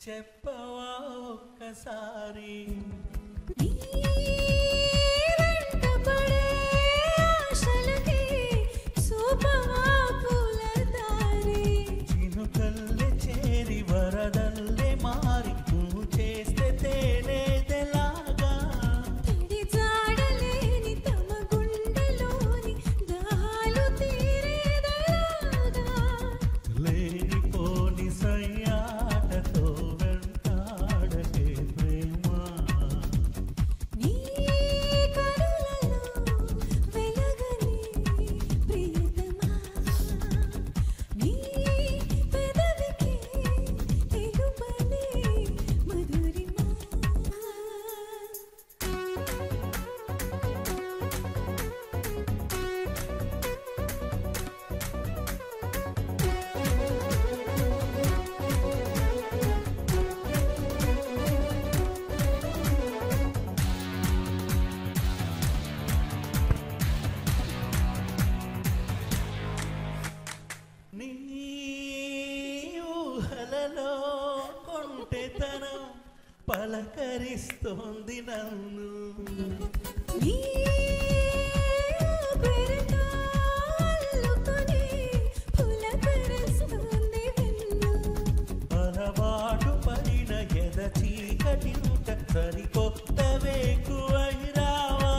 Speaker 14: చెప్పవా ఒక్కసారి చినుకల్లె చేరి వరదల్లె మారి నువ్వు చేస్తే తేలేదెలాగా లేనిపోని సయ్యాటతో వెంటాడకే ప్రేమ నీ ఊహలలో కొంటెతనం పలకరిస్తోంది నన్ను అలవాటు పడిన ఎద చీకటింట సరికొత్త వేకువై రావా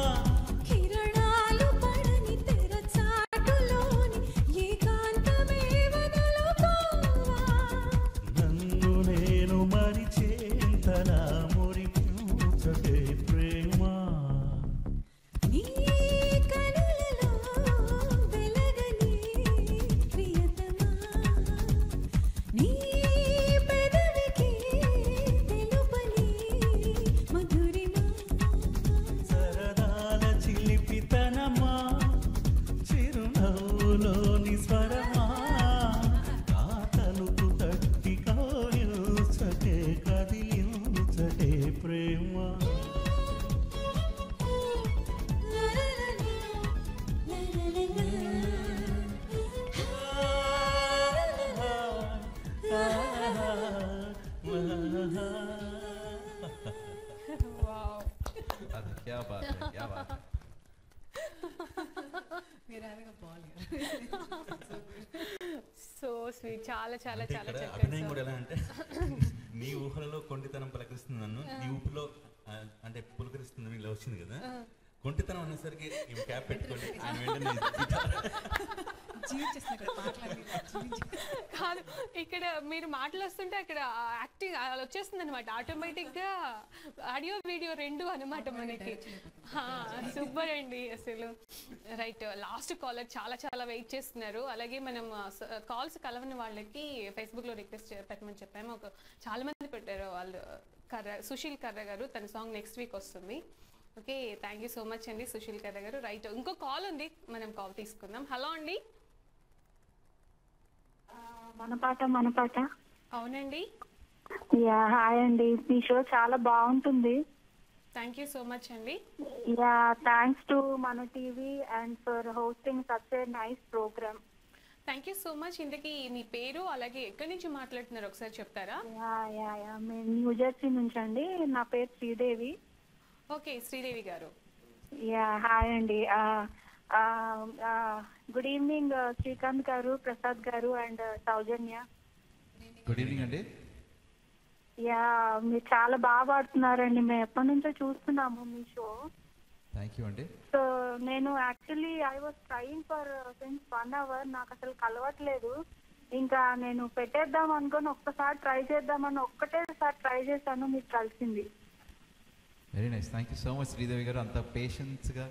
Speaker 14: నన్ను నేను మరిచేంతలా మురిపించకే ప్రేమ సరదాల చిలిపితనమా చిరునవ్వులోని స్వరమా
Speaker 1: సో స్వీట్, చాలా చాలా
Speaker 4: అంటే
Speaker 1: చాలా
Speaker 4: ఇక్కడ
Speaker 1: చక్కగా
Speaker 4: అభినయం కూడా ఎలా అంటే నీ ఊహలలో కొంటితనం పలకరిస్తుంది నన్ను, నీ ఊపిలో అంటే పులకరిస్తుంది ఇలా వచ్చింది కదా. కొంటితనం అనేసరికి క్యాప్ పెట్టుకోండి ఆయన వెంటనే
Speaker 1: కాదు, ఇక్కడ మీరు మాటలు వస్తుంటే అక్కడ యాక్టింగ్ అలా వచ్చేస్తుంది అనమాట ఆటోమేటిక్గా. ఆడియో వీడియో రెండు అనమాట మనకి. సూపర్ అండి అసలు. రైట్, లాస్ట్ కాలర్ చాలా చాలా వెయిట్ చేస్తున్నారు. అలాగే మనం కాల్స్ కలవని వాళ్ళకి ఫేస్బుక్లో రిక్వెస్ట్ పెట్టమని చెప్పాము. చాలా మంది పెట్టారు వాళ్ళు. సుశీల్ కర్ర గారు, తన సాంగ్ నెక్స్ట్ వీక్ వస్తుంది. Okay, thank you so much అండి సుశీల్ కర్ర గారు. రైట్, ఇంకో కాల్ ఉంది, మనం కాల్ తీసుకుందాం. హలో అండి.
Speaker 21: మన పాట.
Speaker 1: అవునండి.
Speaker 21: యా, హాయ్ అండి. మీ షో చాలా బాగుంటుంది.
Speaker 1: థ్యాంక్ యూ సో మచ్ అండి.
Speaker 21: యా, థ్యాంక్స్ టు మన TV and for hosting such a nice program.
Speaker 1: Thank you so much. ఇంతకీ మీ పేరు అలాగే ఎక్కడి నుంచి మాట్లాడుతున్నారు ఒకసారి చెప్తారా?
Speaker 21: మేము న్యూ జెర్సీ నుంచి అండి. నా పేరు శ్రీదేవి.
Speaker 1: ఓకే, శ్రీదేవి గారు.
Speaker 21: యా, హాయ్ అండి. గుడ్ ఈవినింగ్ శ్రీకాంత్ గారు, ప్రసాద్ గారు అండ్ సౌజన్య.
Speaker 3: గుడ్ ఈవినింగ్ అండి.
Speaker 21: యా, మీరు చాలా బాగా పాడుతున్నారండి. మేము ఎప్పటి నుంచో చూస్తున్నాము మీ షో.
Speaker 3: థ్యాంక్ యూ అండి.
Speaker 21: సో నేను actually I was trying for since 1 hour. నాకు అసలు కలవట్లేదు. ఇంకా నేను పెట్టేద్దాం అనుకొని ఒక్కసారి ట్రై చేద్దామని ఒక్కటేసారి ట్రై చేశాను, మీకు కలిసింది.
Speaker 3: Very nice, thank you so much Sridevi garu, అంత పేషెన్స్గా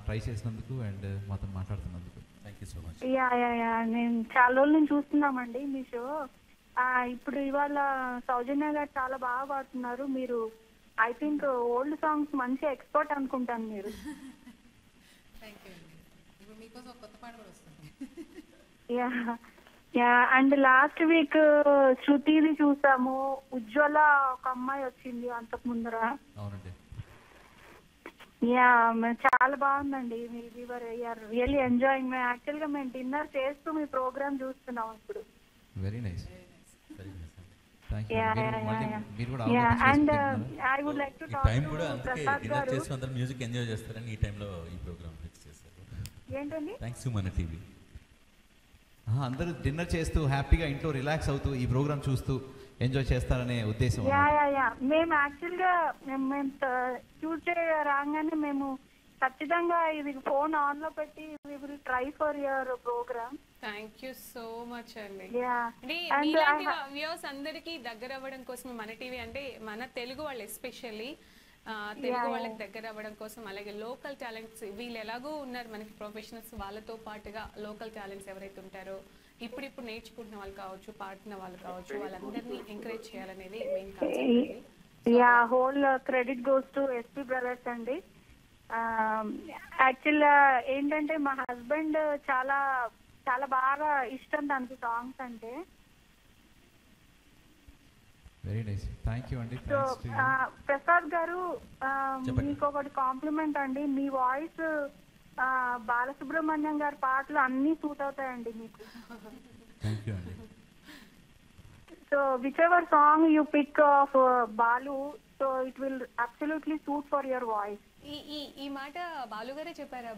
Speaker 3: ట్రై చేసినందుకు అండ్ మాతో మాట్లాడుతున్నందుకు. Thank you so much.
Speaker 21: Yeah yeah yeah నేను చాలా రోజుల నుంచి చూస్తున్నామండి మీ షో. ఇప్పుడు ఇవాళ సౌజన్య గారు చాలా బాగా పాడుతున్నారు. మీరు ఐ థింక్ ఓల్డ్ సాంగ్స్ మంచి ఎక్స్పర్ట్ అనుకుంటాను మీరు. Yeah yeah and last week శృతిది చూసాము, ఉజ్వల ఒక అమ్మాయి వచ్చింది అంతకు ముందర.
Speaker 3: అవునండి.
Speaker 21: యా, చాలా బాగుందండి. Really enjoying. మేము యాక్చువల్గా మేము డిన్నర్ చేస్తూ మీ ప్రోగ్రామ్ చూస్తున్నాం ఇప్పుడు.
Speaker 3: Very nice.
Speaker 21: And I would like to talk
Speaker 4: time
Speaker 21: to
Speaker 4: కూడా అందుకే
Speaker 21: ప్రసాద్
Speaker 4: డిన్నర్
Speaker 21: గారు.
Speaker 4: చేసి అందరూ మ్యూజిక్ ఎంజాయ్ చేస్తారని ఈ టైంలో ఈ ప్రోగ్రామ్ ఫిక్స్ చేశారు.
Speaker 21: ఏంటండి?
Speaker 4: థ్యాంక్స్ టు మన టీవీ.
Speaker 3: అందరూ డిన్నర్ చేస్తూ హ్యాపీగా ఇంట్లో రిలాక్స్ అవుతూ ఈ ప్రోగ్రామ్ చూస్తూ ఎంజాయ్ చేస్తారనే ఉద్దేశం.
Speaker 21: యా యా యా మేము యాక్చువల్గా మేము ట్యూస్డే రాగానే మేము ఖచ్చితంగా ఇది ఫోన్ ఆన్ లో పెట్టి we will try for your program.
Speaker 1: Thank you so much అండి.
Speaker 21: Yeah.
Speaker 1: అంటే
Speaker 21: And
Speaker 1: మీలాంటి వ్యూవర్స్ అందరికీ దగ్గర అవ్వడం కోసం మన టీవీ అంటే మన తెలుగు వాళ్ళు ఎస్పెషల్లీ తెలుగు వాళ్ళకి దగ్గర అవ్వడం కోసం, అలాగే లోకల్ టాలెంట్స్ వీళ్ళు ఎలాగో ఉన్నారు మనకి ప్రొఫెషనల్స్, వాళ్ళతో పాటుగా లోకల్ టాలెంట్స్ ఎవరైతే ఉంటారో ఇప్పుడు నేర్చుకుంటున్న వాళ్ళు కావచ్చు, పాడుతున్న వాళ్ళు కావచ్చు, వాళ్ళందరినీ ఎంకరేజ్ చేయాలనేది main concept.
Speaker 21: Yeah, whole credit goes to SP brothers అండి. యాక్చువల్గా ఏంటంటే మా హస్బెండ్ చాలా చాలా బాగా ఇష్టం దానికి సాంగ్స్ అంటే.
Speaker 3: వెరీ నైస్, థ్యాంక్ యూ అండి.
Speaker 21: సో ప్రసాద్ గారు, మీకు ఒకటి కాంప్లిమెంట్ అండి. మీ వాయిస్ బాలసుబ్రహ్మణ్యం గారి పాటలు అన్నీ సూట్ అవుతాయండి మీకు.
Speaker 3: థ్యాంక్ యూ అండి.
Speaker 21: So whichever song you pick of Balu, so it will absolutely suit for your voice.
Speaker 1: ఈ మాట బాలుగారే చెప్పారా?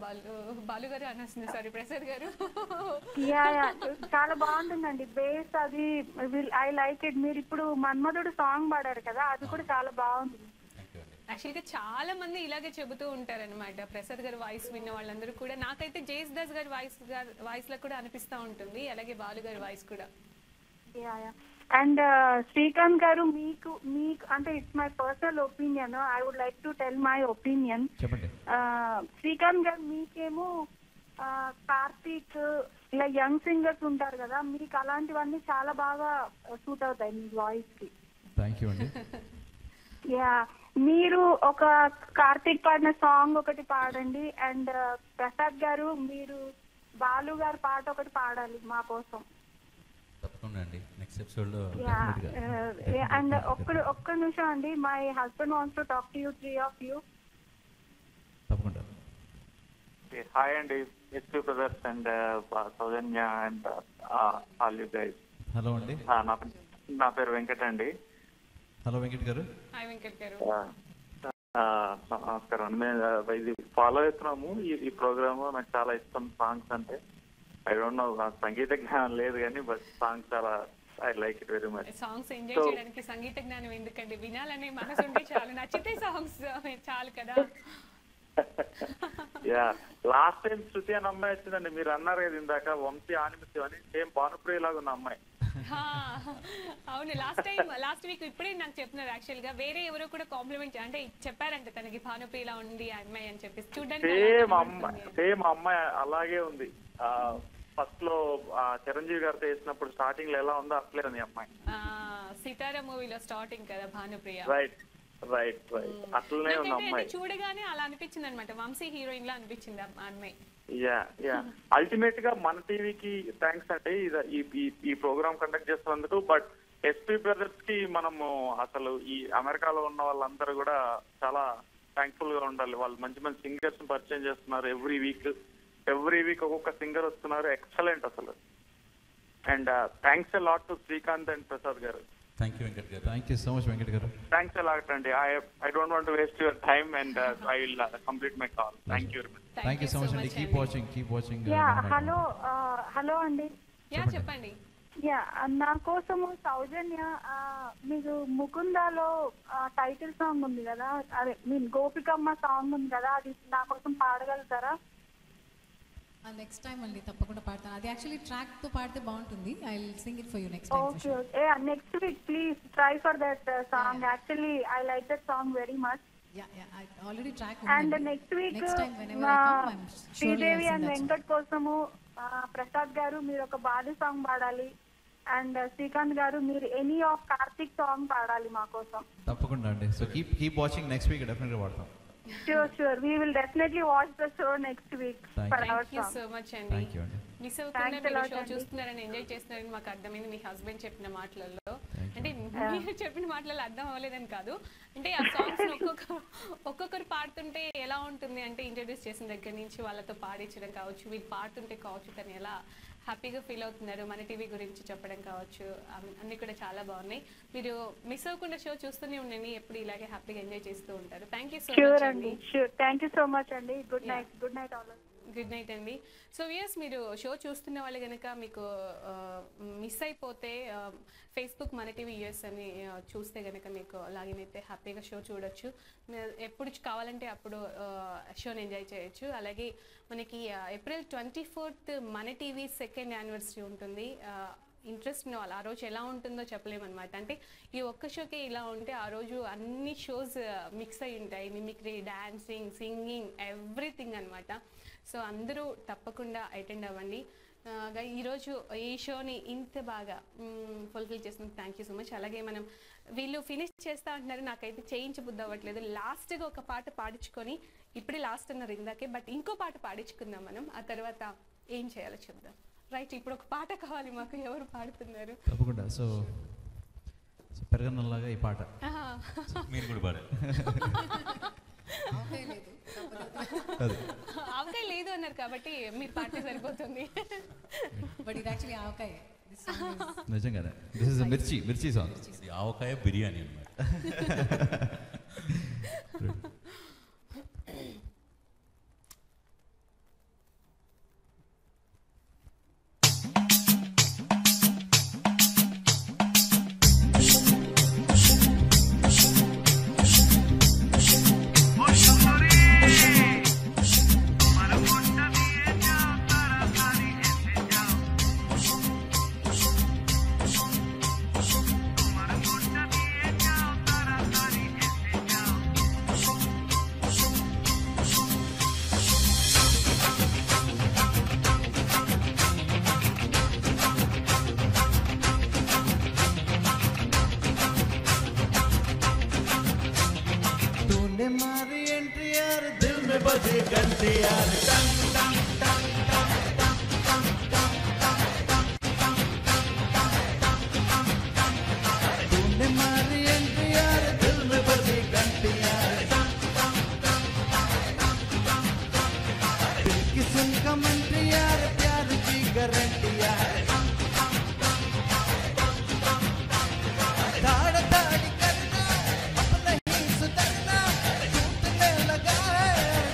Speaker 1: బాలుగారు అనేస్తుంది, సారీ ప్రసాద్ గారు.
Speaker 21: యా యా చాలా బాగుంటుందండి బేస్ అది. I like it. మీరు ఇప్పుడు మన్మధుడు సాంగ్ పాడారు కదా, అది కూడా చాలా బాగుంది.
Speaker 1: యాక్చువల్గా చాలా మంది ఇలాగే చెబుతూ ఉంటారనమాట. ప్రసాద్ గారి వాయిస్ విన్న వాళ్ళందరూ కూడా, నాకైతే జేస్దాస్ గారి వాయిస్ లో కూడా అనిపిస్తూ ఉంటుంది, అలాగే బాలు గారి వాయిస్ కూడా.
Speaker 21: యా యా అండ్ శ్రీకాంత్ గారు, మీకు అంటే it's my personal opinion, I would like to tell my opinion. Srikanth గారు, మీకేమో కార్తీక్ ఇలా యంగ్ సింగర్స్ ఉంటారు కదా, మీకు అలాంటివన్నీ చాలా బాగా సూట్ అవుతాయి మీ వాయిస్ కి.
Speaker 3: థ్యాంక్ యూ అండి.
Speaker 21: యా, మీరు ఒక కార్తీక్ పాడిన సాంగ్ ఒకటి పాడండి. అండ్ ప్రసాద్ గారు, మీరు బాలు గారి పాట ఒకటి పాడాలి మా కోసం.
Speaker 4: తప్పకుండా అండి, నెక్స్ట్ ఎపిసోడ్ లో.
Speaker 21: అండ్ ఒక్క నిమిషం అండి, my husband wants to talk to you, 3 of you.
Speaker 3: తప్పకుండా.
Speaker 6: హాయ్ అండి, SP brothers and Soujanya and all you guys.
Speaker 3: Hello అండి.
Speaker 6: నా పేరు వెంకట్ అండి.
Speaker 3: హలో వెంకట్ గారు.
Speaker 1: హాయ్ వెంకట్ గారు.
Speaker 6: నమస్కారం అండి. ఇది ఫాలో అవుతున్నాము ఈ ప్రోగ్రామ్. నాకు చాలా ఇష్టం సాంగ్స్ అంటే. ఐ డోంట్ నో, సంగీత జ్ఞానం లేదు కానీ బట్ సాంగ్స్ చాలా I like it very much.
Speaker 1: Songs enjoy చేయడానికి సంగీత జ్ఞానం ఎందుకండి, వినాలనే మనసు ఉంటే చాలు, నచ్చితే సాంగ్స్ చాలు కదా.
Speaker 6: యా, లాస్ట్ టైం శృతి అని అమ్మాయి వచ్చిందండి, మీరు అన్నారు కదా ఇందాక వంశీ ఆనిమిత్యం అని, సేమ్ భానుప్రియ లాగా ఉన్న అమ్మాయి.
Speaker 1: అవును, లాస్ట్ వీక్ ఇప్పుడే నాకు చెప్తున్నారు యాక్చువల్ గా. వేరే ఎవరో కూడా కాంప్లిమెంట్ అంటే చెప్పారంట తనకి భానుప్రియలా ఉంది ఆ అమ్మాయి అని చెప్పేసి. చూడడానికి
Speaker 6: సేమ్ అమ్మాయి అలాగే ఉంది. ఫస్ట్ లో చిరంజీవి గారితో వేసినప్పుడు స్టార్టింగ్ లో ఎలా ఉందో అట్లే ఉంది అమ్మాయి.
Speaker 1: సితారా మూవీలో స్టార్టింగ్ కదా భానుప్రియ.
Speaker 6: రైట్ అట్లనే ఉంది అమ్మాయి.
Speaker 1: చూడగానే అలా అనిపించింది అనమాట, వంశీ హీరోయిన్ లా అనిపించింది ఆ అమ్మాయి.
Speaker 6: యా అల్టిమేట్ గా మన టీవీకి థ్యాంక్స్ అంటే ఈ ప్రోగ్రామ్ కండక్ట్ చేస్తున్నందుకు. బట్ ఎస్పీ బ్రదర్స్ కి మనము అసలు ఈ అమెరికాలో ఉన్న వాళ్ళందరూ కూడా చాలా థ్యాంక్ఫుల్ గా ఉండాలి. వాళ్ళు మంచి మంచి సింగర్స్ పరిచయం చేస్తున్నారు. ఎవ్రీ వీక్ ఒక్కొక్క సింగర్ వస్తున్నారు, ఎక్సలెంట్ అసలు. And thanks a lot to Srikanth and Prasad garu.
Speaker 4: Thank you Venkat garu.
Speaker 3: Thank you so much Venkat garu.
Speaker 6: Thanks a lot అండి. I don't want to waste your time and I will complete my call. Thank you very much.
Speaker 3: Thank you so much అండి. Keep watching.
Speaker 21: Hello అండి.
Speaker 1: చెప్పండి.
Speaker 21: నా కోసము సౌజన్య, మీకు ముకుందాలో title song ఉంది కదా, అదే మీన్ గోపికమ్మ సాంగ్ ఉంది కదా, అది నా కోసం పాడగలుగుతారా?
Speaker 2: నెక్స్ట్ టైం అండి తప్పకుండా పాడతాను. అది యాక్చువల్లీ ట్రాక్ తో పాడితే బాగుంటుంది. I will sing it for you next time.
Speaker 21: Okay, next weak please try for that song. Actually I like that song very much.
Speaker 2: I already track.
Speaker 21: And next week Sridevi and Venkat కోసము ప్రసాద్ గారు మీరు ఒక body song పాడాలి, and Srikanth గారు మీరు any of Karthik song పాడాలి మా కోసం.
Speaker 3: తప్పకుండా అండి. So keep watching. Next week definitely వాడతాం.
Speaker 21: Sure. We will definitely watch the show next week.
Speaker 1: Thank you so much అండి.
Speaker 3: Thank you అండి.
Speaker 1: మిస్ అవ్వకుండా మీరు షో చూస్తున్నారని, ఎంజాయ్ చేస్తున్నారని మాకు అర్థమైంది మీ హస్బెండ్ చెప్పిన మాటలలో. అంటే మీరు చెప్పిన మాటలలో అర్థం అవ్వలేదని కాదు, అంటే ఆ సాంగ్స్ ఒక్కొక్కరు పాడుతుంటే ఎలా ఉంటుంది అంటే, ఇంట్రడ్యూస్ చేసిన దగ్గర నుంచి వాళ్ళతో పాడించడం కావచ్చు, వీళ్ళు పాడుతుంటే కావచ్చు, తను ఎలా హ్యాపీగా ఫీల్ అవుతున్నారు, మన టీవీ గురించి చెప్పడం కావచ్చు, అన్నీ కూడా చాలా బాగున్నాయి. మీరు మిస్ అవ్వకుండా షో చూస్తూనే ఉండండి, ఎప్పుడు ఇలాగే హ్యాపీగా ఎంజాయ్ చేస్తూ ఉంటారు. థ్యాంక్ యూ సో మచ్ అండి.
Speaker 21: థ్యాంక్ యూ సో మచ్ అండి. Good night all.
Speaker 1: Good night అండి. సో వియర్స్, మీరు షో చూస్తున్న వాళ్ళు కనుక మీకు మిస్ అయిపోతే ఫేస్బుక్ మన టీవీ యూఎస్ అని చూస్తే కనుక మీకు లాగిన్ అయితే హ్యాపీగా షో చూడొచ్చు. ఎప్పుడు కావాలంటే అప్పుడు షోని ఎంజాయ్ చేయొచ్చు. అలాగే మనకి ఏప్రిల్ 24th మన టీవీ 2nd యానివర్సరీ ఉంటుంది. ఇంట్రెస్ట్ ఉన్న వాళ్ళు ఆ రోజు ఎలా ఉంటుందో చెప్పలేమన్నమాట. అంటే ఈ ఒక్క షోకే ఇలా ఉంటే ఆ రోజు అన్ని షోస్ మిక్స్ అయి ఉంటాయి, మిమిక్రీ, డాన్సింగ్, సింగింగ్, ఎవ్రీథింగ్ అనమాట. సో అందరూ తప్పకుండా అటెండ్ అవ్వండి. ఈరోజు ఈ షోని ఇంత బాగా ఫుల్ఫిల్ చేసినందుకు థ్యాంక్ యూ సో మచ్. అలాగే మనం వీళ్ళు ఫినిష్ చేస్తా అంటున్నారు, నాకైతే చేయించబుద్ధి అవ్వట్లేదు. లాస్ట్గా ఒక పాట పాడించుకొని, ఇప్పుడే లాస్ట్ అన్నారు ఇందాకే, బట్ ఇంకో పాట పాడించుకుందాం మనం. ఆ తర్వాత ఏం చేయాలో చెప్దాం. రైట్, ఇప్పుడు ఒక పాట కావాలి మాకు. ఎవరు పాడుతున్నారు?
Speaker 3: తప్పకుండా. సో పెరగనలాగా ఈ పాట
Speaker 4: మీరు కూడా పాడారు.
Speaker 1: ఆవకాయ లేదు అన్నారు కాబట్టి మీరు పాటే సరిపోతుంది.
Speaker 2: బట్ ఇది యాక్చువల్లీ ఆవకాయ.
Speaker 3: నిజంగానే దిస్ ఇస్ మిర్చి సాంగ్.
Speaker 4: ఇది ఆవకాయ బిర్యానీ అన్నమాట.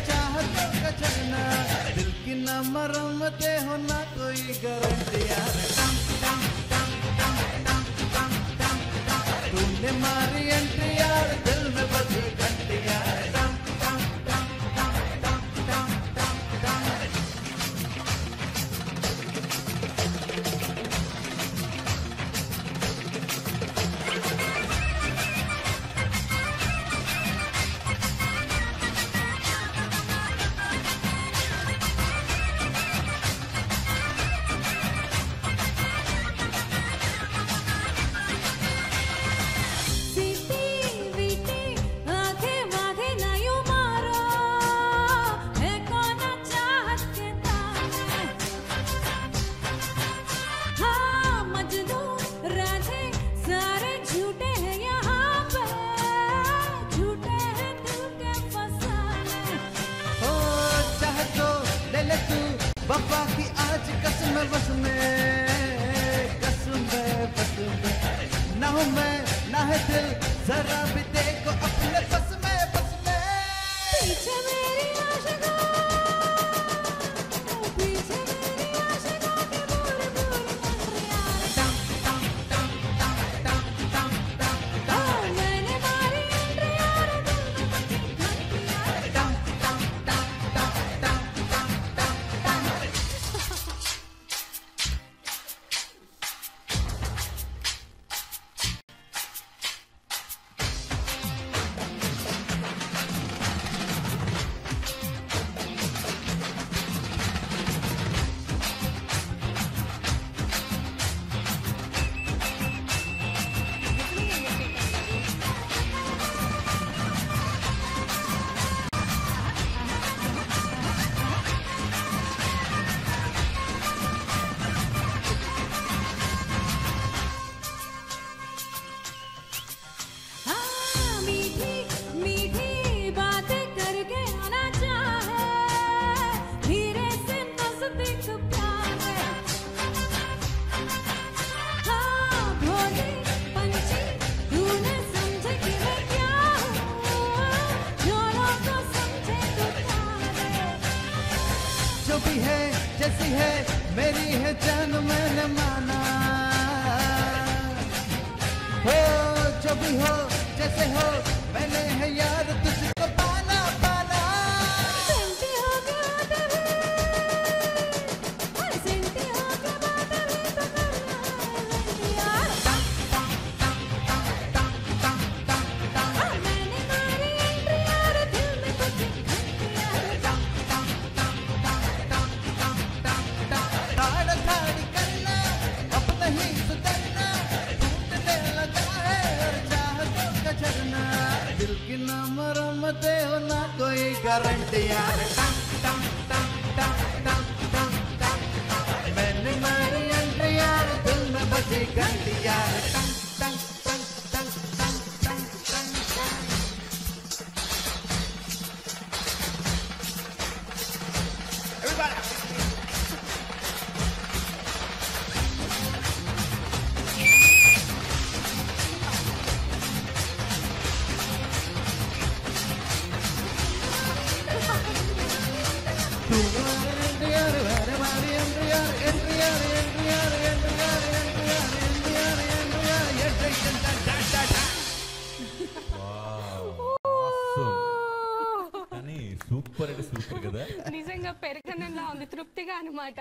Speaker 14: चाहत
Speaker 11: मरम्मते हो ना कोई गारंटी यार तूने मारी एंट्री यार दिल में बजी घंटी यार
Speaker 4: సూపర్ అంటే సూపర్ కదా
Speaker 1: నిజంగా పెరగనంలా ఉంది తృప్తిగా అన్నమాట.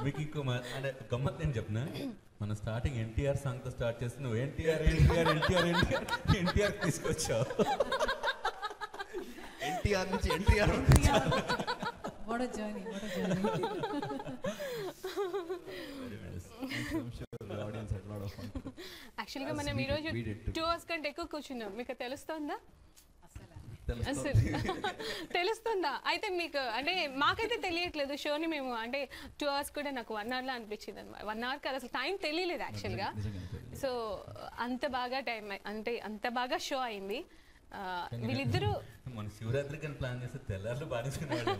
Speaker 4: మీకు ఇంకో అంటే గమ్మత్ నేను చెప్పిన మన స్టార్టింగ్ ఎన్టీఆర్ సాంగ్ తో స్టార్ట్ చేస్తే నువ్వు ఎన్టీఆర్ ఎన్టీఆర్ ఎన్టీఆర్ ఎన్టీఆర్ ఎన్టీఆర్ తీసుకొచ్చావు.
Speaker 11: ఎన్టీఆర్ నుంచి NTR
Speaker 2: What a journey, what a journey.
Speaker 1: యాక్చువల్గా మనం ఈరోజు 2 hours కంటే ఎక్కువ కూర్చున్నాం. మీకు తెలుస్తుందా? తెలుస్తుందా? అయితే మీకు అంటే మాకైతే తెలియట్లేదు షోని మేము అంటే 2 hours కూడా నాకు 1 hour లా అనిపించింది అనమాట. 1 hour కాదు అసలు టైం తెలియలేదు యాక్చువల్గా. సో అంత బాగా టైం అంటే అంత బాగా షో అయింది. వీళ్ళిద్దరూ
Speaker 4: మన శివరాత్రికి ప్లాన్ చేస్తే తెల్లారులు బాధించుకునేవాడు.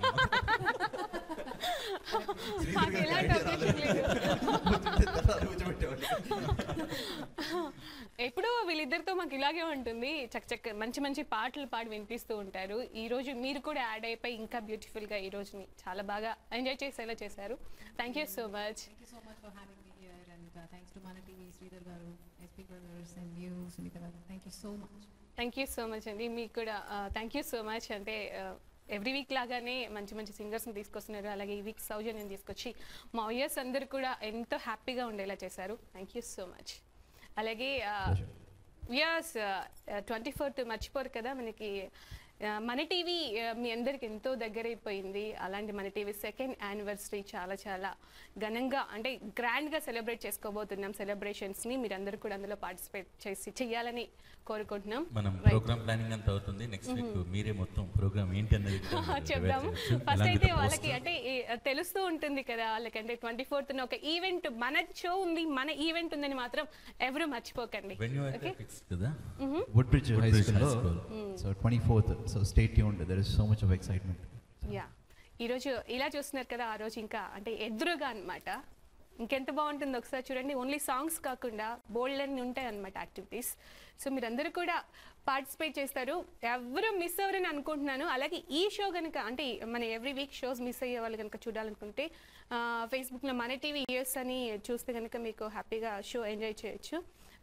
Speaker 1: ఎప్పుడూ వీళ్ళిద్దరితో మాకు ఇలా ఇలాగే ఉంటుంది, చక్క మంచి మంచి పాటలు పాడి వినిపిస్తూ ఉంటారు. ఈరోజు మీరు కూడా యాడ్ అయిపోయి ఇంకా బ్యూటిఫుల్గా ఈ రోజుని చాలా బాగా ఎంజాయ్ చేసేలా చేశారు. Thank you so much.
Speaker 2: Thank you so much for having me here, and thanks to Mana TV, Sridhar garu, SP Brothers, and you, Sunita garu. Thank you so much.
Speaker 1: Thank you so much అండి. మీకు కూడా thank you so much. అంటే every week లాగానే మంచి మంచి సింగర్స్ని తీసుకొస్తున్నారు. అలాగే ఈ వీక్ సౌజన్యని తీసుకొచ్చి మా వ్యూయర్స్ అందరూ కూడా ఎంతో హ్యాపీగా ఉండేలా చేశారు. Thank you so much. అలాగే వ్యూయర్స్ 24th మర్చిపోరు కదా, మనకి మన టీవీ మీ అందరికి ఎంతో దగ్గరైపోయింది. అలాంటి మన టీవీ 2nd యానివర్సరీ చాలా చాలా ఘనంగా అంటే గ్రాండ్గా సెలబ్రేట్ చేసుకోబోతున్నాం. సెలబ్రేషన్స్ని మీరందరూ కూడా అందులో పార్టిసిపేట్ చేయాలని కోరుకుంటున్నాం.
Speaker 4: మనం ప్రోగ్రామ్ ప్లానింగ్ అంతా అవుతుంది. నెక్స్ట్ వీక్ మీరే మొత్తం ప్రోగ్రామ్ ఏంటి అన్నది
Speaker 1: చెప్దాము. ఫస్ట్ అయితే వాళ్ళకి అంటే తెలుస్తూ ఉంటుంది కదా వాళ్ళకి, అంటే 24th ఒక ఈవెంట్, మన షో ఉంది, మన ఈవెంట్ ఉందని మాత్రం ఎవరు మర్చిపోకండి.
Speaker 3: Woodbridge High School. So 24th. So stay tuned. There is so much of excitement.
Speaker 1: Yeah. ఈరోజు ఇలా చూస్తున్నారు కదా, ఆ రోజు ఇంకా అంటే ఎదురుగా అనమాట. ఇంకెంత బాగుంటుందో ఒకసారి చూడండి. ఓన్లీ సాంగ్స్ కాకుండా బోల్డ్ అన్ని ఉంటాయి అనమాట యాక్టివిటీస్. సో మీరందరూ కూడా పార్టిసిపేట్ చేస్తారు, ఎవరు మిస్ అవ్వరని అనుకుంటున్నాను. అలాగే ఈ షో కనుక అంటే మన ఎవ్రీ వీక్ షోస్ మిస్ అయ్యే వాళ్ళు కనుక చూడాలనుకుంటే ఫేస్బుక్లో మన టీవీ యూఎస్ అని చూస్తే కనుక మీకు హ్యాపీగా షో ఎంజాయ్ చేయొచ్చు.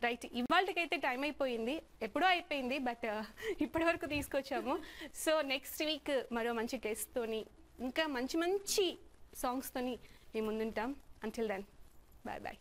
Speaker 1: రైట్, ఇవాళకైతే టైం అయిపోయింది, ఎప్పుడో అయిపోయింది, బట్ ఇప్పటి వరకు తీసుకొచ్చాము. సో నెక్స్ట్ వీక్ మరో మంచి గెస్ట్తోని ఇంకా మంచి మంచి సాంగ్స్తోని మేము ముందుంటాం. Until then, bye bye.